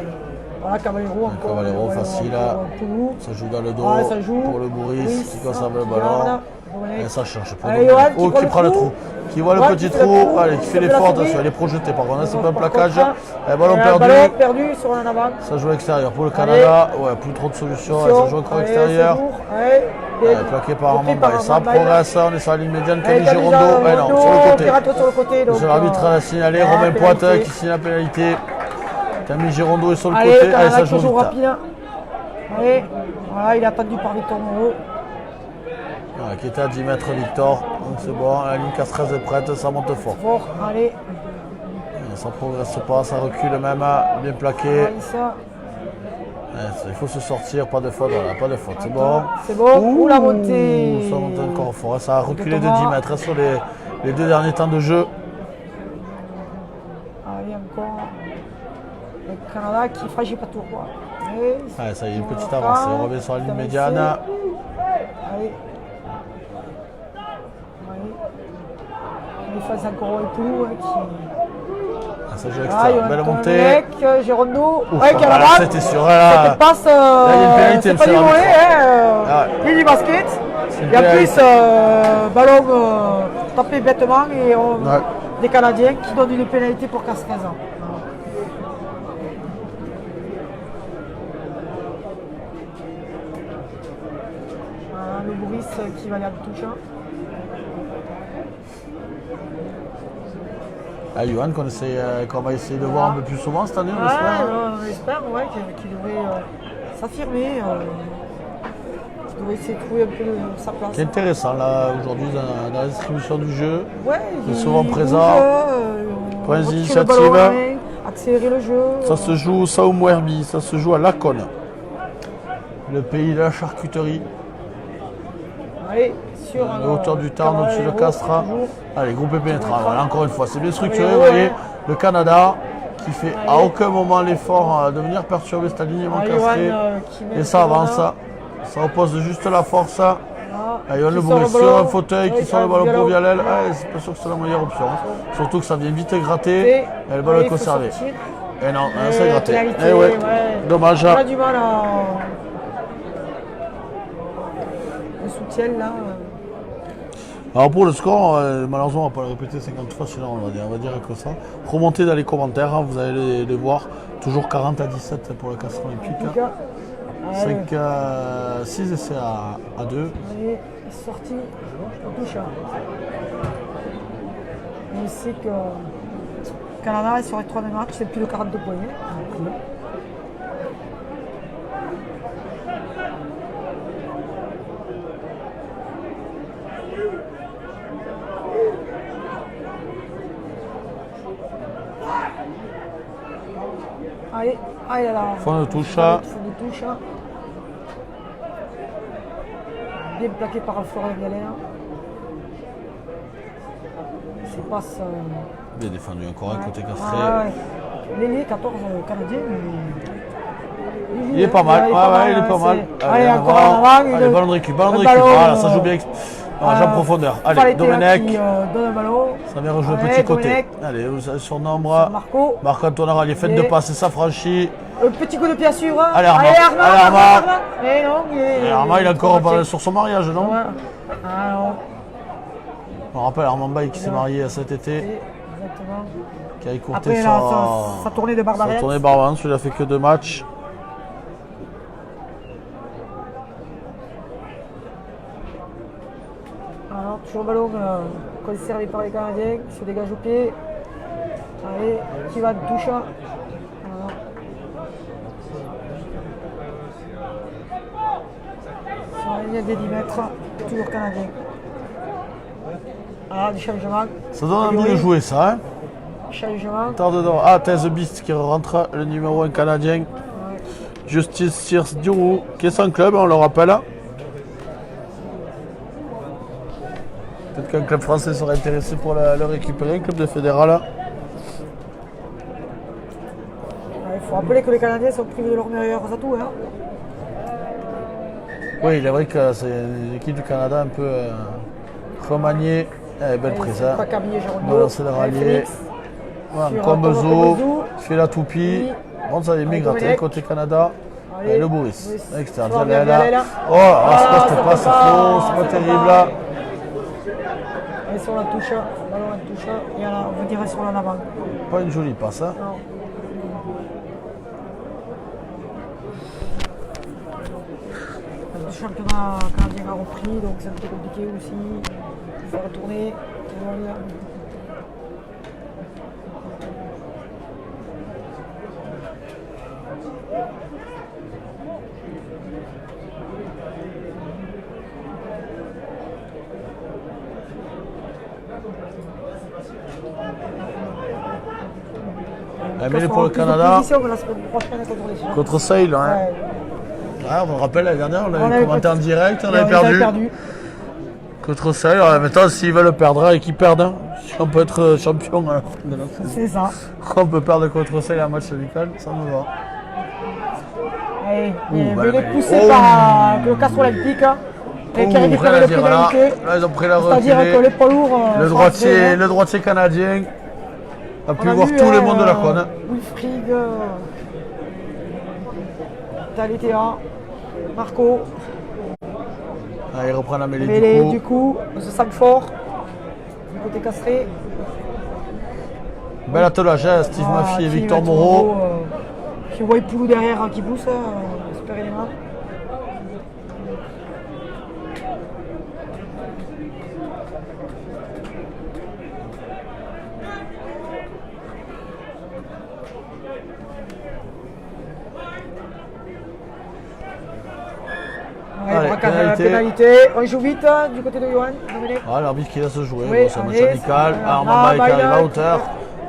Voilà, Cavallero encore. Cavallero facile, là. Poulou. Ça joue dans le dos Ah, ça joue. pour le Bourris Oui, qui c'est conserve ça, le qui ballon. garde. Domenech. Et ça cherche. Pour Allez, Domenech. Johan, Qui prend le trou. Qui voit le Ouais, petit qui fait le trou. trou, Allez, qui qui fait fait l'effort. la Attention, souris. elle est projetée par contre. C'est pas un Par plaquage. contre, Ballon un perdu. Ballon perdu sur un avant. Ça joue à l'extérieur. Pour le Canada, ouais, plus trop de solutions. Ça joue encore à l'extérieur. Allez, Plaqué par repris Armand. Et ça Armand. progresse. On est sur la ligne médiane. Allez, Camille Girondo. Ouais, non, sur le côté. Pirato sur le côté. donc, Monsieur l'arbitre a signalé. ah, Romain pénalité. Poite qui signe la pénalité. Camille Girondo est sur le Allez, côté. le Allez, Canada ça qui joue joue vite. rapide. Allez, voilà, il est attendu par Victor Moreau. Voilà, qui était à 10 mètres, Victor. Donc c'est bon, la ligne 13 est prête, ça monte fort. Fort, allez. Ça progresse pas, ça recule même, bien plaqué. Allez, ça. Il faut se sortir, pas de faute, voilà, pas de faute, c'est bon. C'est bon. Ouh, la montée. Ça monte encore fort, ça a reculé de Thomas. 10 mètres sur les 2 derniers temps de jeu. Allez, encore. Le Canada qui fragile pas tout. Allez, Ouais, ça y est, une sur petite la avancée, fin. on revient sur la ligne Petite médiane. avancée. Allez. Allez. On est face encore au époux qui. Ah, ça joue Ah, extra, Johan belle montée. Tomek, Girondo. Ouf, Ouais, voilà, Canada. c'était sûr, là. Cette passe, il y a une pénalité, c'est pas monsieur du volley, l'arbitre. Ah ni du basket. une Et en pénalité. plus, ballon tapé bêtement et Ouais. des Canadiens qui donnent une pénalité pour 15-15 ans. Voilà, le Boris qui va aller à touche. Ah, Johan, qu'on va essayer de voir un peu plus souvent cette année, on espère. On espère ouais, qu'il devrait s'affirmer. Qu'il devrait essayer de trouver un peu sa place. C'est intéressant là aujourd'hui dans la distribution du jeu. Ouais, Il est souvent présent. on Prends va les toucher le initiatives. ballon en main, accélérer le jeu. Ça se joue au Sao Muerbi, ça se joue à Laconne, le pays de la charcuterie. Allez, sur À la hauteur du Tarn, au-dessus de Castres. Allez, groupe pénétrant. Voilà, encore une fois, c'est bien structuré. Allez, Vous voyez, ouais. le Canada qui fait à Allez. aucun moment l'effort de venir perturber cet alignement Ah, castré. Johan, qui met Et le ça avance. Canada. Ça oppose juste la force. Voilà. Ah, Johan Le Qui sort Bourris le sur ballon. un fauteuil, qui Ouais, sort le ballon pour Viallo. Vialel. Ah, c'est pas sûr que c'est la meilleure option. Surtout que ça vient vite gratter. Et Et le ballon allez, est faut conservé. sortir. Et non, Et c'est gratté. pénalité, Eh ouais. ouais. Dommage. On a du mal à. Le soutien là. Alors pour le score, malheureusement on va pas le répéter 50 fois, sinon on va dire que ça. Remontez dans les commentaires, hein, vous allez les voir. Toujours 40 à 17 pour le Castres Olympique. Allez, 6 essais à 2. allez, sorti, on touche. On sait que Canada est sur les 3 matchs, c'est plus de 42 points. Allez, allez là. Fond de touche. Fond de touche. Bien plaqué par Florian Galère. C'est passe. Bien défendu encore un côté castré. L'ailier 14 canadien. Il est pas mal, il est pas mal. Allez, en encore avant. en avant. Allez, ballon de récup, le ballon, voilà, ça joue bien. En profondeur. Allez, Faletea Domenech. qui donne un ballon. Ça vient rejouer Allez, petit côté. Domenech. Allez, vous avez son nombre. Marco. Marc-Antoine Aralier, faites de passe et ça franchit. Un petit coup de pied à suivre. Allez, Armand. Armand. Allez, Armand. Eh non, Armand, il est encore trop sur son mariage, non? Ouais. Ah non. On rappelle Armand Baye qui s'est marié cet été, Exactement. qui a écourté Après là, sa tournée de sa Barbaret. tournée Barbarin. Il a fait que 2 matchs. Alors, toujours ballon conservé par les Canadiens, qui se dégage au pied. Allez, qui va toucher. Voilà. Sur la ligne des 10 mètres, toujours Canadien. Ah, du changement. Ça donne envie de jouer ça. Hein. Changement. Tarde d'or. Ah, Thèse Beast qui rentre, le numéro 1 canadien. Ouais. Justice Sears Diourou, qui est sans club, on le rappelle. Peut-être qu'un club français serait intéressé pour le récupérer, un club de fédéral. Il faut rappeler que les Canadiens sont privés de leurs meilleurs atouts. Hein. Oui, il est vrai que c'est une équipe du Canada un peu remaniée. Belle prise. Pas Camille Girondo. On va lancer le rallier. Félix. Voilà, Sur Combezo, Combezo. fait la toupie. Oui. Bon, ça avait mis gratter Domenech. côté Canada. Allez. Le Bourris, Bourris. externe. Florian Là. Vialel. Oh, alors c'est Ah, pas, c'était pas, c'est faux, c'est pas terrible là. Allez sur la touche, ballon à la touche, et là, on vous dirait sur l'avant. Pas une jolie passe. Hein. Non. Le championnat canadien a repris, donc c'est un peu compliqué aussi. Il faut retourner. Voilà. mêlée pour le Plus de Canada. position que la semaine prochaine contre les Chinois. Contre Sale, hein. Ouais. Ouais, on me rappelle l'année dernière, on On avait avait commenté pas- en direct, on Et avait ils avaient perdu. Contre Sale, maintenant s'ils veulent perdre et qu'ils perdent, hein, si on peut être champion à la fin de la saison. C'est ça. On peut perdre contre Sale en match amical, ça me va. Allez, bah, mais il est mais- poussé oh. par le Castres Olympique. Et qui récupère le pénalité. Là, ils ont pris la C'est-à-dire que les reculée. poids lourds. Le droitier canadien a pu voir vu, tous les mondes de la cône. Wilfried, Talitea, Marco, Ah, il reprend la mêlée Mêlée du du coup. coup, se sent fort. Du côté castré. Bel attelage, hein, Steve Maffy et Victor Moreau. Qui voit Poulou derrière qui pousse, super élément. Allez, Braquage, pénalité. On joue vite du côté de Johan. Dominique. Ah, l'arbitre qui laisse jouer, Oui, bon, c'est un match allez, amical. c'est- Armand ah, Baïk arrive à Baïk. hauteur.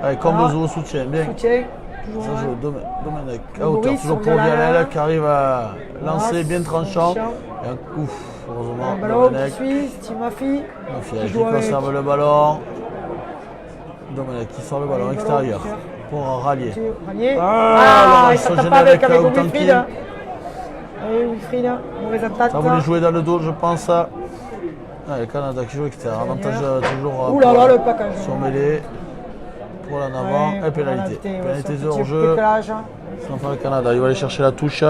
Allez, comme Ah. Bezo soutien, bien. Soutien. Toujours Ça Johan. joue Domenech à Le hauteur, Boris, toujours on pour vient là. Vialel qui arrive à lancer Voilà, bien tranchant. tranchant. Et un coup, heureusement, Un ballon qui Domenech. suit, Steve Maffy. Maffia qui qui joue avec. conserve le ballon. Domenech qui sort le ballon Allez, extérieur ballon, pour rallier. Rallier. Ah, il ils sont s'attaque gênés pas avec avec Wilfried. Autankin. Allez, Wilfried, mauvaise attaque. Ça voulait jouer dans le dos, je pense. Ah, le Canada qui joue extérieur. Avantage toujours Ouh là là, le package. sur mêlée. Pour l'en avant. Et pénalité. Pénalité de hors-jeu. Décalage. C'est enfin le Canada. Il va aller chercher la touche.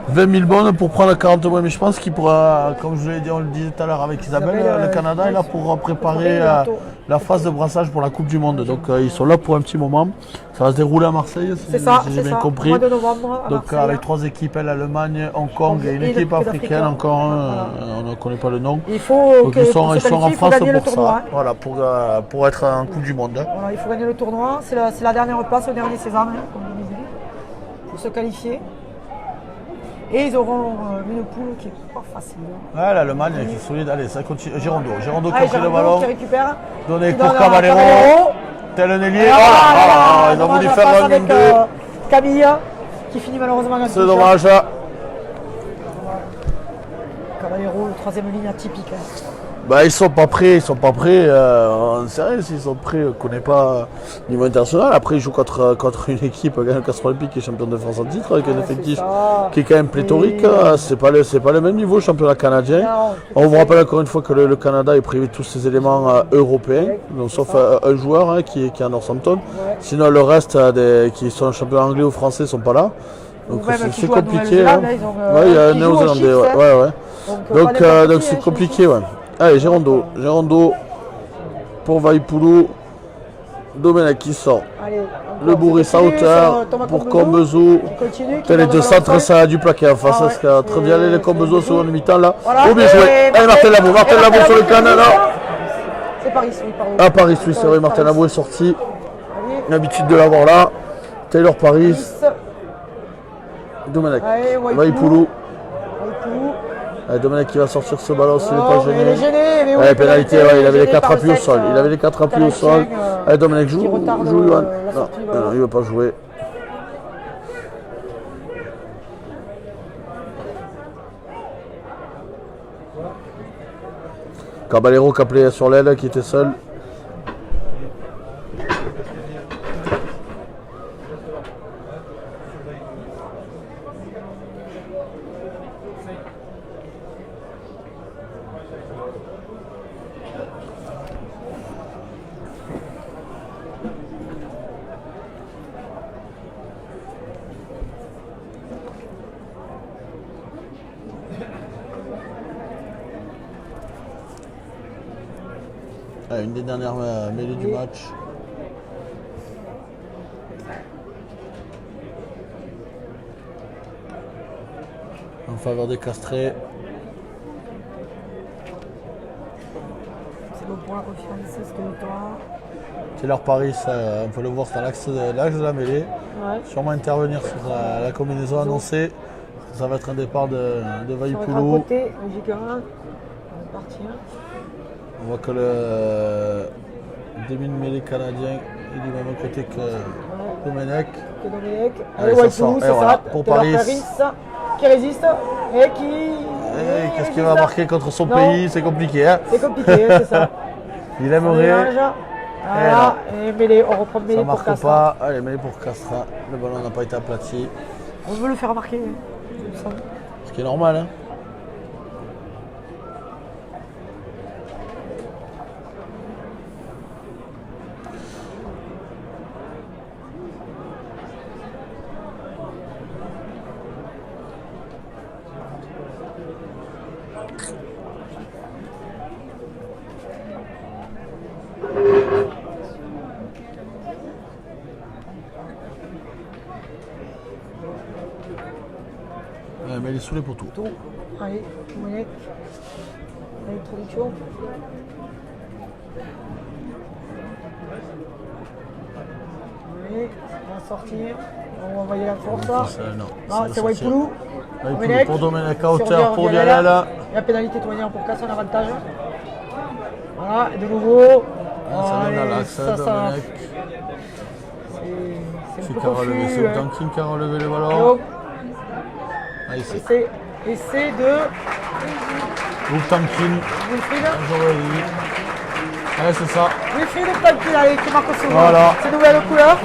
20 000 bonnes pour prendre 40 points, mais je pense qu'il pourra, comme je vous l'ai dit, on le disait tout à l'heure avec Isabelle, Isabelle, le Canada est là pour préparer bientôt. la phase de brassage pour la Coupe du Monde. Donc ils sont là pour un petit moment. Ça va se dérouler à Marseille, C'est ça, si j'ai c'est bien ça. compris. Mois de novembre. à Donc Marseille. avec 3 équipes, l'Allemagne, Hong Kong et une Et équipe l'équipe africaine, africaine. encore un, Voilà. on ne connaît pas le nom. Il faut Donc que ils sont, pour se ils sont en qualifier, il faut France gagner le pour tournoi. ça, voilà, pour être en Coupe du Monde. Voilà, il faut gagner le tournoi. C'est la dernière place au dernier César, hein, comme je disais, pour se qualifier. Et ils auront une poule qui est pas facile. Ouais, l'Allemagne qui est solide. Allez, ça continue. Girondo qui a pris le Girondo ballon. qui récupère. Donné Qui pour donne à Caballero. Caballero. Tel un ailier. Et Oh voilà, là là, ils ont dommage, voulu la faire passe un avec 1-2. Camille qui finit malheureusement en C'est touche. dommage. Caballero, le troisième ligne atypique. Hein. Bah, ils sont pas prêts. On sait rien s'ils sont prêts. On ne connaît pas au niveau international. Après, ils jouent contre une équipe, le Castres Olympique, qui est champion de France en titre, avec un effectif ça. qui est quand même pléthorique. Et- C'est pas le même niveau, le championnat canadien. Non, On vous rappelle encore une fois que le Canada est privé de tous ses éléments européens, donc, sauf un joueur qui est à Northampton. Ouais. Sinon, le reste qui sont champions anglais ou français ne sont pas là. Donc Ou même c'est qui c'est jouent à compliqué. Nouvelle-Zélande, Hein. là, ils ont, Ouais, il y a un qui jouent aux néo-zélandais. Chiefs, Ouais, hein. ouais. Donc, pas n'importe Donc qui, c'est hein, compliqué. Ouais. Allez, Girondo pour Vaipoulou. Domenech qui sort. Allez, Le Bourris à hauteur pour Combezo. Les deux centres, ça a dû plaquer en face. Ah ouais, Parce que très bien, les Combezo c'est- seconde mi-temps là. Voilà. Oh, bien joué. Allez, Martin Labou sur le Canada. C'est Paris, oui, pardon. À Paris, oui, c'est vrai, Martin Labou est sorti. Allez, L'habitude de l'avoir là. Taylor Paris. Nice. Domenech. Allez, Vaipoulou. Waipoulou. Allez, Domenech qui va sortir ce ballon s'il n'est Oh, pas mais il est gêné. gêné, mais oui, Allez, pénalité, ouais, il avait les gêné 4 par le appuis au sec, sol. Il avait les 4 appuis au sol. Canadien, Allez, Domenech qui joue retarde Johan. la Non, sortie du ballon. non, il ne veut pas jouer. Caballero qui appelait sur l'aile, qui était seul. Allez, une des dernières mêlées du match. En faveur des castrés. C'est bon pour la confiance, c'est ce que toi. Taylor Paris, on peut le voir, c'est dans l'axe de la mêlée. Ouais. Sûrement intervenir sur la combinaison annoncée. Ça va être un départ de Ça va être à Vaipoulou. côté, logiquement. parti. On voit que le demi-mêlée canadien est du même côté que Domenech. Que Domenech. Allez, Allez, ça White sort. c'est Et voilà, ça. pour Taylor Paris. Paris, qui résiste et qui. Et qu'est-ce qu'il va résiste. marquer contre son Non. pays? C'est compliqué. Hein, C'est compliqué, c'est ça. il On aimerait. mélange. Voilà, et mêlée, on reprend Ça mêlée ne pour marque Castra. pas. Allez, mêlée pour Castra. Le ballon n'a pas été aplati. On veut le faire marquer. Il me semble. Ce qui est normal. Hein. Ouais, mais il est sous les poteaux. Tout. Allez, Domenech. L'introduction. Allez, on va sortir. On va envoyer la force. Non, Non, c'est sortir. Waipulu. Waipulu pour Domenech à hauteur pour Vialel. Et la pénalité tournée pour Castres en avantage. Voilà, et de nouveau. Ah, ça Allez, donne à l'axe, ça, Domenech. c'est un C'est peu qui a relevé, confus. c'est hein. Obdankin qui a relevé le Et ballon. hop, Ah, ici. essai de Obdankin, Wilfried. j'aurais dit. Ouais, c'est ça. Wilfried Obdankin, allez, qui marque sur Voilà. ses nouvelles couleurs.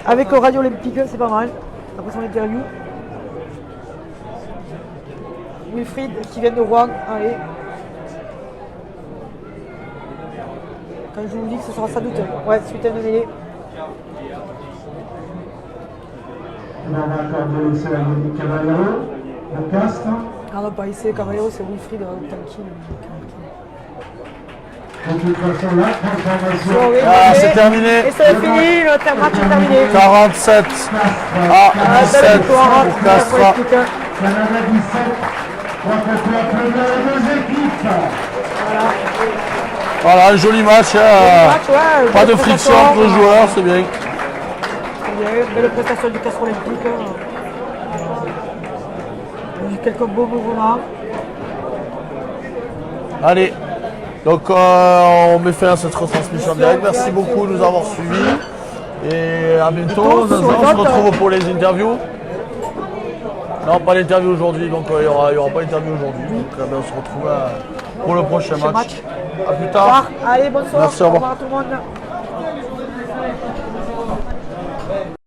Avec le radio olympique, c'est pas mal. Après son interview. Wilfried qui vient de Rouen, allez. Quand je vous dis que ce sera sans doute. Ouais, suite à une mêlée. On va accorder l'essai à Yannick Caballero pour Castres. Ah non, pas ici, Cavallero, c'est Wilfried Obdankin. De toute façon, la transformation. Ah, c'est terminé. Et c'est fini, le match est terminé. 47 à 17 Belle victoire, pour pour Castres. l'équipe. Canada 17. On peut applaudir les deux équipes. Voilà, un joli match. Match, ouais, Pas belle de friction prestation. entre les joueurs, c'est bien. Il y a eu une belle prestation du Castres olympique. Il y a eu quelques beaux mouvements. Allez, donc on met fin à cette retransmission directe. Merci beaucoup de nous avoir suivis. Et à bientôt. On se retrouve pour les interviews. Non, pas l'interview aujourd'hui, donc il n'y aura pas d'interview aujourd'hui. Donc on se retrouve pour le prochain match. A plus tard. Allez, bonne soirée. Merci, au revoir. À tout le monde.